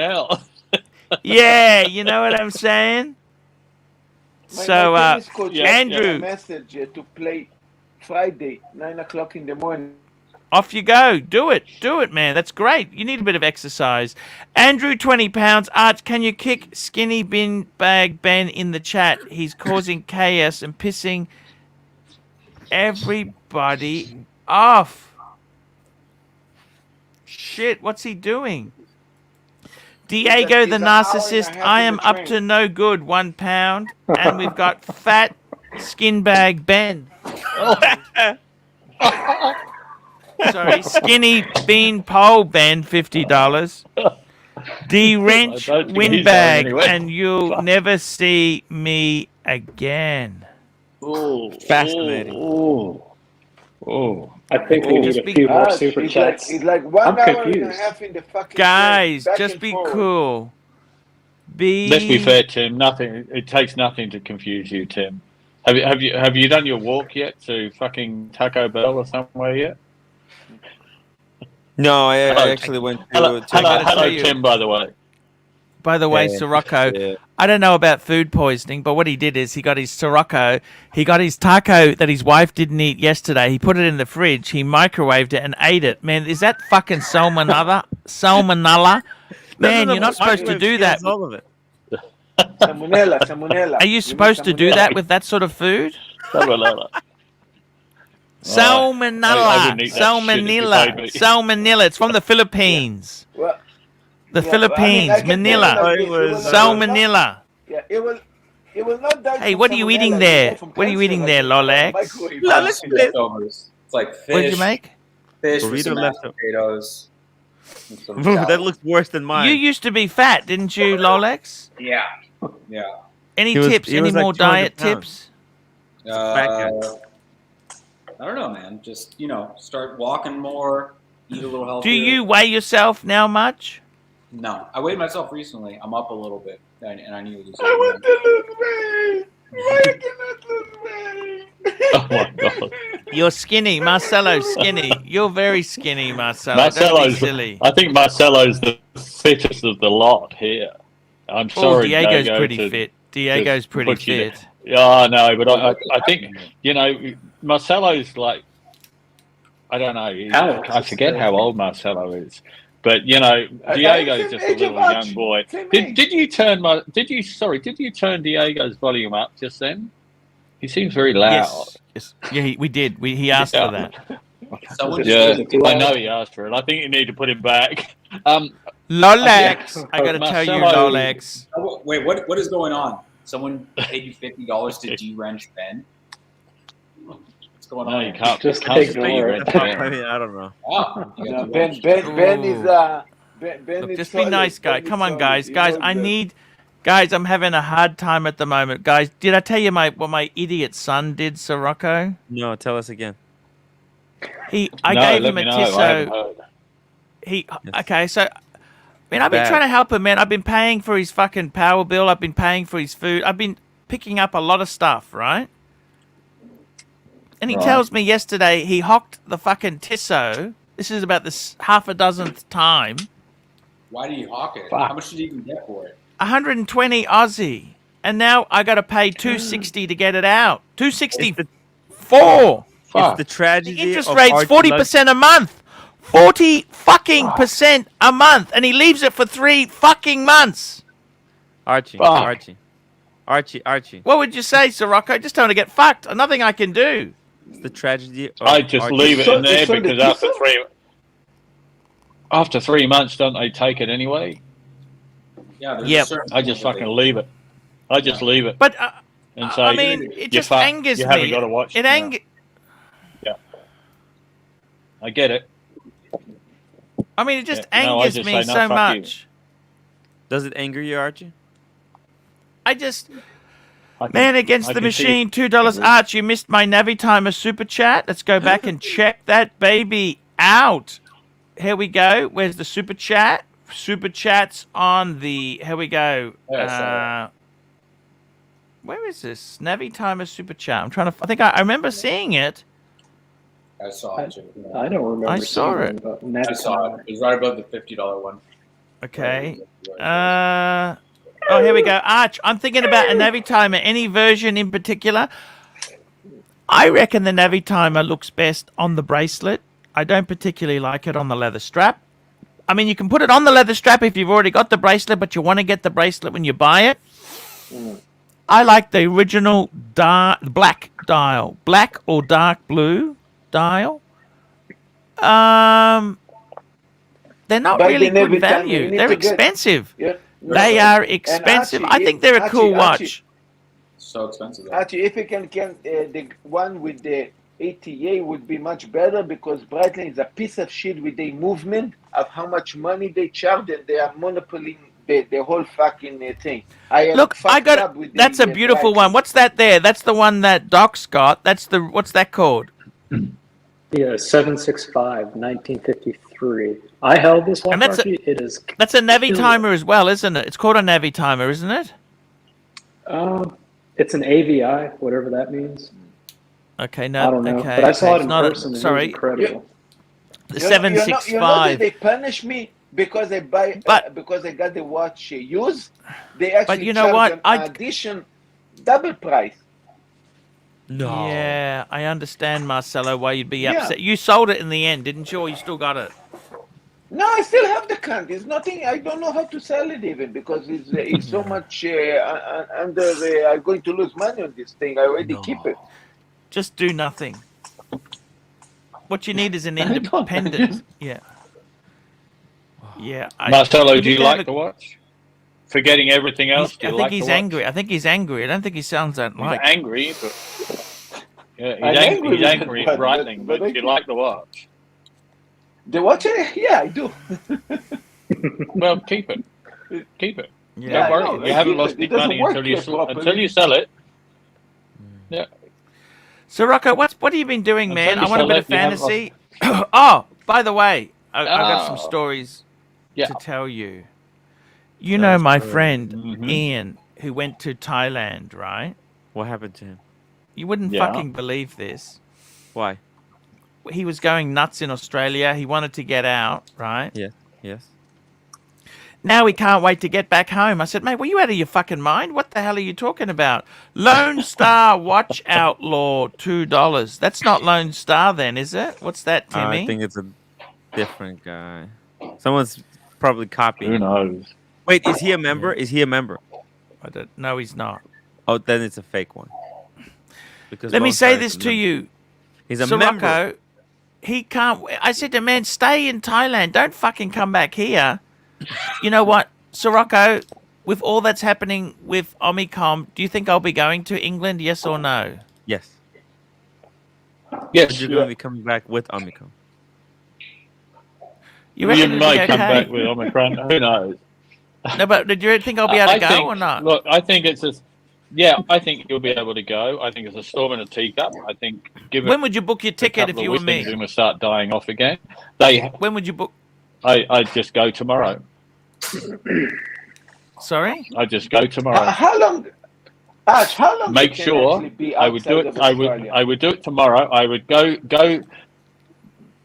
Yeah, you know what I'm saying. So, Andrew, Andrew, message to play Friday 9 o'clock in the morning. Off you go. Do it, man. That's great. You need a bit of exercise. Andrew, 20 pounds. Arch, can you kick Skinny Bin Bag Ben in the chat? He's causing chaos and pissing everybody off. Shit, what's he doing? Diego the narcissist, I am up to no good, 1 pound. And we've got fat skin bag Ben. Sorry, skinny bean pole Ben, $50. D-wrench windbag, and you'll never see me again. Oh, Fascinating. Oh. I think we need a few more super chats. It's like 1 I'm hour confused. and a half in the fucking Guys, train, back just and be forward. cool. Let's be fair, Tim. It takes nothing to confuse you, Tim. Have you done your walk yet to fucking Taco Bell or somewhere yet? No, I actually went to. Hello, Tim. By the way. By the way, Sirocco, I don't know about food poisoning, but what he did is he got his Sirocco, he got his taco that his wife didn't eat yesterday. He put it in the fridge, he microwaved it and ate it. Man, is that fucking salmonella? Man, you're not supposed to do that. All of it. Salmonella. Are you supposed to do that with that sort of food? Salmonella. Salmonella. It's from the Philippines. Well, The Philippines, I can Manila. tell you that Salmonella. Yeah, it will not die. Hey, from what are you salmonella, eating you there? die from What are you cancer, eating like there, Lolex? microwave. Leftovers. It's like fish. What did you make? Fish with Burrito some mashed leftover. potatoes. and some That salad. looks worse than mine. You used to be fat, didn't you, Lolex? Yeah. Any He was- tips? he Any was like more 200 diet pounds. tips? I don't know, man. Just, start walking more, eat a little Do healthier. you weigh yourself now much? No. I weighed myself recently. I'm up a little bit, and I need to lose I want to lose weight. Why I cannot lose weight? Oh my god. You're skinny, Marcelo's skinny. You're very skinny, Marcelo. Don't be silly. I think Marcelo's the fittest of the lot here. I'm Oh, sorry, Diego's Diego, pretty fit. Diego's pretty put you fit. Yeah, no, but I think Marcelo's like, I don't know. I forget how old Marcelo is, but Diego's just a little young boy. Did you turn Diego's volume up just then? He seems very loud. Yes. Yeah, we did. He asked for that. I know he asked for it. I think you need to put him back. Lolex, I gotta tell you, Lolex. Oh, wait, what is going on? Someone paid you $50 to de-wrench Ben? What's going on? No, you can't. Just can't ignore it. I mean, I don't know. Wow. Ben is Ben Look, is just be solid. nice, guy. Ben is Come on, solid. guys. He Guys, knows I that. need. Guys, I'm having a hard time at the moment. Guys, did I tell you what my idiot son did, Sirocco? No, tell us again. I gave him a Tissot. Okay, so I've been trying to help him, man. I've been paying for his fucking power bill. I've been paying for his food. I've been picking up a lot of stuff, right? And he tells me yesterday he hocked the fucking Tissot. This is about the half a dozenth time. Why did you hawk it? How much did you even get for it? 120 Aussie. And now I got to pay $260 to get it out. $264. It's the tragedy. The interest of rate's Archie 40% a month. 40 fucking percent a month. And he leaves it for 3 fucking months. Archie. What would you say, Sirocco? Just tell him to get fucked. Nothing I can do. It's the tragedy of I just Archie. leave it in there because after 3 months, don't they take it anyway? Yeah. Yep. I just fucking leave it. I just leave it. But and say, I mean, it just angers you me. haven't got to watch it. Yeah, I get it. I mean, it just I angers just me say, no, so fuck much. Does it anger you, Archie? Man against the machine, $2. Arch, you missed my Navitimer super chat. Let's go back and check that baby out. Here we go. Where's the super chat? Super chats on the. Here we go. Where is this Navitimer super chat? I'm trying to. I think I remember seeing it. I saw it too. I don't remember. I saw seeing it. But I saw it. It was right above the $50 one. Okay. Oh, here we go. Arch, I'm thinking about a Navitimer. Any version in particular? I reckon the Navitimer looks best on the bracelet. I don't particularly like it on the leather strap. I mean, you can put it on the leather strap if you've already got the bracelet, but you want to get the bracelet when you buy it. I like the original black dial, black or dark blue dial. They're not But really then every good time you value. need They're to get- expensive. Yeah. They are expensive. Archie, I think they're a cool watch. Archie, So expensive. though. Actually, if you can the one with the ATA would be much better because Breitling is a piece of shit with the movement of how much money they charge and they are monopolying the whole fucking thing. Look, I got it. That's a beautiful one. What's that there? That's the one that Doc's got. What's that called? Yeah, 765, 1953. I held this watch, And that's Archie. It is. That's a Navi killer. timer as well, isn't it? It's called a Navi timer, isn't it? It's an AVI, whatever that means. Okay, no, I don't know, okay. but I saw it in not person. And it sorry, was incredible. the You know that 765. they punish me because I buy because I got the watch used. They actually you know charge what? an addition double price. No. Yeah, I understand, Marcelo, why you'd be Yeah. upset. You sold it in the end, didn't you? Or you still got it? No, I still have the cunt. It's nothing. I don't know how to sell it even because it's so much under. I'm going to lose money on this thing. I already keep it. Just do nothing. What you need is an I don't. independent. Yeah. Yeah. Marcelo, you do need you to have like the watch? Forgetting everything else, do I you think like he's the watch? angry. I think he's angry. I don't think he sounds that He's like. angry, but yeah, I'm angry he's with angry it, at Breitling, but but do you like the watch? The watch? Yeah, I do. Well, keep it. Keep it. Yeah. Don't worry. I know, you I haven't keep lost it. any It doesn't money work until you properly. sell it. Yeah. So Rocco, what have you been doing, Until man? you I want a sell bit it, of you haven't fantasy. Oh, by the way, I got some Oh. stories Yeah. to tell you. You know my friend Mhm. Ian, who went to Thailand, right? What happened to him? You wouldn't Yeah. fucking believe this. Why? He was going nuts in Australia. He wanted to get out, right? Yeah. Yes. Now he can't wait to get back home. I said, mate, were you out of your fucking mind? What the hell are you talking about? Lone Star Watch Outlaw, $2. That's not Lone Star then, is it? What's that, Timmy? I think it's a different guy. Someone's probably copying. Who knows? Wait, is he a member? Is he a member? I don't. No, he's not. Oh, then it's a fake one. Because Let me Lone say Star is this a to member. you. He's a Sirocco, member. he can't. I said to him, man, stay in Thailand. Don't fucking come back here. You know what, Sirocco, with all that's happening with Omicron, do you think I'll be going to England, yes or no? Yes. Yes, You're going to be coming back with Omicron. You reckon you it'll might be come okay? back with Omicron. Who knows? No, but do you think I'll be able to go think, or not? Look, I think it's a. Yeah, I think you'll be able to go. I think it's a storm in a teacup. I think give it When would you book your a ticket if couple you of were weeks, me? things will start dying off again. When would you book? I just go tomorrow. Sorry? I just go tomorrow. How long? Ash, how long? Make you can sure actually be I would do outside it. of Australia? I would do it tomorrow. I would go.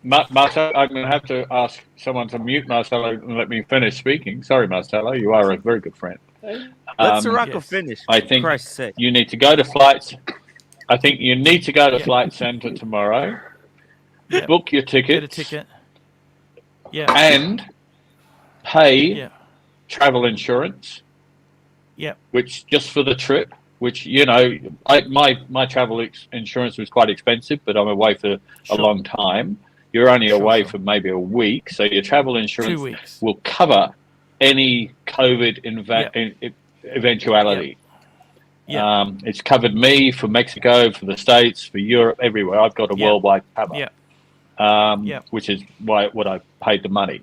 Marcelo, I'm going to have to ask someone to mute Marcelo and let me finish speaking. Sorry, Marcelo, you are a very good friend. Let Sirocco finish. I For think Christ's sake. you need to go to flights. I think you need to go to Flight Centre tomorrow. Yep. Book your Get a tickets ticket. Yeah. and pay Yeah. travel insurance. Yep. Which just for the trip. Which my travel insurance was quite expensive, but I'm away for a long time. You're only away for maybe a week, so your travel 2 insurance weeks. will cover any COVID eventuality. Yeah. It's covered me for Mexico, for the States, for Europe, everywhere. I've got a worldwide cover, which is what I paid the money.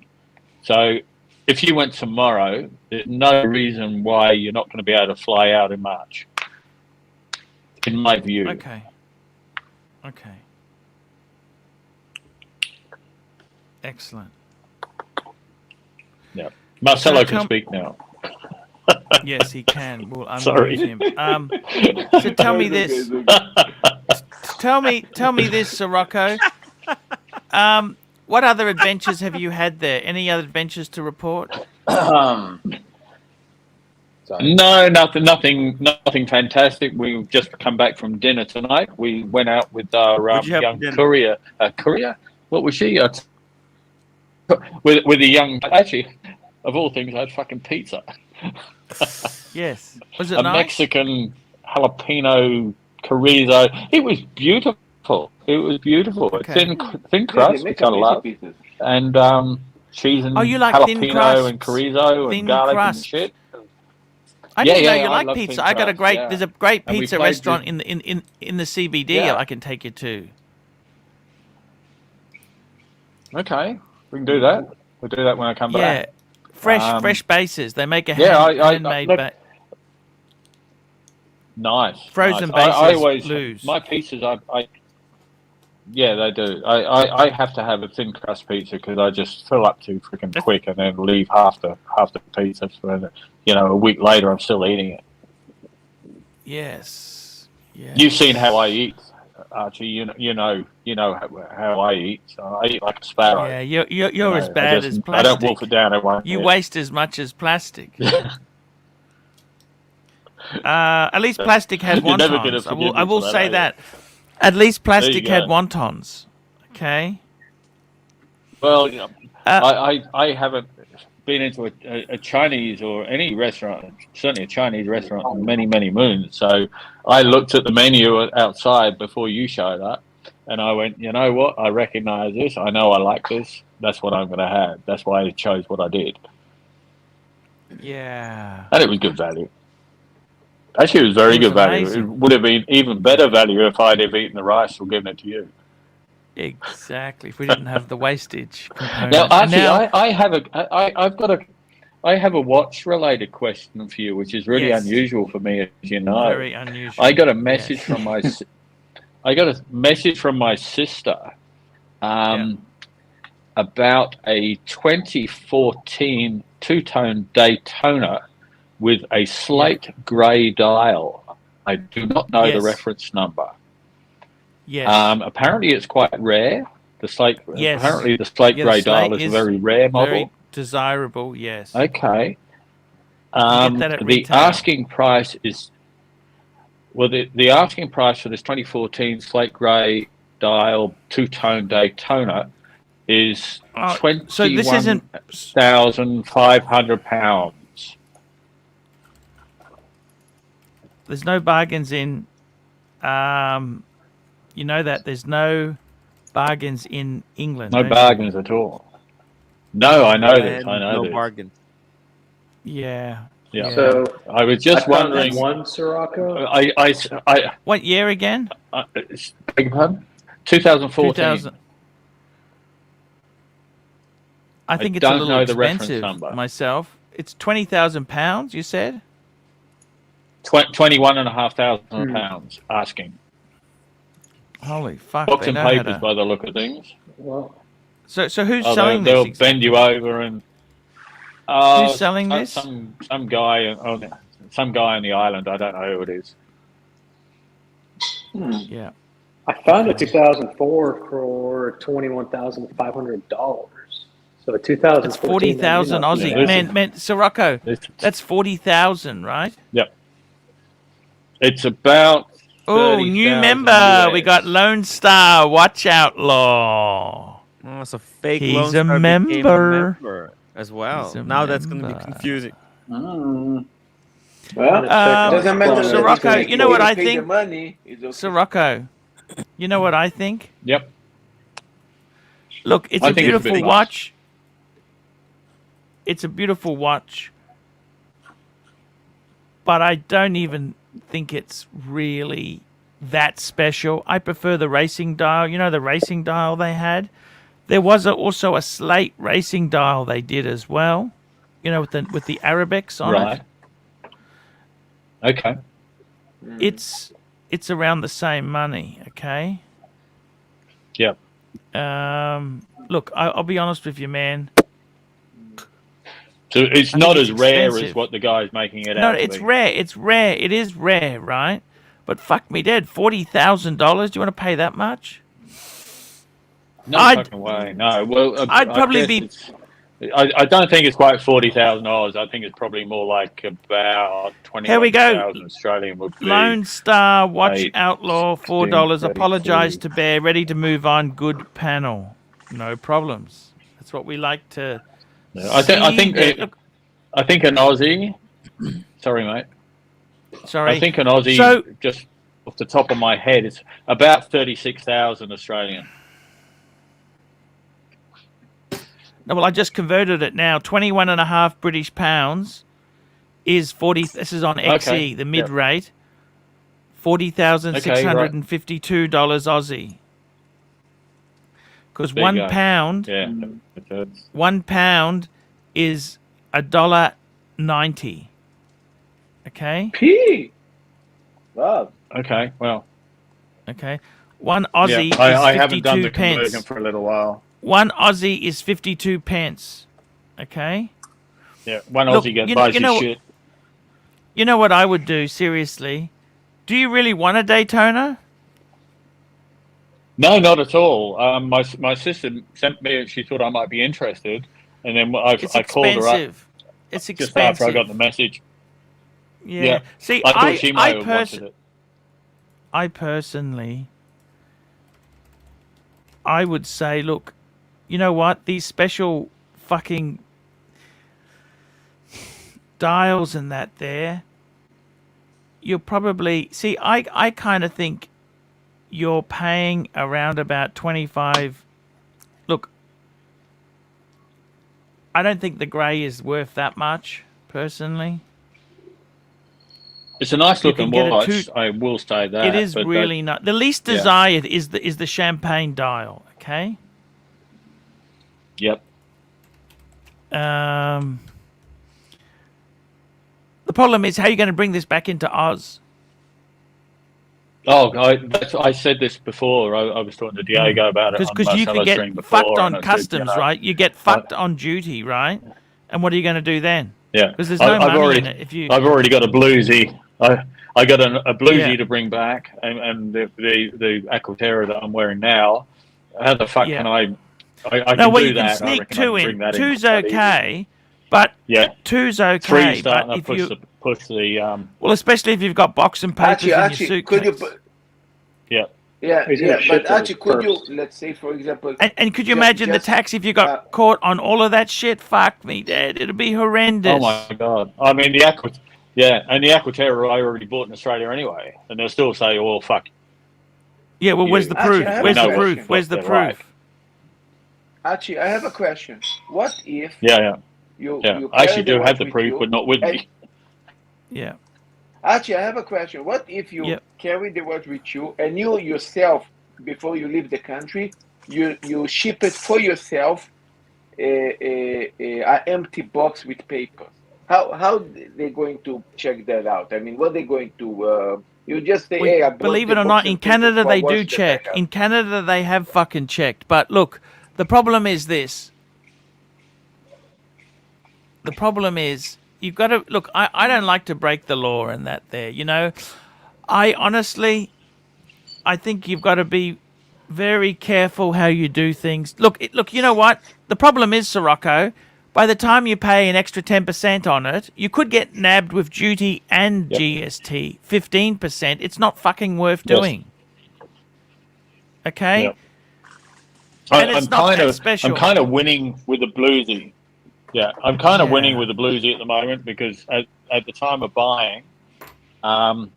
So if you went tomorrow, there's no reason why you're not going to be able to fly out in March, in my view. Okay. Excellent. Yeah. Marcelo So can speak now. Yes, he can. Well, I'm Sorry. him. So tell me this. Tell me this, Sirocco. What other adventures have you had there? Any other adventures to report? No, nothing fantastic. We've just come back from dinner tonight. We went out with our Where'd you have young dinner? courier. What was she? With a young. Actually, of all things, I had fucking pizza. Yes. Was it A nice? Mexican jalapeno chorizo. It was beautiful. It was beautiful. Okay. Thin Yeah, they crust, make which I amazing love, pieces. and cheese and Oh, you like thin jalapeno crusts? and chorizo and Thin garlic and crust. shit. I didn't know yeah, you I like love pizza. thin I got a crust, great. yeah. There's a great And we pizza played restaurant in the CBD. Yeah. I can take you to. Okay, we can do that. We'll do that when I come Yeah, back. fresh bases. They make a Yeah, handmade look, nice. frozen nice. bases. I always lose. my pizzas. Yeah, they do. I have to have a thin crust pizza because I just fill up too freaking quick and then leave half the pizza for a week later I'm still eating it. Yes. Yeah. You've seen how I eat, Archie. You know how I eat. So I eat like a sparrow. Yeah, you're as bad as plastic. I don't wolf it down at one. You waste as much as plastic. At least plastic had You're never wontons. gonna forgive I me will for that, say are you? that. At least plastic go. had wontons. Okay. Well, I haven't been into a Chinese or any restaurant, certainly a Chinese restaurant, in many, many moons. So I looked at the menu outside before you showed up, and I went, you know what? I recognize this. I know I like this. That's what I'm going to have. That's why I chose what I did. Yeah. And it was good value. Actually, it was very good value. amazing. It would have been even better value if I'd have eaten the rice or given it to you. Exactly. If we didn't have the wastage component. Now, And actually, I have a watch-related question for you, which is really Yes. unusual for me, as you know. Very unusual. I got a message from my sister about a 2014 two-tone Daytona with a slate grey dial. I do not know the Yes. reference number. Yes. Apparently, it's quite rare. Yes. Apparently, the slate Yeah, grey the slate dial is a is very rare model. Very desirable. Yes. Okay. get that at The retail. asking price is the asking price for this 2014 slate grey dial two-tone Daytona is So this isn't. £21,500. There's no bargains in. You know that there's no bargains in England. No don't you? bargains at all. No, I know this. And I know no this. bargain. Yeah. Yeah. So I was just I found wondering. one Sirocco. I What year again? beg your pardon? 2014. 2000. I think it's a don't little know the reference expensive number. myself. It's £20,000. You said. £21,500 asking. Holy fuck! Books they and know how papers to- by the look of things. Well, So who's selling they'll this? bend you over and. Who's selling this? Some guy on the island. I don't know who it is. Yeah. I found a 2004 for $21,500. So a 2014. That's 40,000 Aussie. Yeah. Man, Sirocco. It's- That's 40,000, right? Yep. It's about. Oh, new 30,000 member. US. We got Lone Star Watch Outlaw. Oh, it's a fake He's Lone a Star became member. as well. He's a Now that's going to be member. confusing. Well, doesn't matter that Sirocco, he's you know what gonna I pay the think? money, it's okay. Sirocco, you know what I think? Yep. Look, it's I a think it's a bit beautiful much. watch. It's a beautiful watch. But I don't even think it's really that special. I prefer the racing dial. You know the racing dial they had? There was also a slate racing dial they did as well. You know, with the Arabics on Right. it. Okay. It's around the same money, okay? Yep. Look, I'll be honest with you, man. So it's I not think as it's rare expensive. as what the guy's making it No, out to it's be. rare. It's rare. It is rare, right? But fuck me dead. $40,000. Do you want to pay that much? No I'd- fucking way. No. Well, I'd I probably guess be- it's- I don't think it's quite $40,000. I think it's probably more like about 20,000 Here we go. Australian would be. Lone Star Watch 8, Outlaw, $4. 16, Apologise 32. to bear. Ready to move on. Good panel. No problems. That's what we like to. I think an Aussie. Sorry, mate. Sorry. I think an Aussie, So, just off the top of my head, is about 36,000 Australian. no, well, I just converted it now. 21.5 British pounds is 40. This is on XE, Okay. the mid rate. $40,652 Aussie. Because There you £1 go. pound, Yeah. £1 is $1.90. Okay. P. Wow. Okay. Well. Okay. One Aussie Yeah, I is haven't done 52 the conversion pence. for a little while. One Aussie is 52 pence. Okay. Yeah. One Look, Aussie buys his shit. You know what I would do, seriously? Do you really want a Daytona? No, not at all. My sister sent me. She thought I might be interested, and then I called her up It's expensive. just after I got the message. Yeah. See, I thought she might have wanted it. I personally, I would say, look, you know what? These special fucking dials and that there, you'll probably see. I kind of think you're paying around about 25. Look, I don't think the grey is worth that much, personally. It's a nice looking watch. I will say that it is really not. The least desired is the champagne dial. Okay. Yep. The problem is how you're going to bring this back into Oz. Oh, I said this before. I was talking to Diego about it. Because you could get fucked on customs, right? You get fucked on duty, right? And what are you going to do then? Yeah. Because there's no money in it. If you, I've already got a bluesy. I got a bluesy to bring back, and the Aquaterra that I'm wearing now. How the fuck can I can well, do you can that. sneak two in. Two's okay, but two's okay. Three's starting but to if push the well, especially if you've got boxing papers in your suitcase. Could you Yeah, but Archie, could you, let's say, for example... And could you imagine the tax if you got caught on all of that shit? Fuck me, Dad. It'd be horrendous. Oh, my God. I mean, the Aquaterra I already bought in Australia anyway, and they'll still say, oh, fuck. Yeah, well, where's the proof? Archie, Where's the proof? Right. Archie, I have a question. What if... You I actually do have the proof, but not with me. Yeah. Archie, I have a question. What if you carry the watch with you and you yourself, before you leave the country, you ship it for yourself, an empty box with papers? How they going to check that out? I mean, what they going to? You just say, hey, I bought believe the it or box not, and in papers Canada for they watch do the check. backup. In Canada they have fucking checked. But look, the problem is this. The problem is you've got to look. I don't like to break the law and that there. You know, I think you've got to be very careful how you do things. Look. You know what? The problem is, Sirocco, by the time you pay an extra 10% on it, you could get nabbed with duty and GST. 15%. It's not fucking worth doing. Okay. Yep. And it's not that special. I'm kind of winning with the bluesy. Yeah, I'm kind of winning with the bluesy at the moment because at the time of buying, when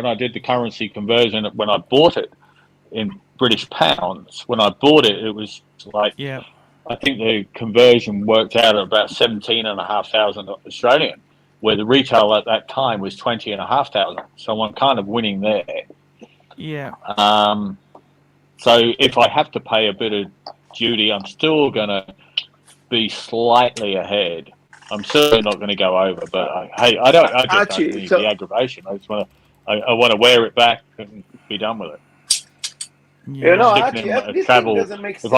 I did the currency conversion, when I bought it in British pounds, when I bought it, it was like, I think the conversion worked out at about 17,500 Australian, where the retail at that time was 20,500. So I'm kind of winning there. Yeah. So if I have to pay a bit of duty, I'm still going to be slightly ahead. I'm certainly not going to go over, but I just don't need the aggravation. I just want to wear it back and be done with it. You know, Archie, this thing doesn't make sense.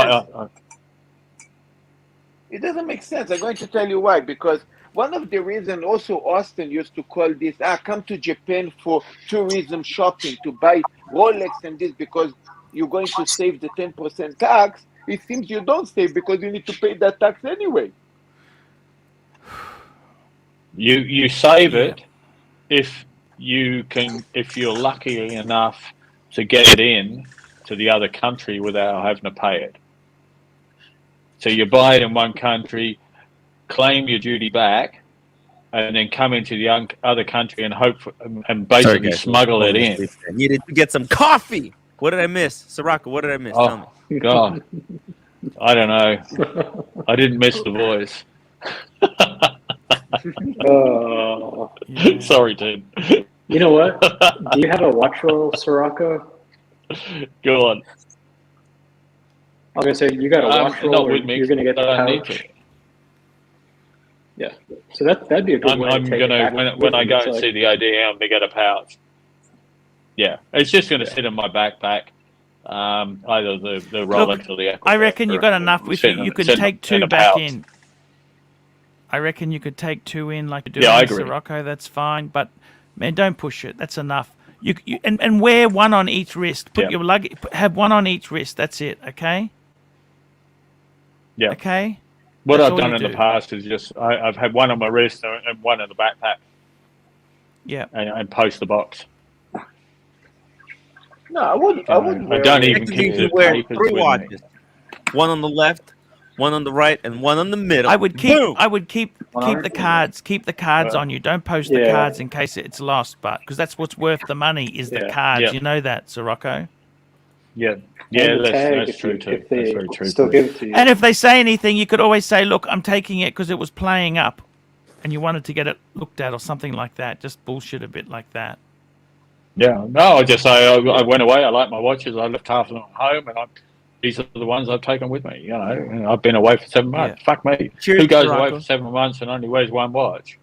It doesn't make sense. I'm going to tell you why. Because one of the reasons also Austin used to call this, come to Japan for tourism shopping, to buy Rolex and this, because you're going to save the 10% tax. It seems you don't save because you need to pay that tax anyway. You save it if you're lucky enough to get it in to the other country without having to pay it. So you buy it in one country, claim your duty back, and then come into the other country and hope for, and basically smuggle it in. I needed to get some coffee. What did I miss, Sirocco? What did I miss? Tell me. God, I don't know. I didn't miss the voice. Sorry, dude. You know what? Do you have a watch roll, Sirocco? Go on. I was gonna say you got a watch roll. Not with me. You're gonna get the pouch. Yeah. So that'd be a good way. I'm gonna when I go and see the AD, I'm gonna get a pouch. Yeah, it's just gonna sit in my backpack. Either the Rolex or the Echo. I reckon you got enough. If you could take 2 back in. I reckon you could take 2 in like you're doing with Sirocco. That's fine, but man, don't push it. That's enough. You and wear one on each wrist. Put your luggage. Have one on each wrist. That's it. Okay. Yeah. Okay. What I've done in the past is just I've had one on my wrist and one in the backpack. Yeah. And post the box. No, I wouldn't. I don't even keep the papers 3 with watches. me. One on the left, one on the right, and one on the middle. I would keep the cards. Keep the cards on you. Don't post the cards in case it's lost, but because that's what's worth the money is the cards. Yeah. You know that, Sirocco. Yeah, that's true too. That's very true. Still give it to you. And if they say anything, you could always say, "Look, I'm taking it because it was playing up, and you wanted to get it looked at or something like that." Just bullshit a bit like that. Yeah, no, I just say I went away. I like my watches. I left half of them at home, and these are the ones I've taken with me. You know, and I've been away for 7 months. Fuck me. Cheers, Who goes Sirocco. away for 7 months and only wears one watch?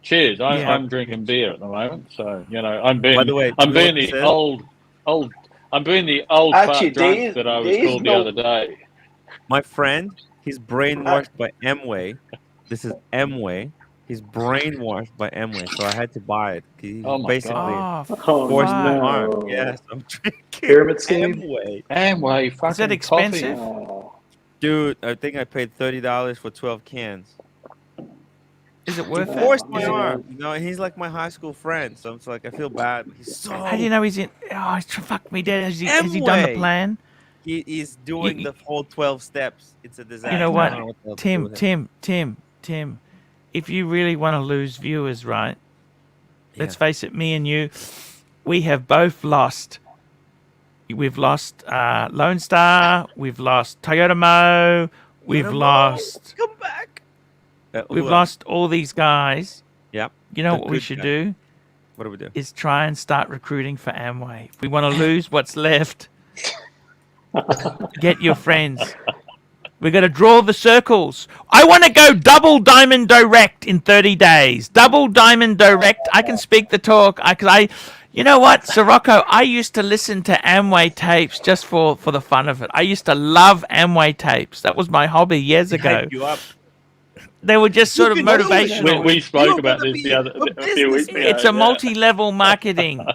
Cheers. I'm drinking beer at the moment, so you know I'm being. By the way, I'm being the old. I'm being the old Actually, fat drunk that I was called the other day. My friend, he's brainwashed by Amway. This is Amway. He's brainwashed by Amway, so I had to buy it. He basically forced my arm. Yes, I'm drinking Pyramid scheme. Amway, fucking Is that expensive? Dude, I think I paid $30 for 12 cans. Is it worth it? Forced my arm. You know, and he's like my high school friend, so it's like I feel bad. But he's so. How do you know he's in? Oh, fuck me, Dad. Has he done the plan? He's doing the whole 12 steps. It's a disaster. You know what, Tim? If you really want to lose viewers, right? Let's face it, me and you, we have both lost. We've lost Lone Star. We've lost Toyota Mo. We've lost. Come back. We've lost all these guys. Yep. You know what we should do? What do we do? Is try and start recruiting for Amway. If we want to lose what's left, get your friends. We're going to draw the circles. I want to go double diamond direct in 30 days. Double diamond direct. I can speak the talk. You know what, Sirocco? I used to listen to Amway tapes just for the fun of it. I used to love Amway tapes. That was my hobby years ago. Hype you up. They were just sort of motivational. We spoke about this a few weeks ago. It's a multi-level marketing.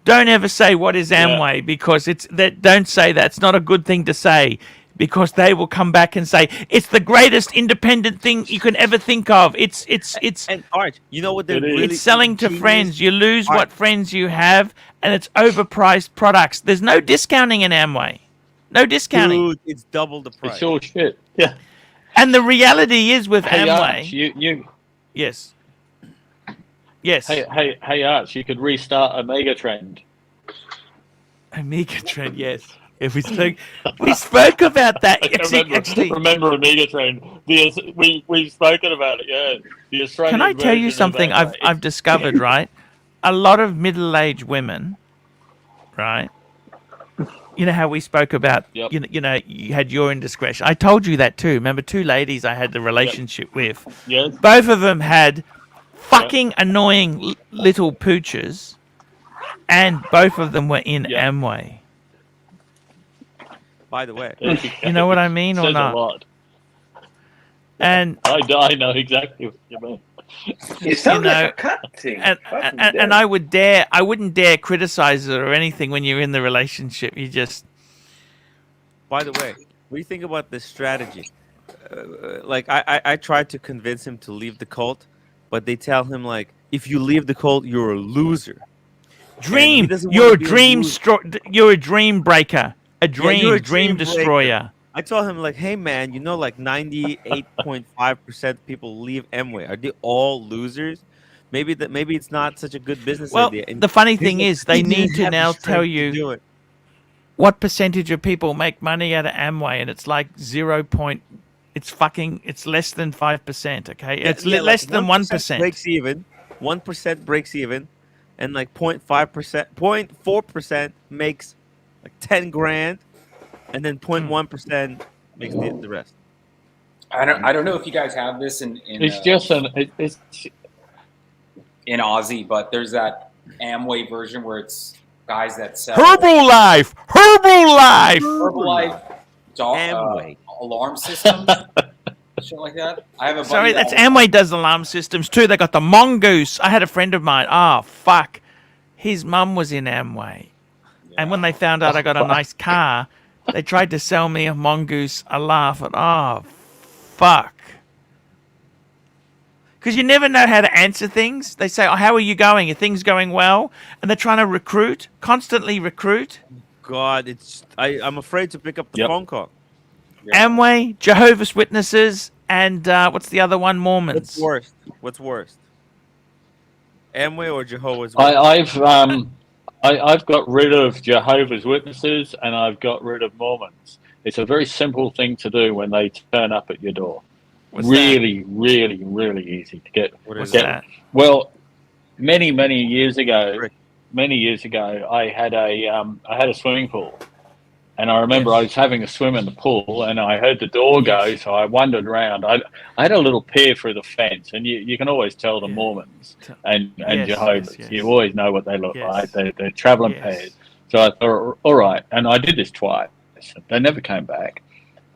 Don't ever say what is Amway because don't say that. It's not a good thing to say because they will come back and say it's the greatest independent thing you can ever think of. It's and Arch, you know what they're really it's selling to friends. You lose what friends you have, and it's overpriced products. There's no discounting in Amway. No discounting. Dude, it's double the price. It's all shit. Yeah. And the reality is with Amway. Arch, Yes. Hey, Arch, you could restart a mega trend. A mega trend, yes. If we spoke about that. Actually, remember Amiga Train? We've spoken about it. Yeah, the Australian. Can I tell you something I've discovered? Right, a lot of middle-aged women, right? You know how we spoke about. Yep. You know, you had your indiscretion. I told you that too. Remember, 2 ladies I had the relationship with. Yes. Both of them had fucking annoying little pooches, and both of them were in Amway. By the way, you know what I mean or not? A lot. And I know exactly what you mean. You sound like a cut thing. And I wouldn't dare criticize it or anything when you're in the relationship. You just. By the way, what do you think about this strategy? Like I tried to convince him to leave the cult, but they tell him like, if you leave the cult, you're a loser. Dream. doesn't You're wanna a be a dream. loser. You're a dream breaker. A dream. you're a dream dream breaker. destroyer. I told him like, hey man, you know, like 98.5% of people leave Amway. Are they all losers? Maybe it's not such a good business Well, idea. And the funny he's thing like, is, they he didn't need to have the now tell strength to you do it. what percentage of people make money out of Amway, and it's like 0. It's less than 5%. Okay, it's less than 1%. Breaks even. 1% breaks even, and like 0.5%, 0.4% makes like 10 grand, and then 0.1% makes the rest. I don't know if you guys have this in It's just it's in Aussie, but there's that Amway version where it's guys that sell Herbalife. Herbalife, Amway. alarm systems, shit like that. I have a buddy Sorry, that that's Amway does alarm systems too. They got the Mongoose. I had a friend of mine. Oh fuck, his mum was in Amway, and when they found out I got a nice car, they tried to sell me a Mongoose. I laugh at fuck. Because you never know how to answer things. They say, "Oh, how are you going? Are things going well?" And they're trying to constantly recruit. God, I'm afraid to pick up the phone call. Amway, Jehovah's Witnesses, and what's the other one? Mormons. What's worst? Amway or Jehovah's Witnesses? I've got rid of Jehovah's Witnesses and I've got rid of Mormons. It's a very simple thing to do when they turn up at your door. Really easy to get. What's that? Well, many years ago, I had a swimming pool, and I remember I was having a swim in the pool, and I heard the door go, so I wandered around. I had a little peer through the fence, and you can always tell the Mormons and Jehovah's. You always know what they look like. They're traveling pairs. So I thought, all right, and I did this twice. They never came back.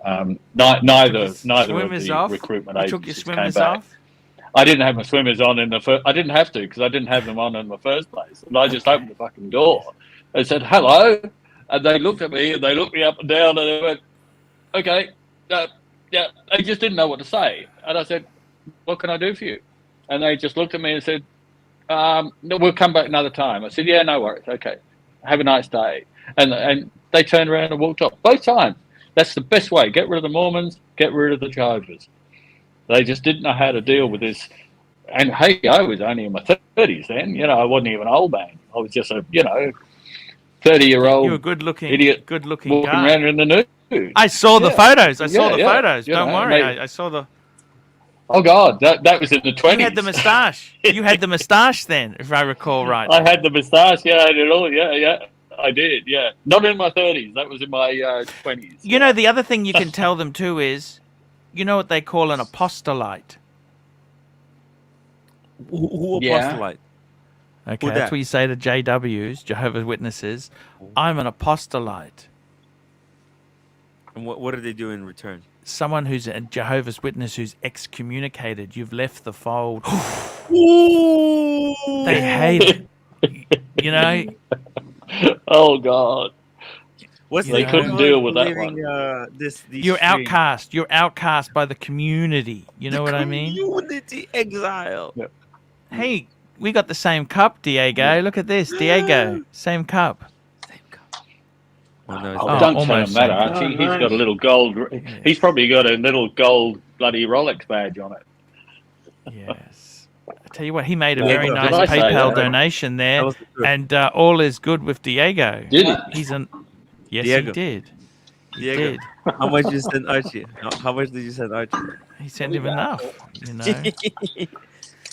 Neither of the recruitment agencies came back. I didn't have my swimmers on in the first. I didn't have to because I didn't have them on in the first place. And I just opened the fucking door. They said hello, and they looked at me and they looked me up and down and they went, "Okay, yeah." They just didn't know what to say. And I said, "What can I do for you?" And they just looked at me and said, "No, we'll come back another time." I said, "Yeah, no worries. Okay, have a nice day." And they turned around and walked off both times. That's the best way. Get rid of the Mormons, get rid of the Jehovah's. They just didn't know how to deal with this. And hey, I was only in my 30s then. You know, I wasn't even an old man. I was just a, 30-year-old You were good-looking idiot walking guy. Around in the nude. I saw the photos. I saw the photos. You Don't know, worry. I saw the... Oh, God, that was in the 20s. You had the moustache. You had the moustache then, if I recall right. I had the moustache. Yeah, I did all. Yeah. I did, yeah. Not in my 30s. That was in my 20s. You know, the other thing you can tell them too is, you know what they call an apostolate? Who apostolate? Okay, that's what you say to JWs, Jehovah's Witnesses. I'm an apostolate. And what do they do in return? Someone who's a Jehovah's Witness who's excommunicated. You've left the fold. They hate it. You know? Oh, God. They couldn't deal with that one. You're outcast. You're outcast by the community. You know what I mean? Community exile. Yep. Hey, we got the same cup, Diego. Look at this. Diego, same cup. Don't tell him that, Archie. He's got a little gold. He's probably got a little gold bloody Rolex badge on it. Yes. I tell you what, he made a very nice PayPal donation there, and all is good with Diego. Did he? Yes, Diego. he did. Diego. Did. How much did you send Archie? How much did you send Archie? He sent him enough, you know.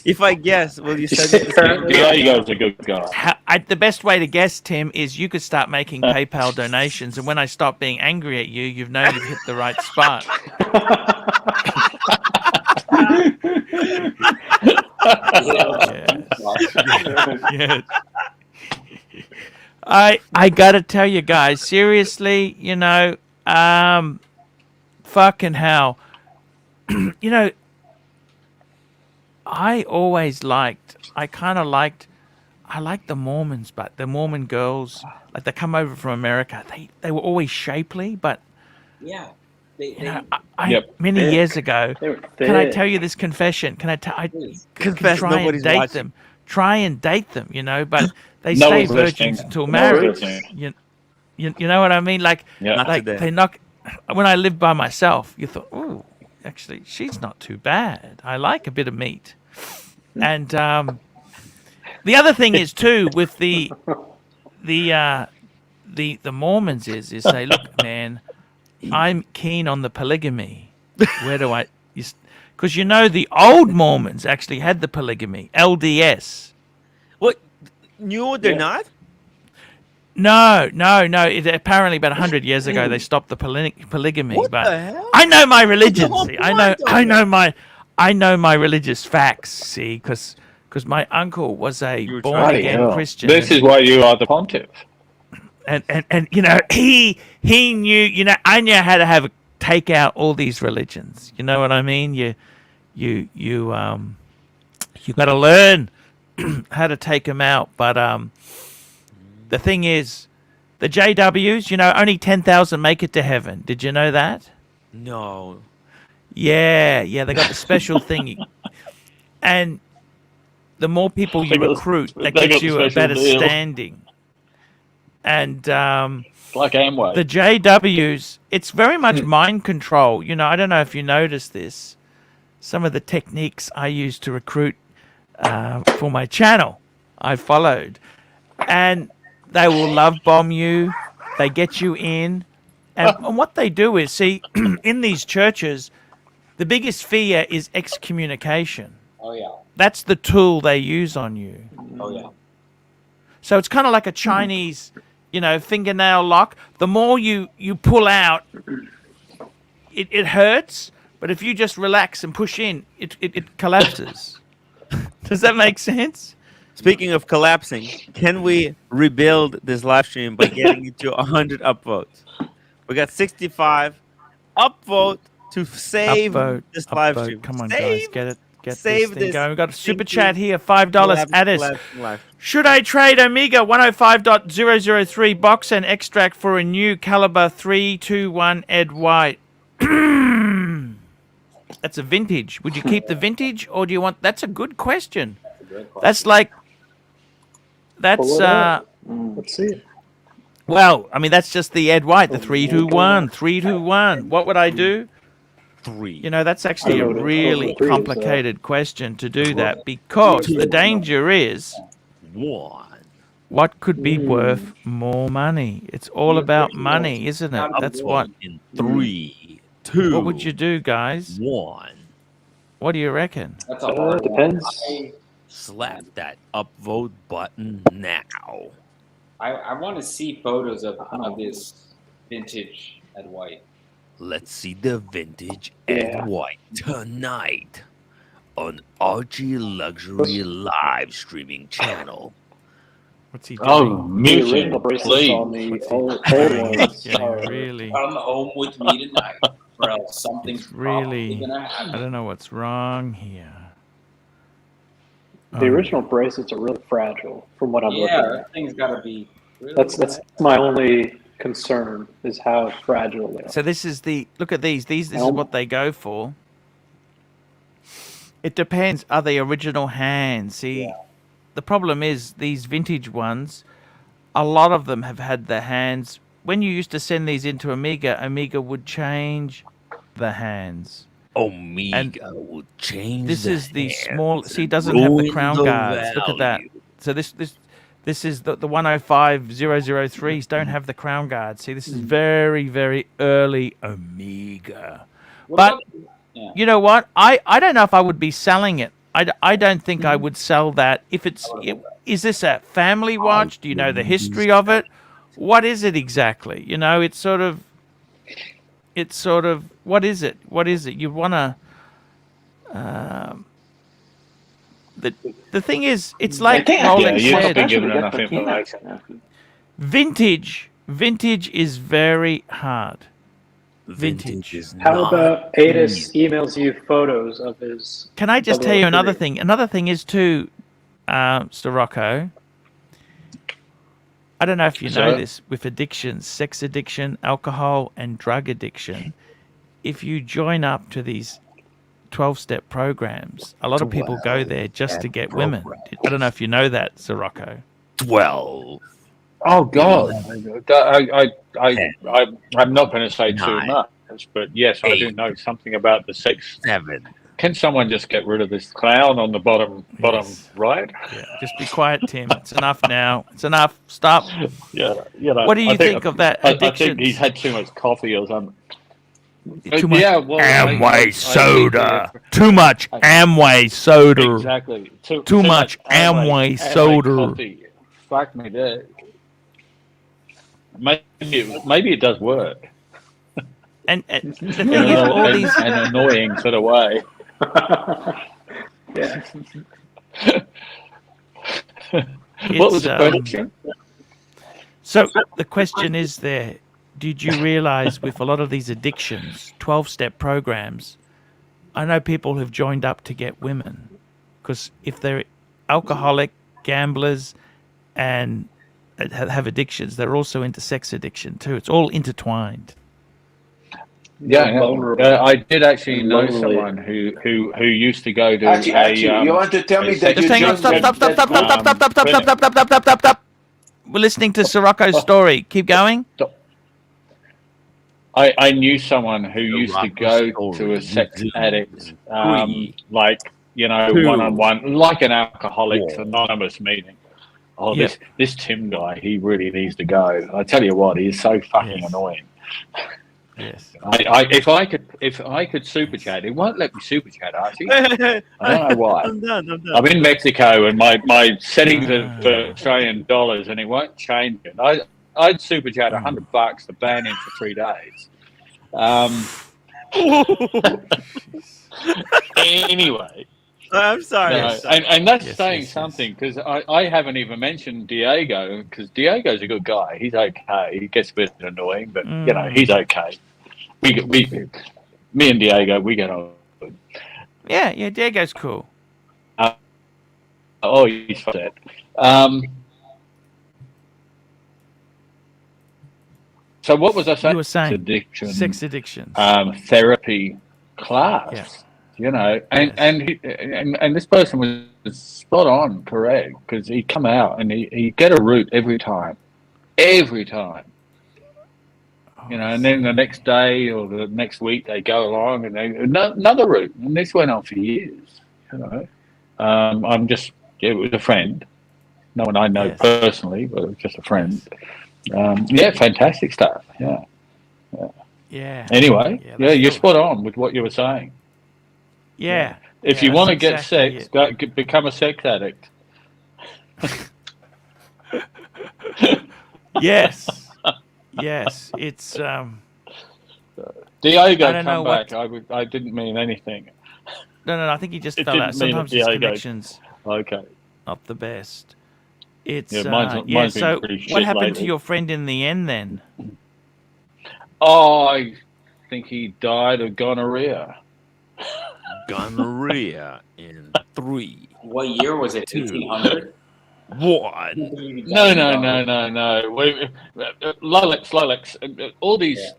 If I guess, will you send it the same? Diego's a good guy. The best way to guess, Tim, is you could start making PayPal donations, and when I stop being angry at you, you've known you've hit the right spot. Yes. I gotta tell you guys, seriously, you know, fucking hell. You know, I liked the Mormons, but the Mormon girls, like they come over from America, they were always shapely, but many years ago, can I tell you this confession? Can I confess? Try and date them. try and date them, you know, but they No stay one's virgins listening. until No marriage. one's You know what I mean? Like, Yeah. Not like today. they knock. When I lived by myself, you thought, oh, actually, she's not too bad. I like a bit of meat. And the other thing is too with the Mormons is say, look, man, I'm keen on the polygamy. Where do I? Because you know the old Mormons actually had the polygamy, LDS. What? No, they're not. No. Apparently, about 100 years ago, they stopped the polygamy. What but the hell? I know my religion. whole See, point I know my religious facts. See, because my uncle was a You were born trying again to- Christian. This is why you are the pontiff. and you know he knew. You know, I knew how to take out all these religions. You know what I mean? You got to learn how to take them out. But the thing is, the JWs, you know, only 10,000 make it to heaven. Did you know that? No. Yeah, they got the special thing. And the more people you They got the- recruit, that they gets got the you a special better deal. standing. And It's like Amway. the JWs, it's very much mind control. You know, I don't know if you noticed this. Some of the techniques I use to recruit for my channel, I followed. And they will love bomb you. They get you in. And what they do is, see, in these churches, the biggest fear is excommunication. Oh yeah. That's the tool they use on you. Oh yeah. So it's kind of like a Chinese, you know, fingernail lock. The more you pull out, it hurts. But if you just relax and push in, it collapses. Does that make sense? Speaking of collapsing, can we rebuild this live stream by getting it to 100 upvotes? We got 65 upvote to save this live Upvote. stream. Come on, Save- guys, get save this thing this going. We've got a super stinky chat here, $5. Addis. collapsing live. Should I trade Omega 105.003 box and extract for a new caliber 321 Ed White? That's a vintage. Would you keep the vintage or do you want? That's a good question. That's like. That's Pull it up. Let's see it. well, I mean that's just the Ed White, the 321. What would I do? 3. You know, that's actually I a know what really 3 is, complicated question to do that because the danger is 1. what could be worth more money. It's all about money, isn't it? That's what. In 3, 2. What would you do, guys? 1. What do you reckon? That's a hard It depends. one. Slap that upvote button now. I want to see photos of this vintage Ed White. Let's see the vintage Yeah. Ed White tonight on ArchieLuxury live streaming channel. What's he doing? Oh, The mute original him, bracelets on please. the old ones Yeah, are really. Come home with me tonight, or else something's It's really. probably gonna I happen. don't know what's wrong here. the original bracelets are really fragile, from what I'm looking Yeah, at. that thing's got to be. Really That's my only concern is how fragile they are. So this is the look at these. This is what they go for. It depends. Are they original hands? See, the problem is these vintage ones. A lot of them have had the hands. When you used to send these into Omega, Omega would change the hands. Omega will change. This the is the hands small. See, it and doesn't have the ruin crown the guards. Look at that. value. So this is the 105.003s don't have the crown guards. See, this is very, very early Omega. What But about- yeah. you know what? I don't know if I would be selling it. I don't think I would sell that. If is this a family watch? Do you know the history of it? What is it exactly? You know, it's sort of what is it? What is it? You want to the thing is, it's like Rolex you must be said, given enough information. vintage is very hard. Vintage is How not about Adis emails you photos of his? Can I just tell you another thing? Another thing is too, Mr. Rocco. I don't know if you know this, with addictions, sex addiction, alcohol, and drug addiction, if you join up to these 12-step programs. A lot of people go there just to get women. I don't know if you know that, Sirocco. 12. Oh God, I'm not going to say too much, but yes, I do know something about the sex. 7. Can someone just get rid of this clown on the bottom Yes. right? Yeah. Just be quiet, Tim. It's enough now. It's enough. Stop. Yeah, you know. What do you think of that I addiction? think he's had too much coffee or something. Too much Amway soda. Too much Amway soda. Exactly. Too much Amway soda. Coffee. Fuck me there. Maybe it does work. And the thing is, all these an annoying sort of way. Yeah. What was the question? So the question is there, did you realize with a lot of these addictions, 12-step programs, I know people have joined up to get women because if they're alcoholic, gamblers, and have addictions, they're also into sex addiction too. It's all intertwined. Yeah. I did actually know someone who used to go to Archie, you want to tell me that you Just hang on. Stop. We're listening to Sirocco's story. Keep going. I knew someone who used to go to a sex addict, like, you know, one-on-one, like an Alcoholics Anonymous meeting. Oh, this Tim guy, he really needs to go. I tell you what, he's so fucking annoying. Yes. If I could super chat, it won't let me super chat, Archie. I don't know why. I'm done. I'm in Mexico and my settings are for Australian dollars and it won't change it. I'd super chat $100 to ban him for 3 days. Anyway. I'm sorry. No, and that's saying something because I haven't even mentioned Diego because Diego's a good guy. He's okay. He gets a bit annoying, but you know he's okay. Me and Diego, we get on. Yeah, Diego's cool. He's fat. So what was I saying? You were saying addiction, sex addictions. Therapy class. Yeah. You know, and this person was spot on, correct, because he'd come out and he'd get a route every time. You know, and then the next day or the next week they go along and they another route, and this went on for years. You know, it was a friend, no one I know personally, but it was just a friend. Fantastic stuff. Yeah. Anyway, you're spot on with what you were saying. Yeah. If you want to get sex, become a sex addict. Yes. It's Diego, come back. I didn't mean anything. No. I think he just fell out. Sometimes his connection's not the best. It's mine's so been what happened to your friend in the end then? Oh, I think he died of gonorrhea. Gonorrhea in 3. What year was it? 1800? What? No. Lolix. All these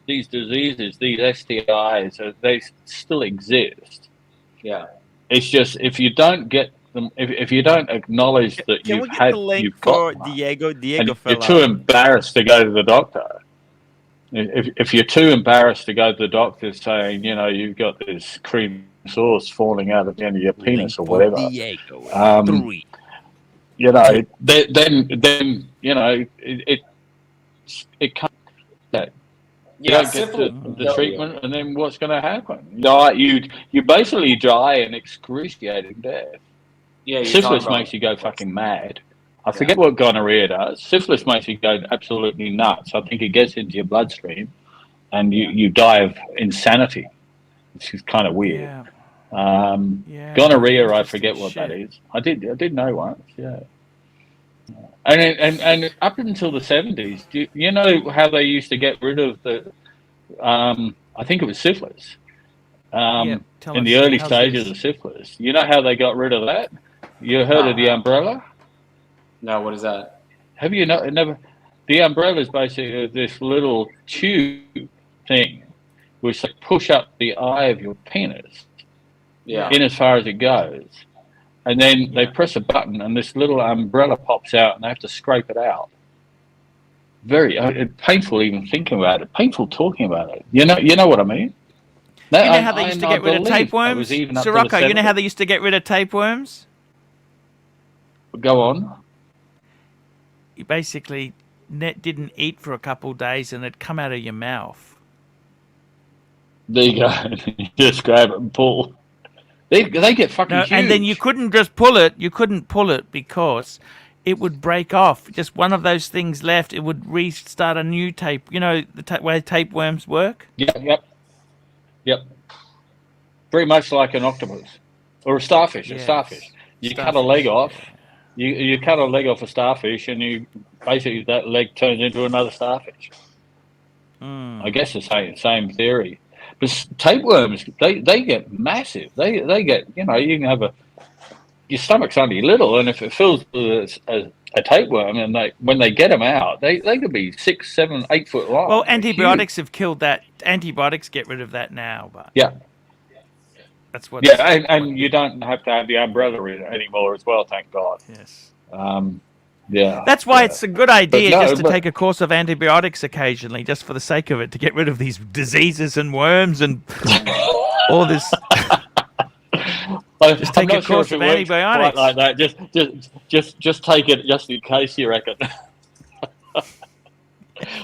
diseases, these STIs, they still exist. Yeah. It's just if you don't get them, if you don't acknowledge that you've got one, Diego and you're too embarrassed to go to the doctor. If you're too embarrassed to go to the doctor saying, you know, you've got this cream sauce falling out of the end of your penis or whatever, you know, then you know it comes that you don't get the treatment, and then what's going to happen? You basically die an excruciating death. Yeah, syphilis makes you go fucking mad. I forget what gonorrhea does. Syphilis makes you go absolutely nuts. I think it gets into your bloodstream, and you die of insanity, which is kind of weird. Gonorrhea, I forget what that is. I did know once. Yeah. And up until the 70s, you know how they used to get rid of the? I think it was syphilis. In the early stages of syphilis, you know how they got rid of that? You heard of the umbrella? No, what is that? Have you never? The umbrella is basically this little tube thing, which they push up the eye of your penis, Yeah. in as far as it goes, and then they press a button and this little umbrella pops out and they have to scrape it out. Very painful even thinking about it. Painful talking about it. You know what I mean? You know how they used to get rid of tapeworms? Sirocco, you know how they used to get rid of tapeworms? Go on. You basically didn't eat for a couple of days and it'd come out of your mouth. There you go. You just grab it and pull. They get fucking huge. And then you couldn't just pull it. You couldn't pull it because it would break off. Just one of those things left. It would restart a new tape. You know the way tapeworms work? Yep. Very much like an octopus or a starfish. Yes. A starfish. You cut a leg off. You cut a leg off a starfish, and you basically that leg turns into another starfish. I guess the same theory. But tapeworms, they get massive. They get, you can have your stomach's only little, and if it fills with a tapeworm, and when they get them out, they could be 6, 7, 8 foot long. Well, antibiotics have killed that. Antibiotics get rid of that now, but that's what. Yeah, and you don't have to have the umbrella in anymore as well. Thank God. Yes. Yeah. That's why it's a good idea to take a course of antibiotics occasionally, just for the sake of it, to get rid of these diseases and worms and all this. Just take a course of antibiotics like that. Just take it just in case, you reckon.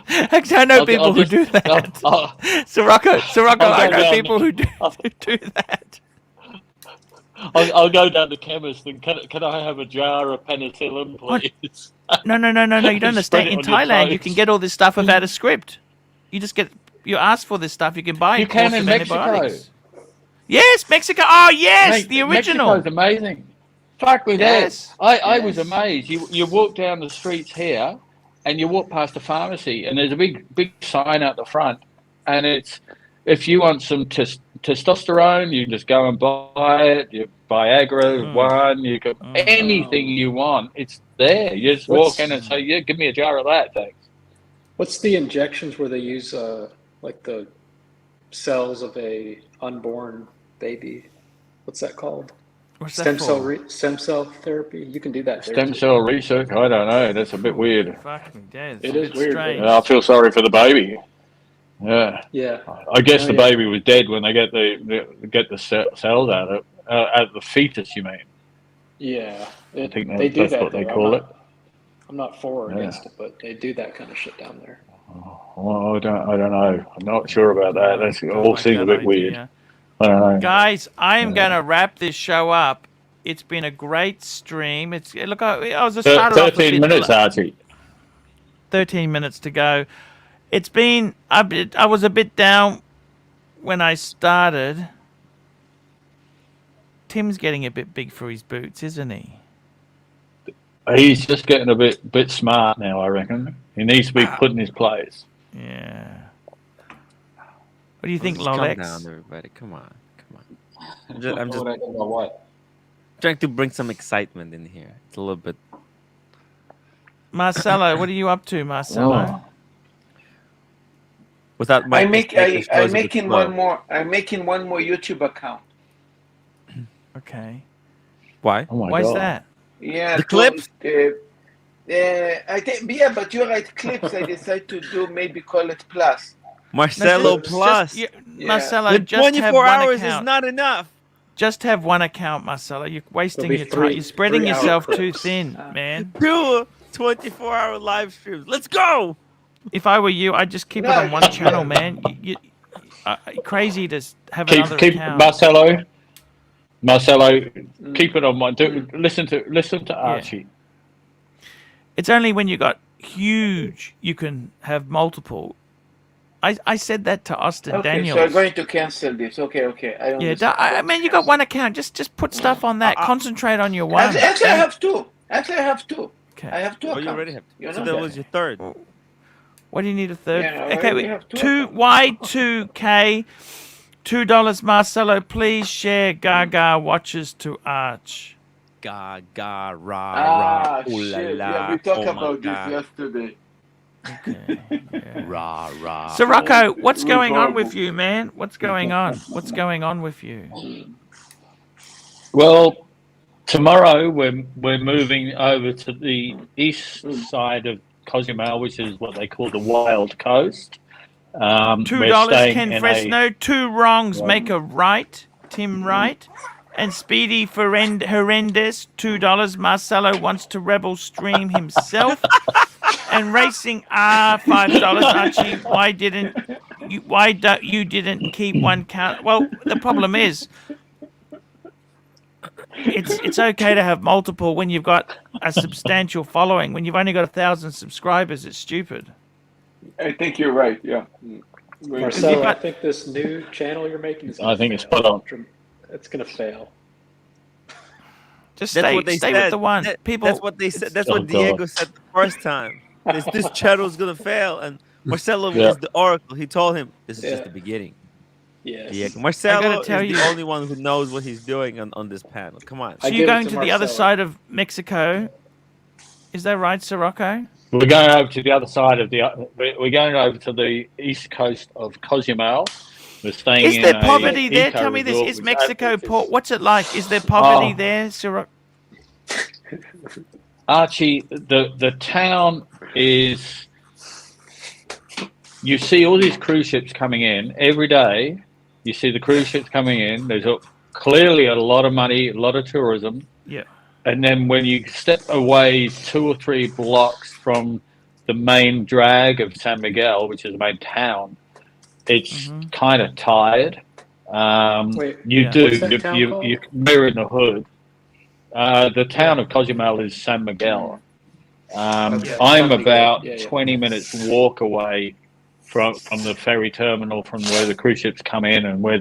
Actually, I know people who do that. Sirocco, I know people who do that. I'll go down to the chemist and can I have a jar of penicillin, please? No. You don't understand. In Thailand, you can get all this stuff without a script. You ask for this stuff, you can buy. You can in Mexico. Yes, Mexico. Oh, yes, the original. Mexico's amazing. Fuck with that. I was amazed. You walk down the streets here, and you walk past the pharmacy, and there's a big sign out the front, and it's if you want some testosterone, you just go and buy it. You Viagra, one, you can anything you want. It's there. You just walk in and say, "Yeah, give me a jar of that, thanks." What's the injections where they use like the cells of a unborn baby? What's that called? What's that stem cell therapy. You can do that. Stem cell research. I don't know. That's a bit weird. Fucking dead. It is weird. I feel sorry for the baby. Yeah. Yeah. I guess the baby was dead when they get the cells out of the fetus. You mean? Yeah. I think they do that's that. What they call it. I'm not for or against it, but they do that kind of shit down there. Well, I don't know. I'm not sure about that. That all seems a bit weird. I don't know. Guys, I am going to wrap this show up. It's been a great stream. Look, I was just started 13 minutes, Archie. 13 minutes to go. It's been I was a bit down when I started. Tim's getting a bit big for his boots, isn't he? He's just getting a bit smart now, I reckon. He needs to be put in his place. Yeah. What do you think, Calm Lolex? down, everybody. Come on. I'm just trying to bring some excitement in here. It's a little bit. Marcelo, what are you up to, Marcelo? Without my I'm making one more YouTube account. Okay. Why? Oh my Why is God. that? Yeah, The clips? I think but you write clips. I decided to do maybe call it plus. Marcelo Plus. Marcelo, The just have 24 one hours account. is not enough. Just have one account, Marcelo. You're wasting your time. You're spreading yourself too thin, man. 2 24-hour live streams. Let's go. If I were you, I'd just keep it on one channel, man. You crazy to have another account. Marcelo, keep it on one. Listen to Archie. It's only when you got huge you can have multiple. I said that to Austin Daniels. So I'm going to cancel this. Okay. I mean, you got one account. Just put stuff on that. Concentrate on your one. Actually, I have two. Okay. I have two. Oh, you already have. So that was your third. What do you need a third? Yeah, okay, we have two Y2K, $2. Marcelo, please share Gaga watches to Arch. Gaga rah shit. ooh la la. Yeah, we talked oh about my this yesterday. Okay. Yeah. Rah. Sirocco, what's going on with you, man? What's going on with you? Well, tomorrow we're moving over to the east side of Cozumel, which is what they call the Wild Coast. We're $2, staying Ken in Fresno. Two wrongs Right. make a right. Tim Wright. And Speedy Horrendous, $2. Marcelo wants to rebel stream himself. And Racing R, $5. Archie, why don't you didn't keep one count? Well, the problem is, it's okay to have multiple when you've got a substantial following. When you've only got 1,000 subscribers, it's stupid. I think you're right. Yeah. Marcelo, I think this new channel you're making is. I think it's put on. It's gonna fail. Just That's stay what they with said. the one. People. That's what they said. That's Oh, what Diego God. said the first time. This channel is gonna fail, and Marcelo Yeah. is the oracle. He told him this is just the beginning. Yes. Diego. Marcelo is tell the you- only one who knows what he's doing on this panel. Come on. So I you're give it going to to the other Marcelo. side of Mexico? Is that right, Sirocco? We're going over to the other side of we're going over to the east coast of Cozumel. We're staying Is in there a poverty there? eco Tell me this. resort Is which Mexico advocates- poor? What's it like? Is there poverty Oh. there, Sirocco? Archie, the town is. You see all these cruise ships coming in every day. You see the cruise ships coming in. There's clearly a lot of money, a lot of tourism. Yeah. And then when you step away 2 or 3 blocks from the main drag of San Miguel, which is the main town, it's kind of tired. Wait, You Yeah. do. what's that town called? You mirror in the hood. The town of Cozumel is San Miguel. Okay. I'm San Miguel. about Yeah, yeah. 20 minutes walk away from the ferry terminal, from where the cruise ships come in and where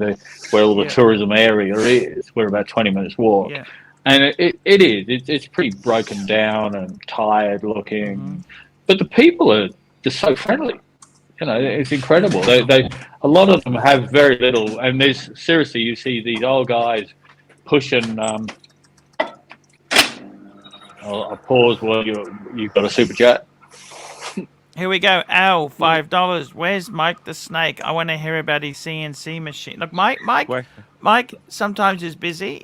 all the Yeah. tourism area is. We're about 20 minutes walk. Yeah. And it's pretty broken down and tired looking, but the people are just so friendly. You know, it's incredible. They a lot of them have very little, and there's seriously, you see these old guys pushing. I'll pause while you've got a super chat. Here we go. Al, $5. Where's Mike the Snake? I want to hear about his CNC machine. Look, Where? Mike sometimes is busy.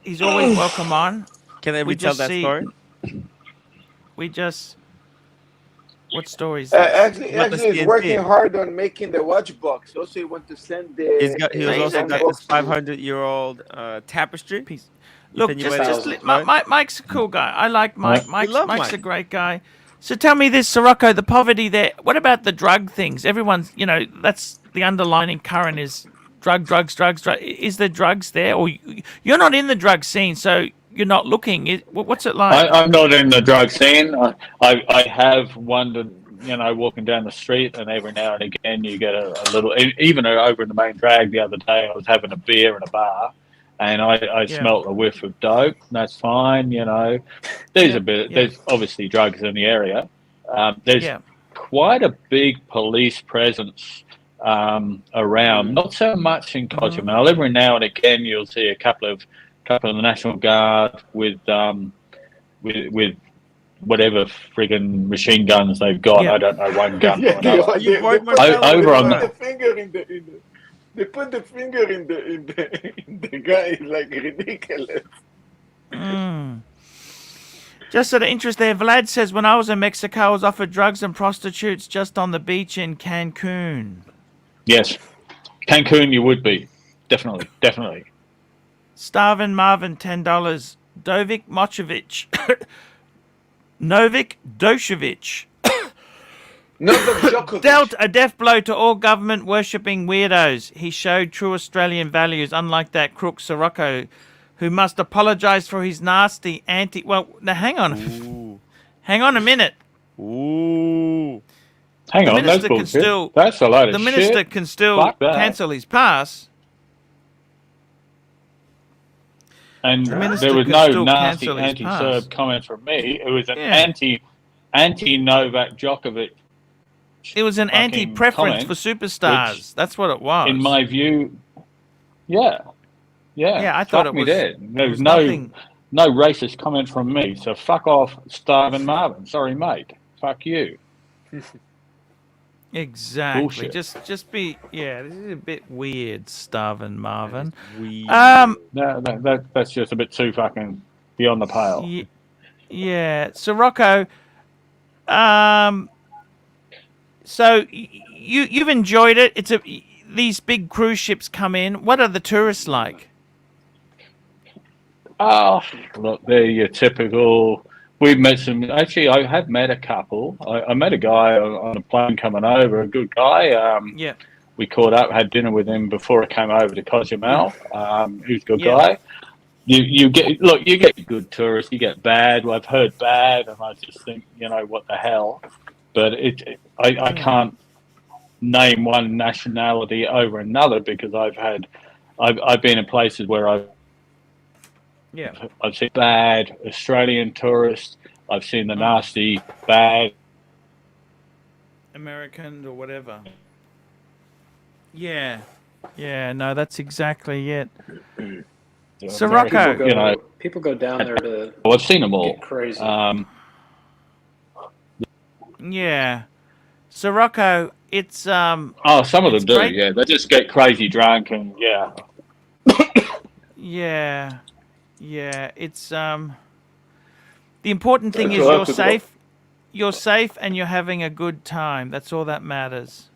He's always welcome on. Can I We retell just that see- story? What story is Actually, Not the he's CNC. working hard on making the watch box. Also, he wants to send the. He was also got box this to- 500-year-old tapestry. Piece. Look, Attenuated, Mike's a cool guy. I like Mike. Right. We love Mike's Mike. a great guy. So tell me this, Sirocco, the poverty there. What about the drug things? Everyone's, that's the underlining current is drugs. Is there drugs there? Or you're not in the drug scene, so you're not looking. What's it like? I'm not in the drug scene. I have wondered, walking down the street, and every now and again you get a little. Even over in the main drag the other day, I was having a beer in a bar, and I smelt a whiff of dope. That's fine, There's there's obviously drugs in the area. There's quite a big police presence around. Not so much in Cozumel. Every now and again you'll see a couple of the National Guard with whatever friggin' machine guns they've got. I don't know, one gun or another. Over on the finger in the. They put the finger in the guy. It's like ridiculous. Just out of interest there, Vlad says, when I was in Mexico, I was offered drugs and prostitutes just on the beach in Cancun. Yes, Cancun, you would be definitely. Starvin Marvin, $10. Dovik Mochovic. Novik Doshevich. Dealt a death blow to all government worshipping weirdos. He showed true Australian values, unlike that crook Sirocco, who must apologise for his nasty anti. Well, now hang on. Ooh. Hang on a minute. Ooh. Hang The on, that's minister can bullshit. still. That's a load of The shit. minister can still Fuck that. cancel his pass. And The minister there was can no still nasty cancel his anti-Serb pass. comment from me. It was an Yeah. anti-Novak Djokovic. It was an fucking anti-preference comment, for superstars. That's what it was. In my view, yeah. Yeah, I thought fuck it me was. dead. There it was nothing. no racist comment from me. So fuck off, Starvin Marvin. Sorry, mate. Fuck you. Exactly. Bullshit. Just be this is a bit weird, Starvin Marvin. That's just a bit too fucking beyond the pale. Yeah. So Rocco, so you've enjoyed it. These big cruise ships come in. What are the tourists like? Oh, look, they're your typical. We've met some. Actually, I have met a couple. I met a guy on a plane coming over. A good guy. Yeah. We caught up, had dinner with him before I came over to Cozumel. He's a good guy. You get good tourists. You get bad. Well, I've heard bad, and I just think, what the hell. But I can't name one nationality over another because I've been in places where I've seen bad Australian tourists. I've seen the nasty bad American or whatever. Yeah. No, that's exactly it. So Rocco, people go down there to. Well, I've seen them all. Get crazy. Yeah. So Rocco, it's some of them do. great. Yeah, they just get crazy drunk and Yeah. It's the important thing is you're safe. You're safe and you're having a good time. That's all that matters.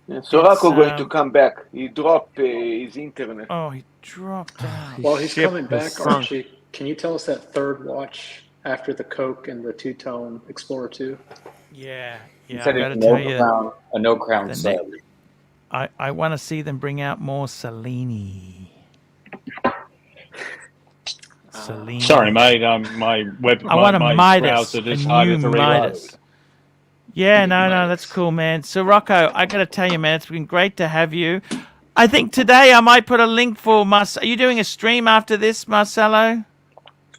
Yeah, so Rocco going to come back. He dropped his internet. Oh, he dropped out. While he's coming back, Archie, can you tell us that third watch after the Coke and the two-tone Explorer 2? Yeah. He I said gotta it's tell you, a no crown sub. I want to see them bring out more Cellini. Cellini. Sorry, mate. My web. I want a my Midas, browser a just harder new to reload. Midas. Yeah, no, that's cool, man. So Rocco, I gotta tell you, man, it's been great to have you. I think today I might put a link for Are you doing a stream after this, Marcelo?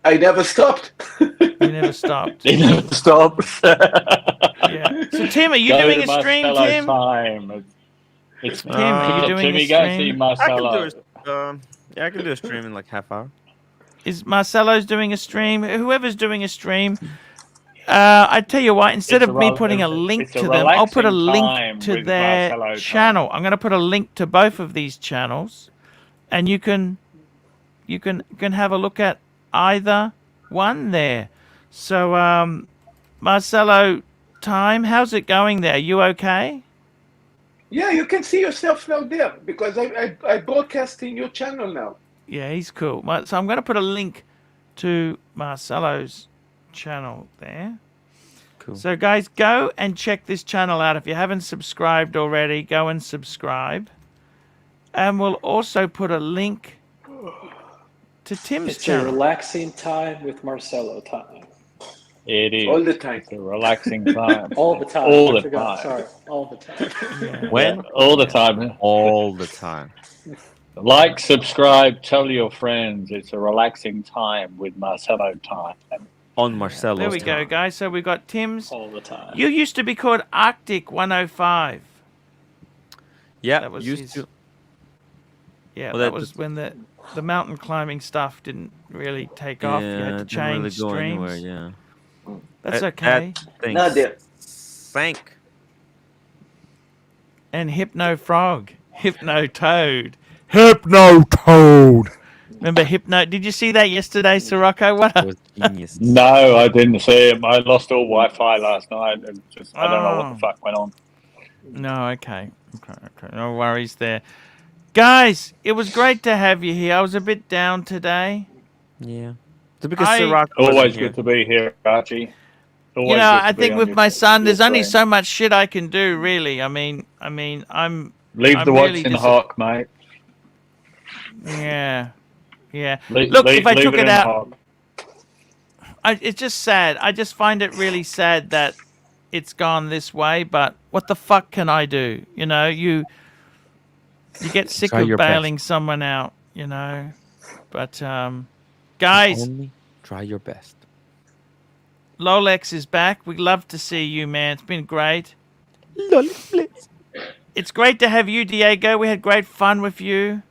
I never stopped. You never stopped. He never stops. Yeah. So Tim, are you doing a stream, Marcelo Tim? Time. It's Tim, are you doing Timmy, a go stream? see Marcelo. I can do a stream in like half hour. Is Marcelo's doing a stream? Whoever's doing a stream. I tell you what, instead of me putting a link to them, I'll put a link to their channel. I'm going to put a link to both of these channels, and you can have a look at either one there. So, Marcelo, Time, how's it going there? You okay? Yeah, you can see yourself now there because I broadcast in your channel now. Yeah, he's cool. So I'm going to put a link to Marcelo's channel there. Cool. So guys, go and check this channel out. If you haven't subscribed already, go and subscribe. And we'll also put a link to Tim's channel. It's a relaxing time with Marcelo time. It is. All the time. It's a relaxing time. All the time. All the time. Sorry, all the time. Yeah. When? All the time. All the time. Like, subscribe, tell your friends. It's a relaxing time with Marcelo Time. On Marcelo's There we time. go, guys. So we got Tim's. All the time. You used to be called Arctic 105. Yeah, That was used his- to. Yeah, Well, that that was just- when the mountain climbing stuff didn't really take off. You had to it didn't change really go streams. anywhere, yeah. That's That okay. thing Now there. sank. And Hypno Frog, Hypno Toad, Hypno Toad. Remember Hypno? Did you see that yesterday, Sirocco? What? It was genius. No, I didn't see it. I lost all Wi-Fi last night. And I don't know what the fuck went on. No, okay. No worries there. Guys, it was great to have you here. I was a bit down today. Yeah. It's because I- Ciroc Always wasn't here. good to be here, Archie. Always You know, good to I be think on with your- my son, there's your only stream. so much shit I can do, really. I mean, I'm Leave I'm the watch really in dis- hock, mate. yeah. Look, if I took it in out, hock. it's just sad. I just find it really sad that it's gone this way. But what the fuck can I do? You know, you get sick Try of your bailing someone out. You know, but guys, Only try your best. Lolex is back. We'd love to see you, man. It's been great. It's great to have you, Diego. We had great fun with you.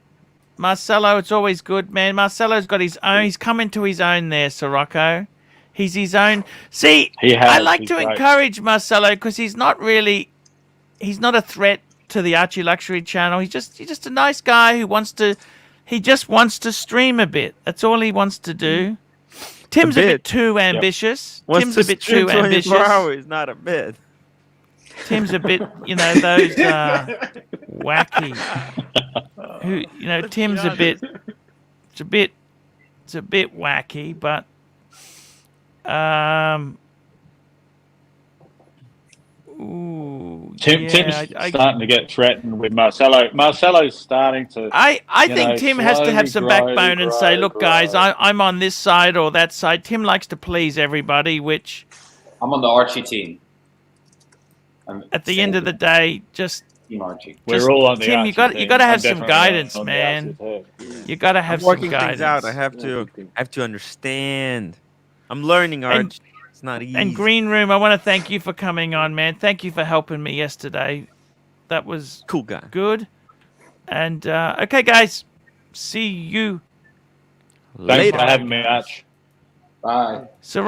Marcelo, it's always good, man. Marcelo's got his own. He's come into his own there, Sirocco. He's his own. See, He has, I like he's to great. encourage Marcelo because he's not a threat to the ArchieLuxury channel. He's just a nice guy he just wants to stream a bit. That's all he wants to do. Tim's a bit too ambitious. Tim's a bit too ambitious. Hours, not a bit. Tim's a bit, those wacky. Tim's a bit. It's a bit wacky, but Tim's starting to get threatened with Marcelo. Marcelo's starting to. I think Tim has to have some backbone and say, look, guys, I'm on this side or that side. Tim likes to please everybody, which I'm on the Archie team. At the end of the day, just Team Archie. We're all on the Tim, Archie you got team. to have I'm some definitely guidance, on the man. Archie You got to have I'm some working guidance. things out. I have to understand. I'm learning, Arch. It's not easy. And Green Room, I want to thank you for coming on, man. Thank you for helping me yesterday. That was cool guy. Good. And okay, guys, see you Thanks for having me, Arch. Bye. So